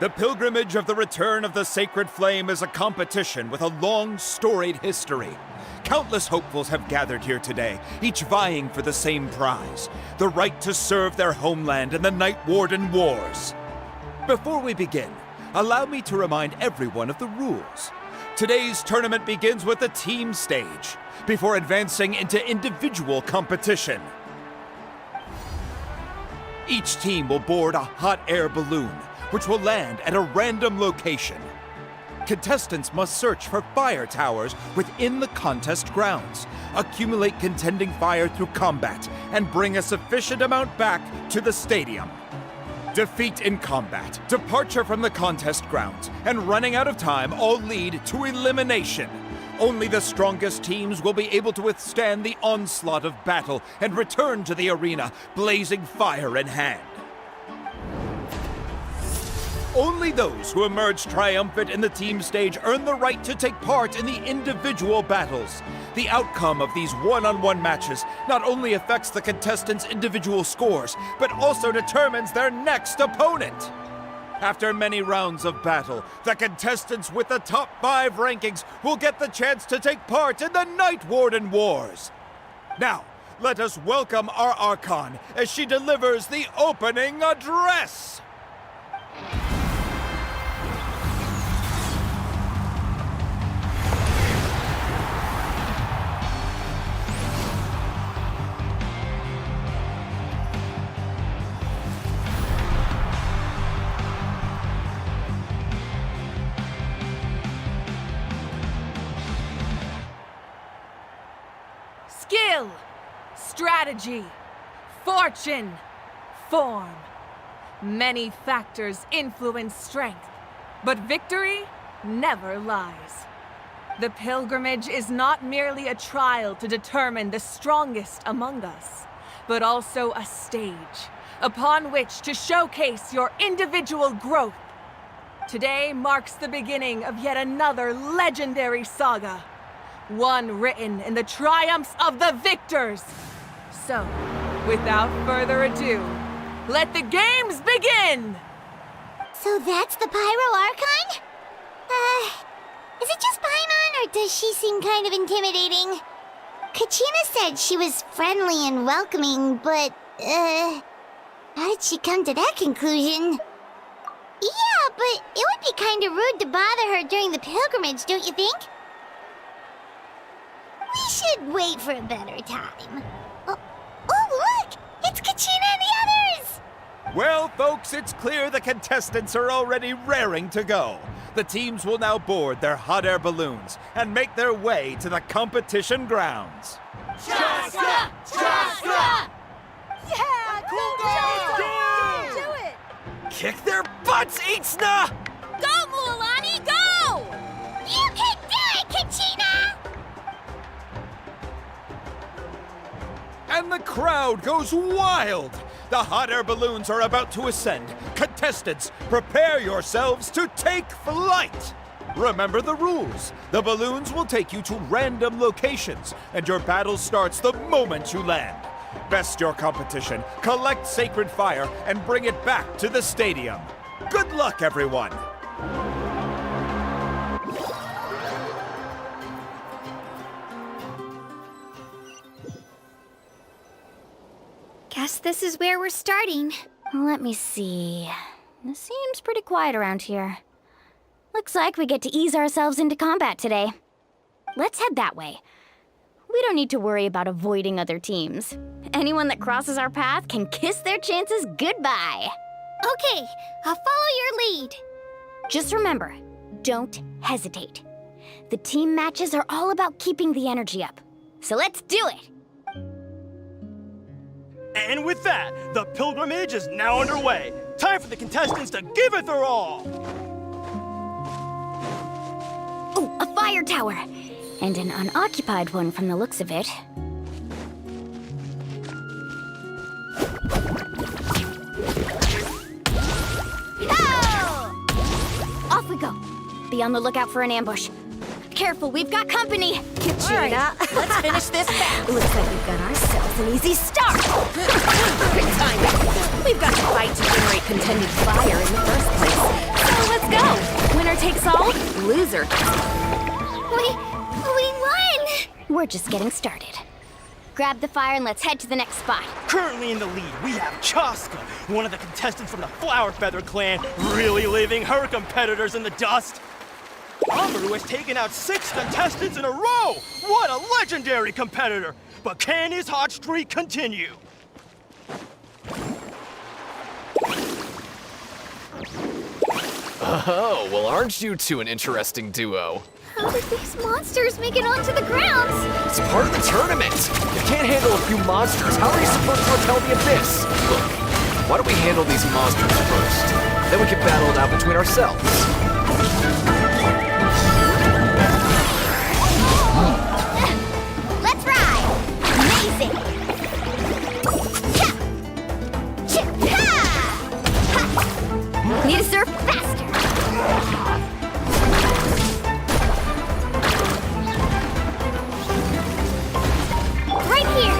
The pilgrimage of the return of the sacred flame is a competition with a long, storied history. Countless hopefuls have gathered here today, each vying for the same prize, the right to serve their homeland in the Night Warden Wars. Before we begin, allow me to remind everyone of the rules. Today's tournament begins with the team stage, before advancing into individual competition. Each team will board a hot air balloon, which will land at a random location. Contestants must search for fire towers within the contest grounds, accumulate contending fire through combat, and bring a sufficient amount back to the stadium. Defeat in combat, departure from the contest grounds, and running out of time all lead to elimination. Only the strongest teams will be able to withstand the onslaught of battle and return to the arena, blazing fire in hand. Only those who emerge triumphant in the team stage earn the right to take part in the individual battles. The outcome of these one-on-one matches not only affects the contestants' individual scores, but also determines their next opponent. After many rounds of battle, the contestants with the top 5 rankings will get the chance to take part in the Night Warden Wars. Now, let us welcome our Archon as she delivers the opening address. Skill, strategy, fortune, form. Many factors influence strength, but victory never lies. The pilgrimage is not merely a trial to determine the strongest among us, but also a stage upon which to showcase your individual growth. Today marks the beginning of yet another legendary saga. One written in the triumphs of the victors. So, without further ado, let the games begin! So that's the Pyro Archon? Is it just Paimon, or does she seem kind of intimidating? Kachina said she was friendly and welcoming, but, how did she come to that conclusion? Yeah, but it would be kind of rude to bother her during the pilgrimage, don't you think? We should wait for a better time. Oh, look! It's Kachina and the others! Well, folks, it's clear the contestants are already raring to go. The teams will now board their hot air balloons and make their way to the competition grounds. Chaska! Chaska! Yeah! Cool Do it! Kick their butts, Itzna! Go, Mualani, go! You can do it, Kachina! And the crowd goes wild! The hot air balloons are about to ascend. Contestants, prepare yourselves to take flight! Remember the rules. The balloons will take you to random locations, and your battle starts the moment you land. Best your competition, collect sacred fire, and bring it back to the stadium. Good luck, everyone! Guess this is where we're starting. Let me see. It seems pretty quiet around here. Looks like we get to ease ourselves into combat today. Let's head that way. We don't need to worry about avoiding other teams. Anyone that crosses our path can kiss their chances goodbye. Okay, I'll follow your lead. Just remember, don't hesitate. The team matches are all about keeping the energy up. So let's do it! And with that, the pilgrimage is now underway. Time for the contestants to give it their all! Oh, a fire tower! And an unoccupied one from the looks of it. Off we go. Be on the lookout for an ambush. Careful, we've got company! Kachina, let's finish this fast. Looks like we've got ourselves an easy start! Perfect timing. We've got to fight to generate contended fire in the first place. So let's go! Winner takes all, loser. We won! We're just getting started. Grab the fire and let's head to the next spot. Currently in the lead, we have Chaska, one of the contestants from the Flower Feather clan, really leaving her competitors in the dust. Amaru has taken out 6 contestants in a row! What a legendary competitor! But can his hot streak continue? Oh, well, aren't you two an interesting duo? How did these monsters make it onto the grounds? It's part of the tournament. You can't handle a few monsters. How are you supposed to repel the abyss? Look, why don't we handle these monsters first? Then we can battle it out between ourselves. Let's ride! Amazing! Need to surf faster! Right here!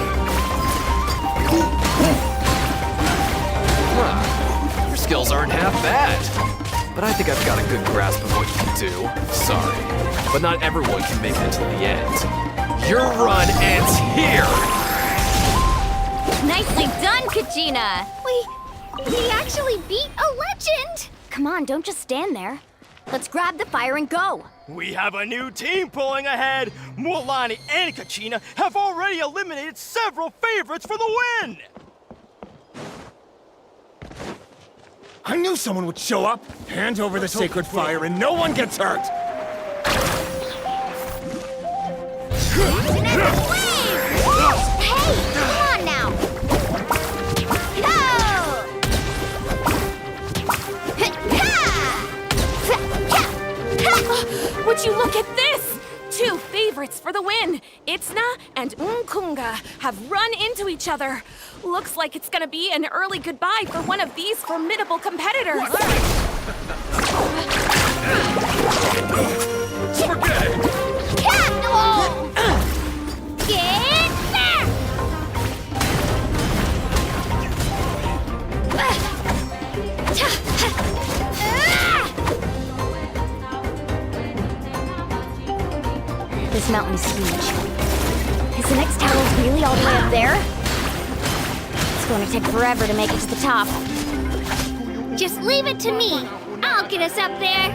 Huh. Your skills aren't half bad. But I think I've got a good grasp of what you can do. Sorry. But not everyone can make it to the end. Your run ends here! Nicely done, Kachina! We actually beat a legend! Come on, don't just stand there. Let's grab the fire and go. We have a new team pulling ahead. Mualani and Kachina have already eliminated several favorites for the win. I knew someone would show up. Hand over the sacred fire and no one gets hurt. Hey, come on now! Would you look at this? 2 favorites for the win. Itzna and Unkunga have run into each other. Looks like it's gonna be an early goodbye for one of these formidable competitors. Forget it! Get back! This mountain is huge. Is the next tower really all the way up there? It's going to take forever to make it to the top. Just leave it to me. I'll get us up there.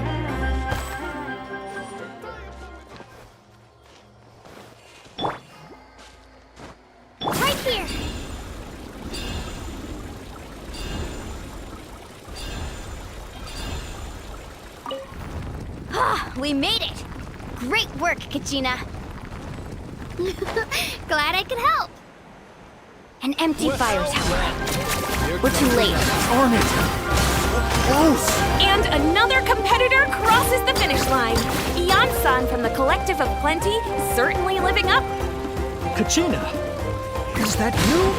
Right here. Ah, we made it! Great work, Kachina. Glad I could help. An empty fire tower. We're too late. Darn it! Close! And another competitor crosses the finish line. Ian-san from the Collective of Plenty is certainly living up. Kachina, is that you?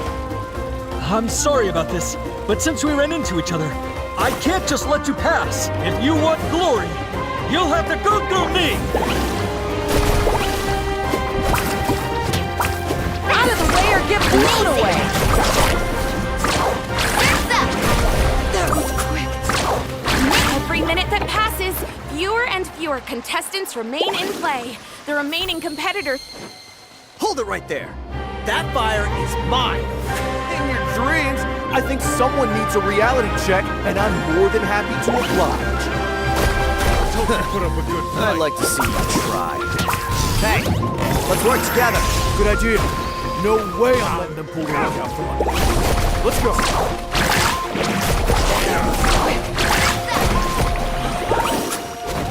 I'm sorry about this, but since we ran into each other, I can't just let you pass. If you want glory, you'll have to go through me! Out of the way or get blown away! That was quick. Every minute that passes, fewer and fewer contestants remain in play. The remaining competitors... Hold it right there. That fire is mine. In your dreams, I think someone needs a reality check, and I'm more than happy to oblige. Put up a good fight. I'd like to see you try. Hey, let's work together. Good idea. No way I'm letting them pull the rug out from under me. Let's go.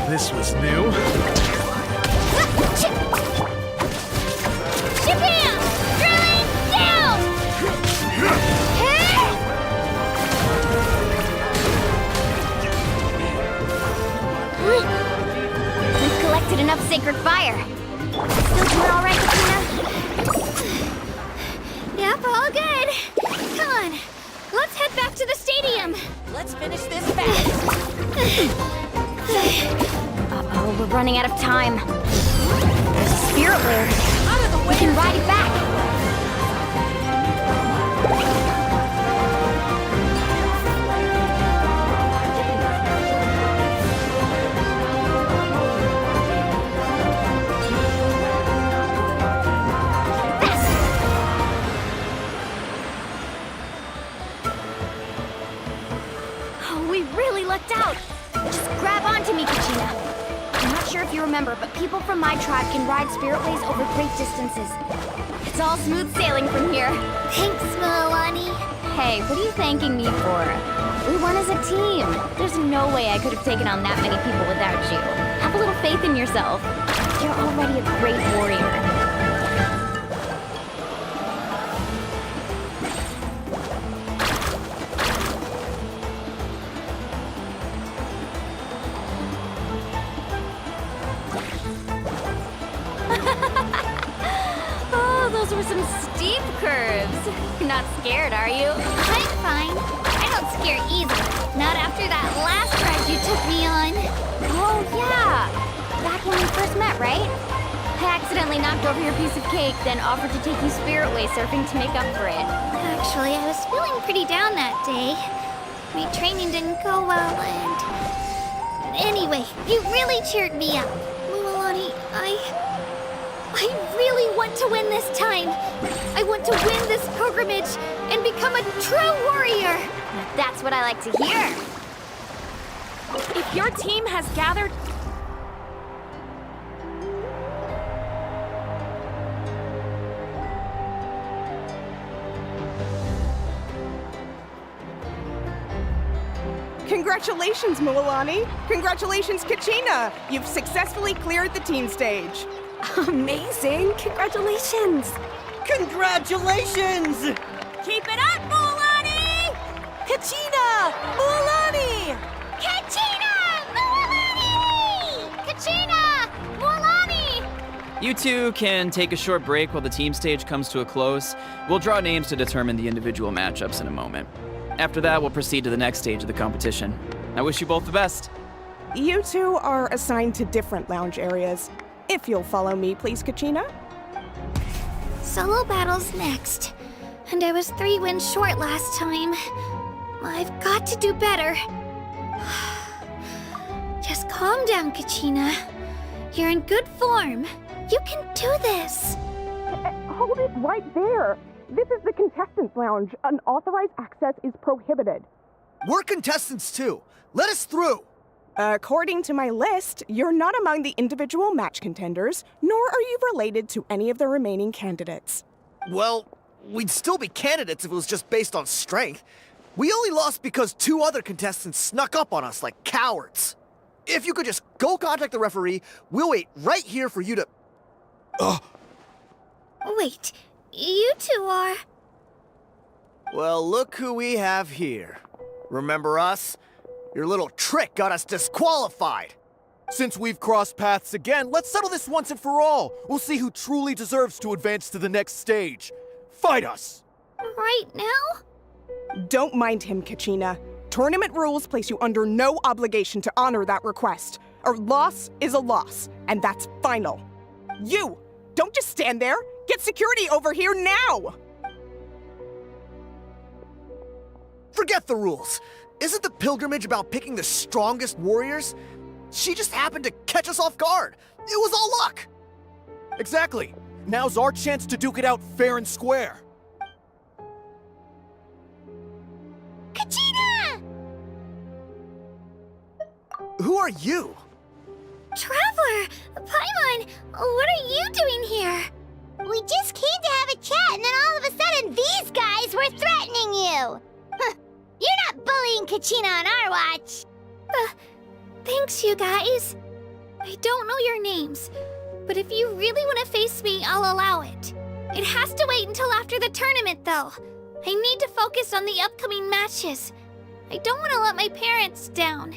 This was new. Shabam! Drilling down! We've collected enough sacred fire. Still doing all right, Kachina? Yep, all good. Come on, let's head back to the stadium. Let's finish this fast. Uh-oh, we're running out of time. There's a spirit lair. We can ride it back. We really lucked out! Just grab onto me, Kachina. I'm not sure if you remember, but people from my tribe can ride spiritways over great distances. It's all smooth sailing from here. Thanks, Milani. Hey, what are you thanking me for? We won as a team. There's no way I could have taken on that many people without you. Have a little faith in yourself. You're already a great warrior. Oh, those were some steep curves. You're not scared, are you? I'm fine. I don't scare easily. Not after that last ride you took me on. Oh, yeah. Back when we first met, right? I accidentally knocked over your piece of cake, then offered to take you spiritway surfing to make up for it. Actually, I was feeling pretty down that day. My training didn't go well, and... Anyway, you really cheered me up. Milani, I really want to win this time. I want to win this pilgrimage and become a true warrior. That's what I like to hear. If your team has gathered... Congratulations, Milani! Congratulations, Kachina! You've successfully cleared the team stage. Amazing! Congratulations! Congratulations! Keep it up, Milani! Kachina! Milani! Kachina! Milani! Kachina! Milani! You two can take a short break while the team stage comes to a close. We'll draw names to determine the individual matchups in a moment. After that, we'll proceed to the next stage of the competition. I wish you both the best. You two are assigned to different lounge areas. If you'll follow me, please, Kachina. Solo battle's next. And I was 3 wins short last time. I've got to do better. Just calm down, Kachina. You're in good form. You can do this. Hold it right there. This is the contestants' lounge. Unauthorized access is prohibited. We're contestants too. Let us through. According to my list, you're not among the individual match contenders, nor are you related to any of the remaining candidates. Well, we'd still be candidates if it was just based on strength. We only lost because 2 other contestants snuck up on us like cowards. If you could just go contact the referee, we'll wait right here for you to... Wait, you two are... Well, look who we have here. Remember us? Your little trick got us disqualified. Since we've crossed paths again, let's settle this once and for all. We'll see who truly deserves to advance to the next stage. Fight us! Right now? Don't mind him, Kachina. Tournament rules place you under no obligation to honor that request. A loss is a loss, and that's final. You! Don't just stand there! Get security over here now! Forget the rules. Isn't the pilgrimage about picking the strongest warriors? She just happened to catch us off guard. It was all luck. Exactly. Now's our chance to duke it out fair and square. Kachina! Who are you? Traveler! Paimon! What are you doing here? We just came to have a chat, and then all of a sudden these guys were threatening you! Huh. You're not bullying Kachina on our watch! Thanks, you guys. I don't know your names, but if you really want to face me, I'll allow it. It has to wait until after the tournament, though. I need to focus on the upcoming matches. I don't want to let my parents down,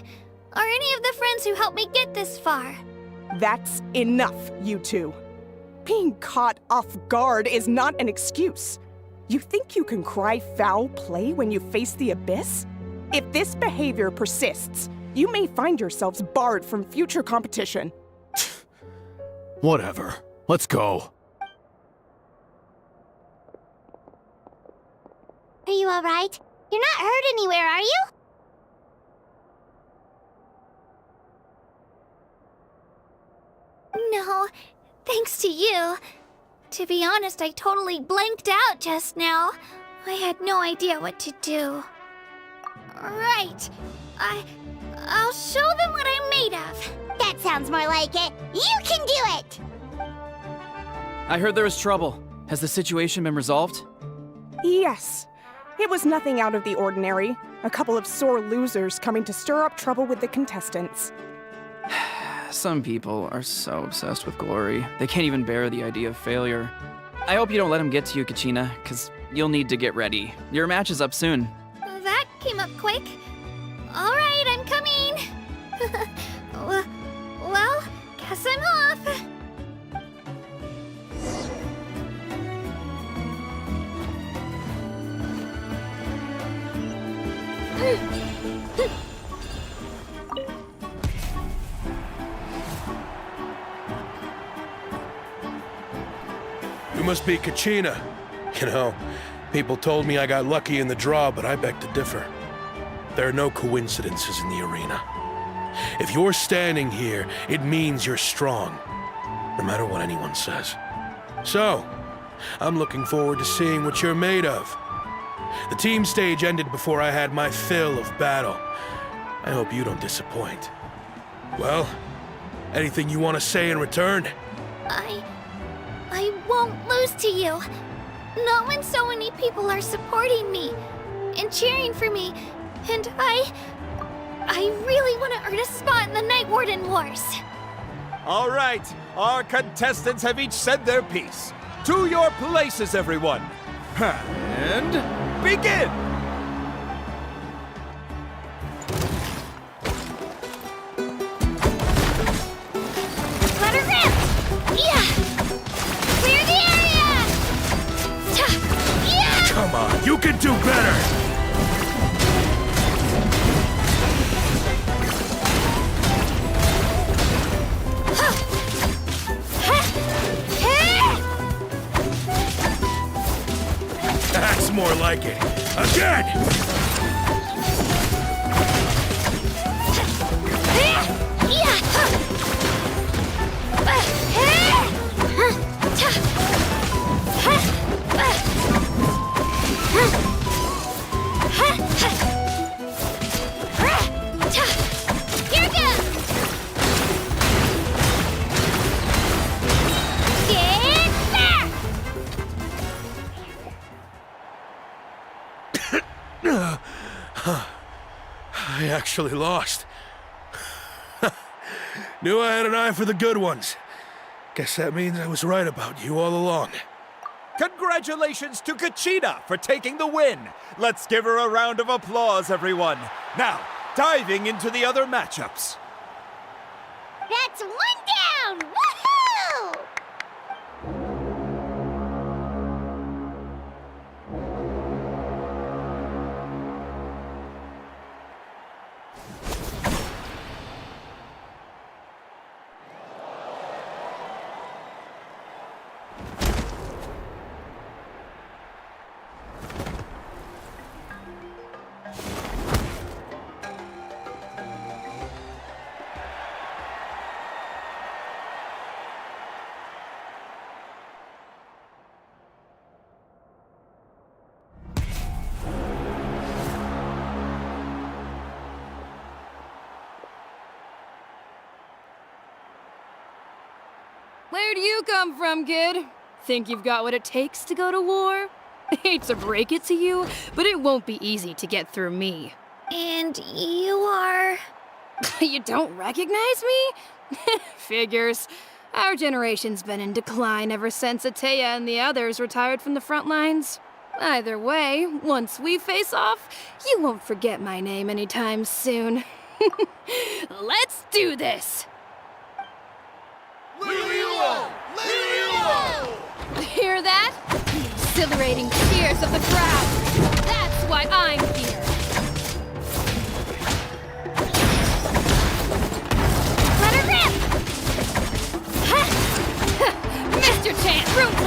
or any of the friends who helped me get this far. That's enough, you two. Being caught off guard is not an excuse. You think you can cry foul play when you face the abyss? If this behavior persists, you may find yourselves barred from future competition. Whatever. Let's go. Are you alright? You're not hurt anywhere, are you? No, thanks to you. To be honest, I totally blanked out just now. I had no idea what to do. Right. I'll show them what I'm made of. That sounds more like it. You can do it! I heard there was trouble. Has the situation been resolved? Yes. It was nothing out of the ordinary. A couple of sore losers coming to stir up trouble with the contestants. Some people are so obsessed with glory, they can't even bear the idea of failure. I hope you don't let them get to you, Kachina, because you'll need to get ready. Your match is up soon. That came up quick. All right, I'm coming. Well, guess I'm off. You must be Kachina. You know, people told me I got lucky in the draw, but I beg to differ. There are no coincidences in the arena. If you're standing here, it means you're strong, no matter what anyone says. So, I'm looking forward to seeing what you're made of. The team stage ended before I had my fill of battle. I hope you don't disappoint. Well, anything you want to say in return? I won't lose to you. Not when so many people are supporting me and cheering for me. And I really want to earn a spot in the Night Warden Wars. All right, our contestants have each said their piece. To your places, everyone. And begin! Let her rip! Yeah! Clear the area! Yeah! Come on, you can do better! That's more like it. Again! Here goes! Get back! I actually lost. Knew I had an eye for the good ones. Guess that means I was right about you all along. Congratulations to Kachina for taking the win. Let's give her a round of applause, everyone. Now, diving into the other matchups. That's one down! Woohoo! Where do you come from, kid? Think you've got what it takes to go to war? Hate to break it to you, but it won't be easy to get through me. And you are... You don't recognize me? Figures. Our generation's been in decline ever since Ateya and the others retired from the front lines. Either way, once we face off, you won't forget my name anytime soon. Let's do this! Hear that? The exhilarating cheers of the crowd. That's why I'm here. Let her rip! Missed your chance. Room for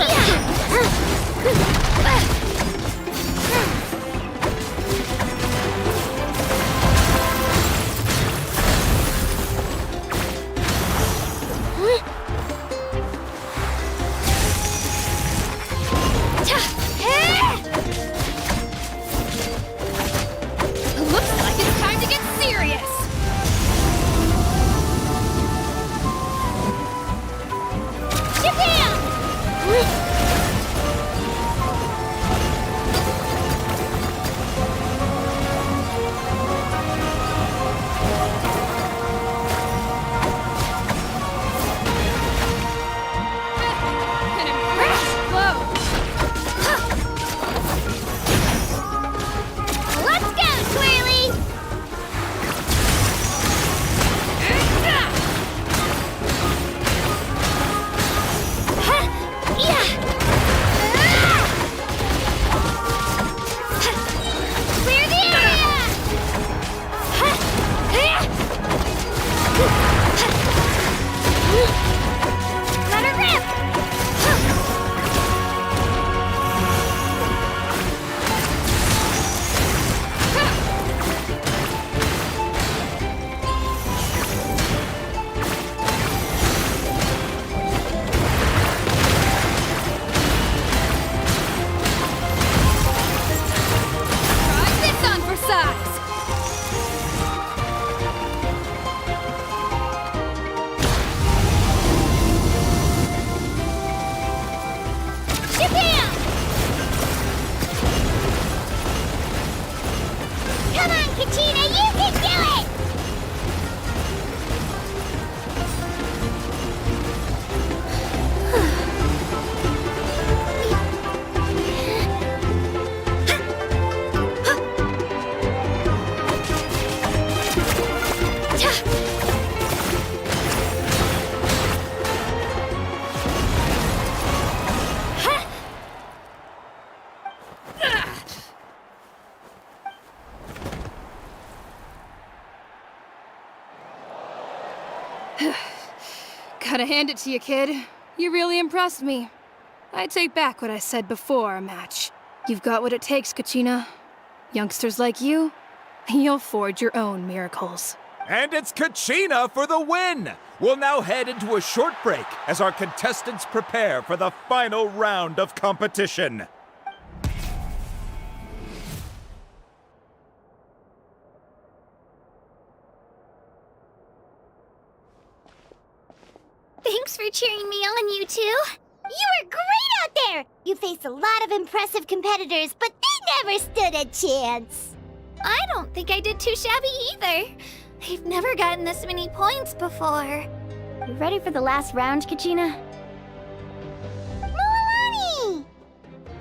Come on, Kachina, you can do it! Gotta hand it to you, kid. You really impressed me. I take back what I said before our match. You've got what it takes, Kachina. Youngsters like you, you'll forge your own miracles. And it's Kachina for the win! We'll now head into a short break as our contestants prepare for the final round of competition. Thanks for cheering me on, you two. You were great out there! You faced a lot of impressive competitors, but they never stood a chance. I don't think I did too shabby either. I've never gotten this many points before. You ready for the last round, Kachina? Moalani!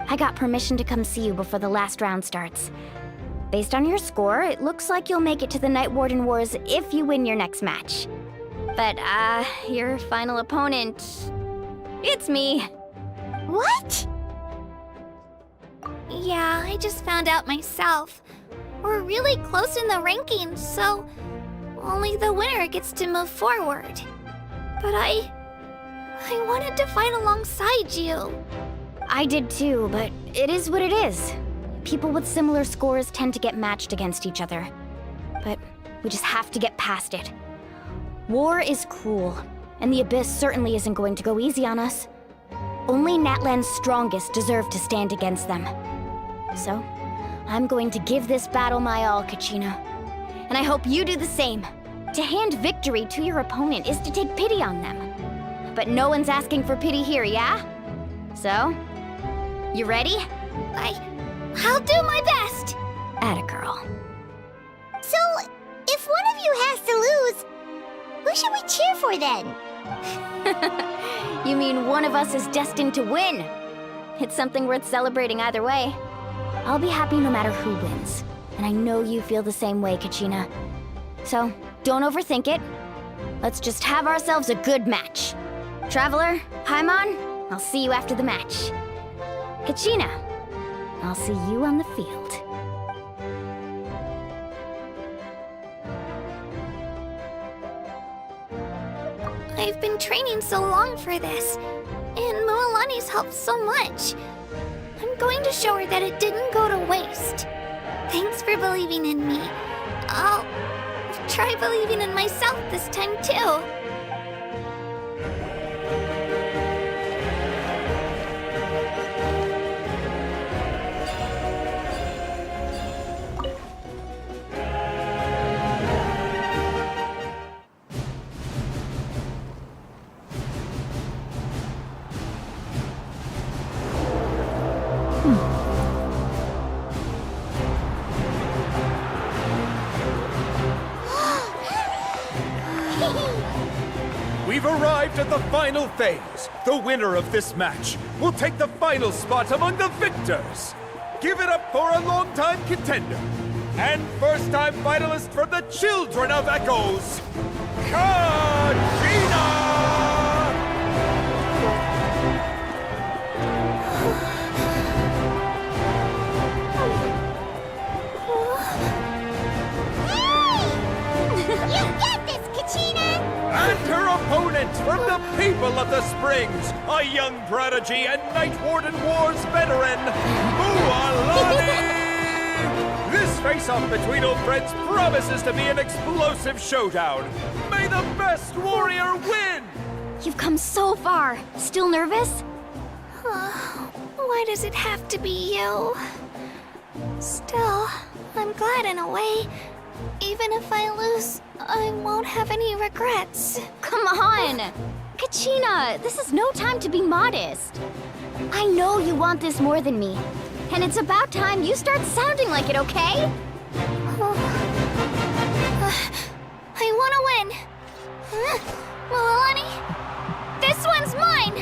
I got permission to come see you before the last round starts. Based on your score, it looks like you'll make it to the Night Warden Wars if you win your next match. But, your final opponent... it's me. What? Yeah, I just found out myself. We're really close in the rankings, so only the winner gets to move forward. But I wanted to fight alongside you. I did too, but it is what it is. People with similar scores tend to get matched against each other. But we just have to get past it. War is cruel, and the Abyss certainly isn't going to go easy on us. Only Natlan's strongest deserve to stand against them. So, I'm going to give this battle my all, Kachina. And I hope you do the same. To hand victory to your opponent is to take pity on them. But no one's asking for pity here, yeah? So, you ready? I'll do my best! Atta girl. So, if one of you has to lose, who should we cheer for then? You mean one of us is destined to win? It's something worth celebrating either way. I'll be happy no matter who wins. And I know you feel the same way, Kachina. So, don't overthink it. Let's just have ourselves a good match. Traveler, Paimon, I'll see you after the match. Kachina, I'll see you on the field. I've been training so long for this, and Moalani's helped so much. I'm going to show her that it didn't go to waste. Thanks for believing in me. I'll try believing in myself this time too. We've arrived at the final phase. The winner of this match will take the final spot among the victors. Give it up for a longtime contender and first-time finalist from the Children of Echoes, Kachina! You got this, Kachina! And her opponent from the people of the Springs, a young prodigy and Night Warden Wars veteran, Moalani! This face-off between old friends promises to be an explosive showdown. May the best warrior win! You've come so far. Still nervous? Why does it have to be you? Still, I'm glad in a way. Even if I lose, I won't have any regrets. Come on! Kachina, this is no time to be modest. I know you want this more than me. And it's about time you start sounding like it, okay? I want to win. Milani, this one's mine.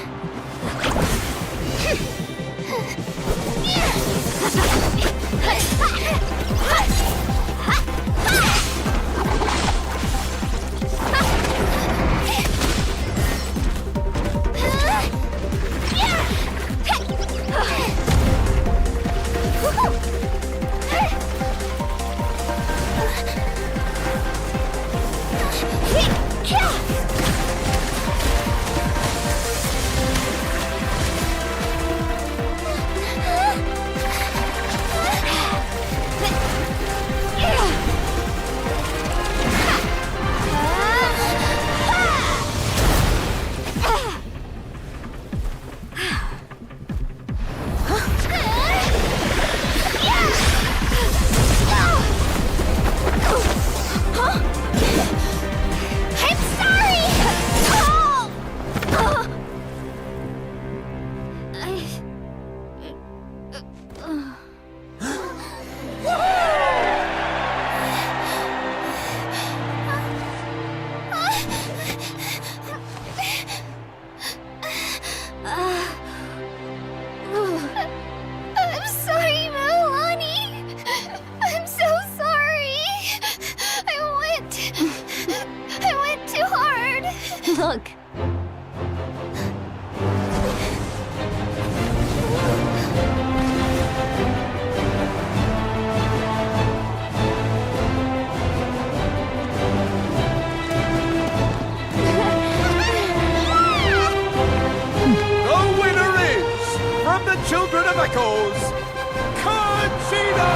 I'm sorry, Milani. I'm so sorry. I went too hard. Look. The winner is, from the Children of Echoes, Conchita!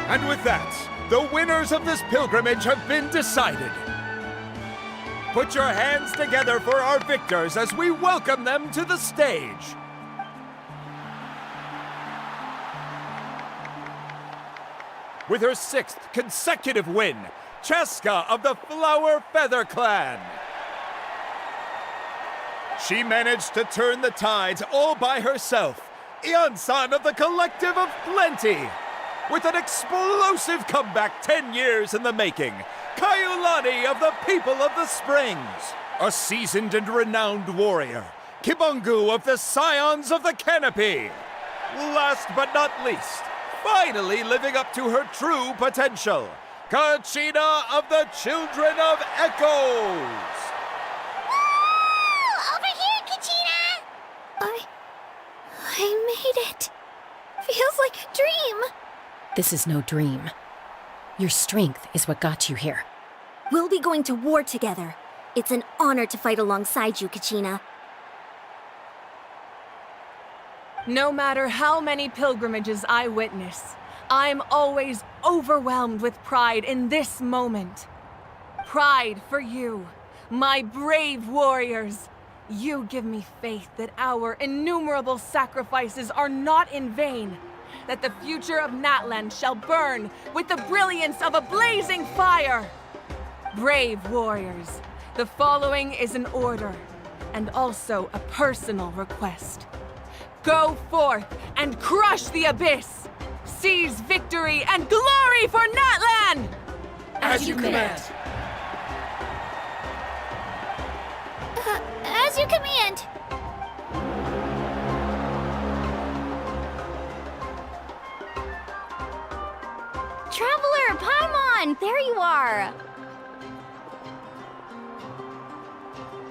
And with that, the winners of this pilgrimage have been decided. Put your hands together for our victors as we welcome them to the stage. With her 6th consecutive win, Cheska of the Flower Feather Clan. She managed to turn the tides all by herself. Ian-san of the Collective of Plenty. With an explosive comeback 10 years in the making, Kaiulani of the People of the Springs. A seasoned and renowned warrior, Kibungu of the Scions of the Canopy. Last but not least, finally living up to her true potential, Conchita of the Children of Echoes! Woo! Over here, Conchita! I made it. Feels like a dream. This is no dream. Your strength is what got you here. We'll be going to war together. It's an honor to fight alongside you, Kachina. No matter how many pilgrimages I witness, I'm always overwhelmed with pride in this moment. Pride for you, my brave warriors. You give me faith that our innumerable sacrifices are not in vain, that the future of Natlan shall burn with the brilliance of a blazing fire. Brave warriors, the following is an order, and also a personal request. Go forth and crush the abyss! Seize victory and glory for Natlan! As you command. As you command. Traveler, Paimon! There you are!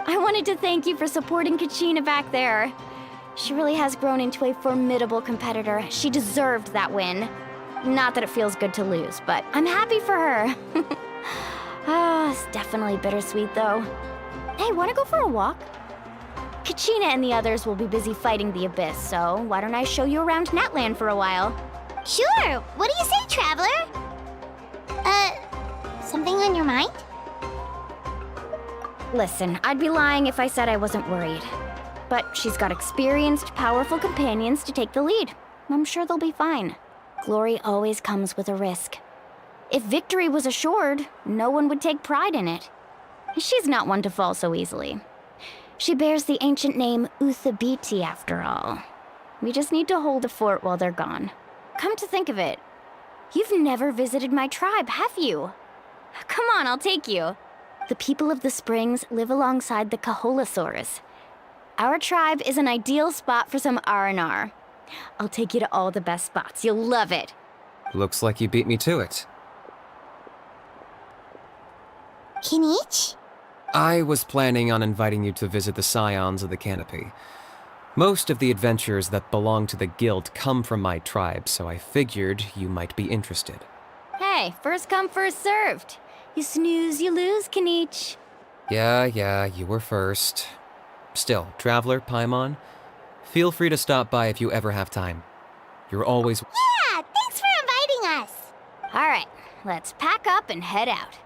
I wanted to thank you for supporting Kachina back there. She really has grown into a formidable competitor. She deserved that win. Not that it feels good to lose, but I'm happy for her. It's definitely bittersweet, though. Hey, wanna go for a walk? Kachina and the others will be busy fighting the Abyss, so why don't I show you around Natlan for a while? Sure. What do you say, Traveler? Something on your mind? Listen, I'd be lying if I said I wasn't worried. But she's got experienced, powerful companions to take the lead. I'm sure they'll be fine. Glory always comes with a risk. If victory was assured, no one would take pride in it. She's not one to fall so easily. She bears the ancient name Uthabiti, after all. We just need to hold the fort while they're gone. Come to think of it, you've never visited my tribe, have you? Come on, I'll take you. The people of the Springs live alongside the Kaholasaurus. Our tribe is an ideal spot for some R&R. I'll take you to all the best spots. You'll love it. Looks like you beat me to it. Kinich? I was planning on inviting you to visit the Scions of the Canopy. Most of the adventurers that belong to the guild come from my tribe, so I figured you might be interested. Hey, first come, first served. You snooze, you lose, Kinich. Yeah, you were first. Still, Traveler, Paimon, feel free to stop by if you ever have time. You're always— Yeah, thanks for inviting us. All right, let's pack up and head out.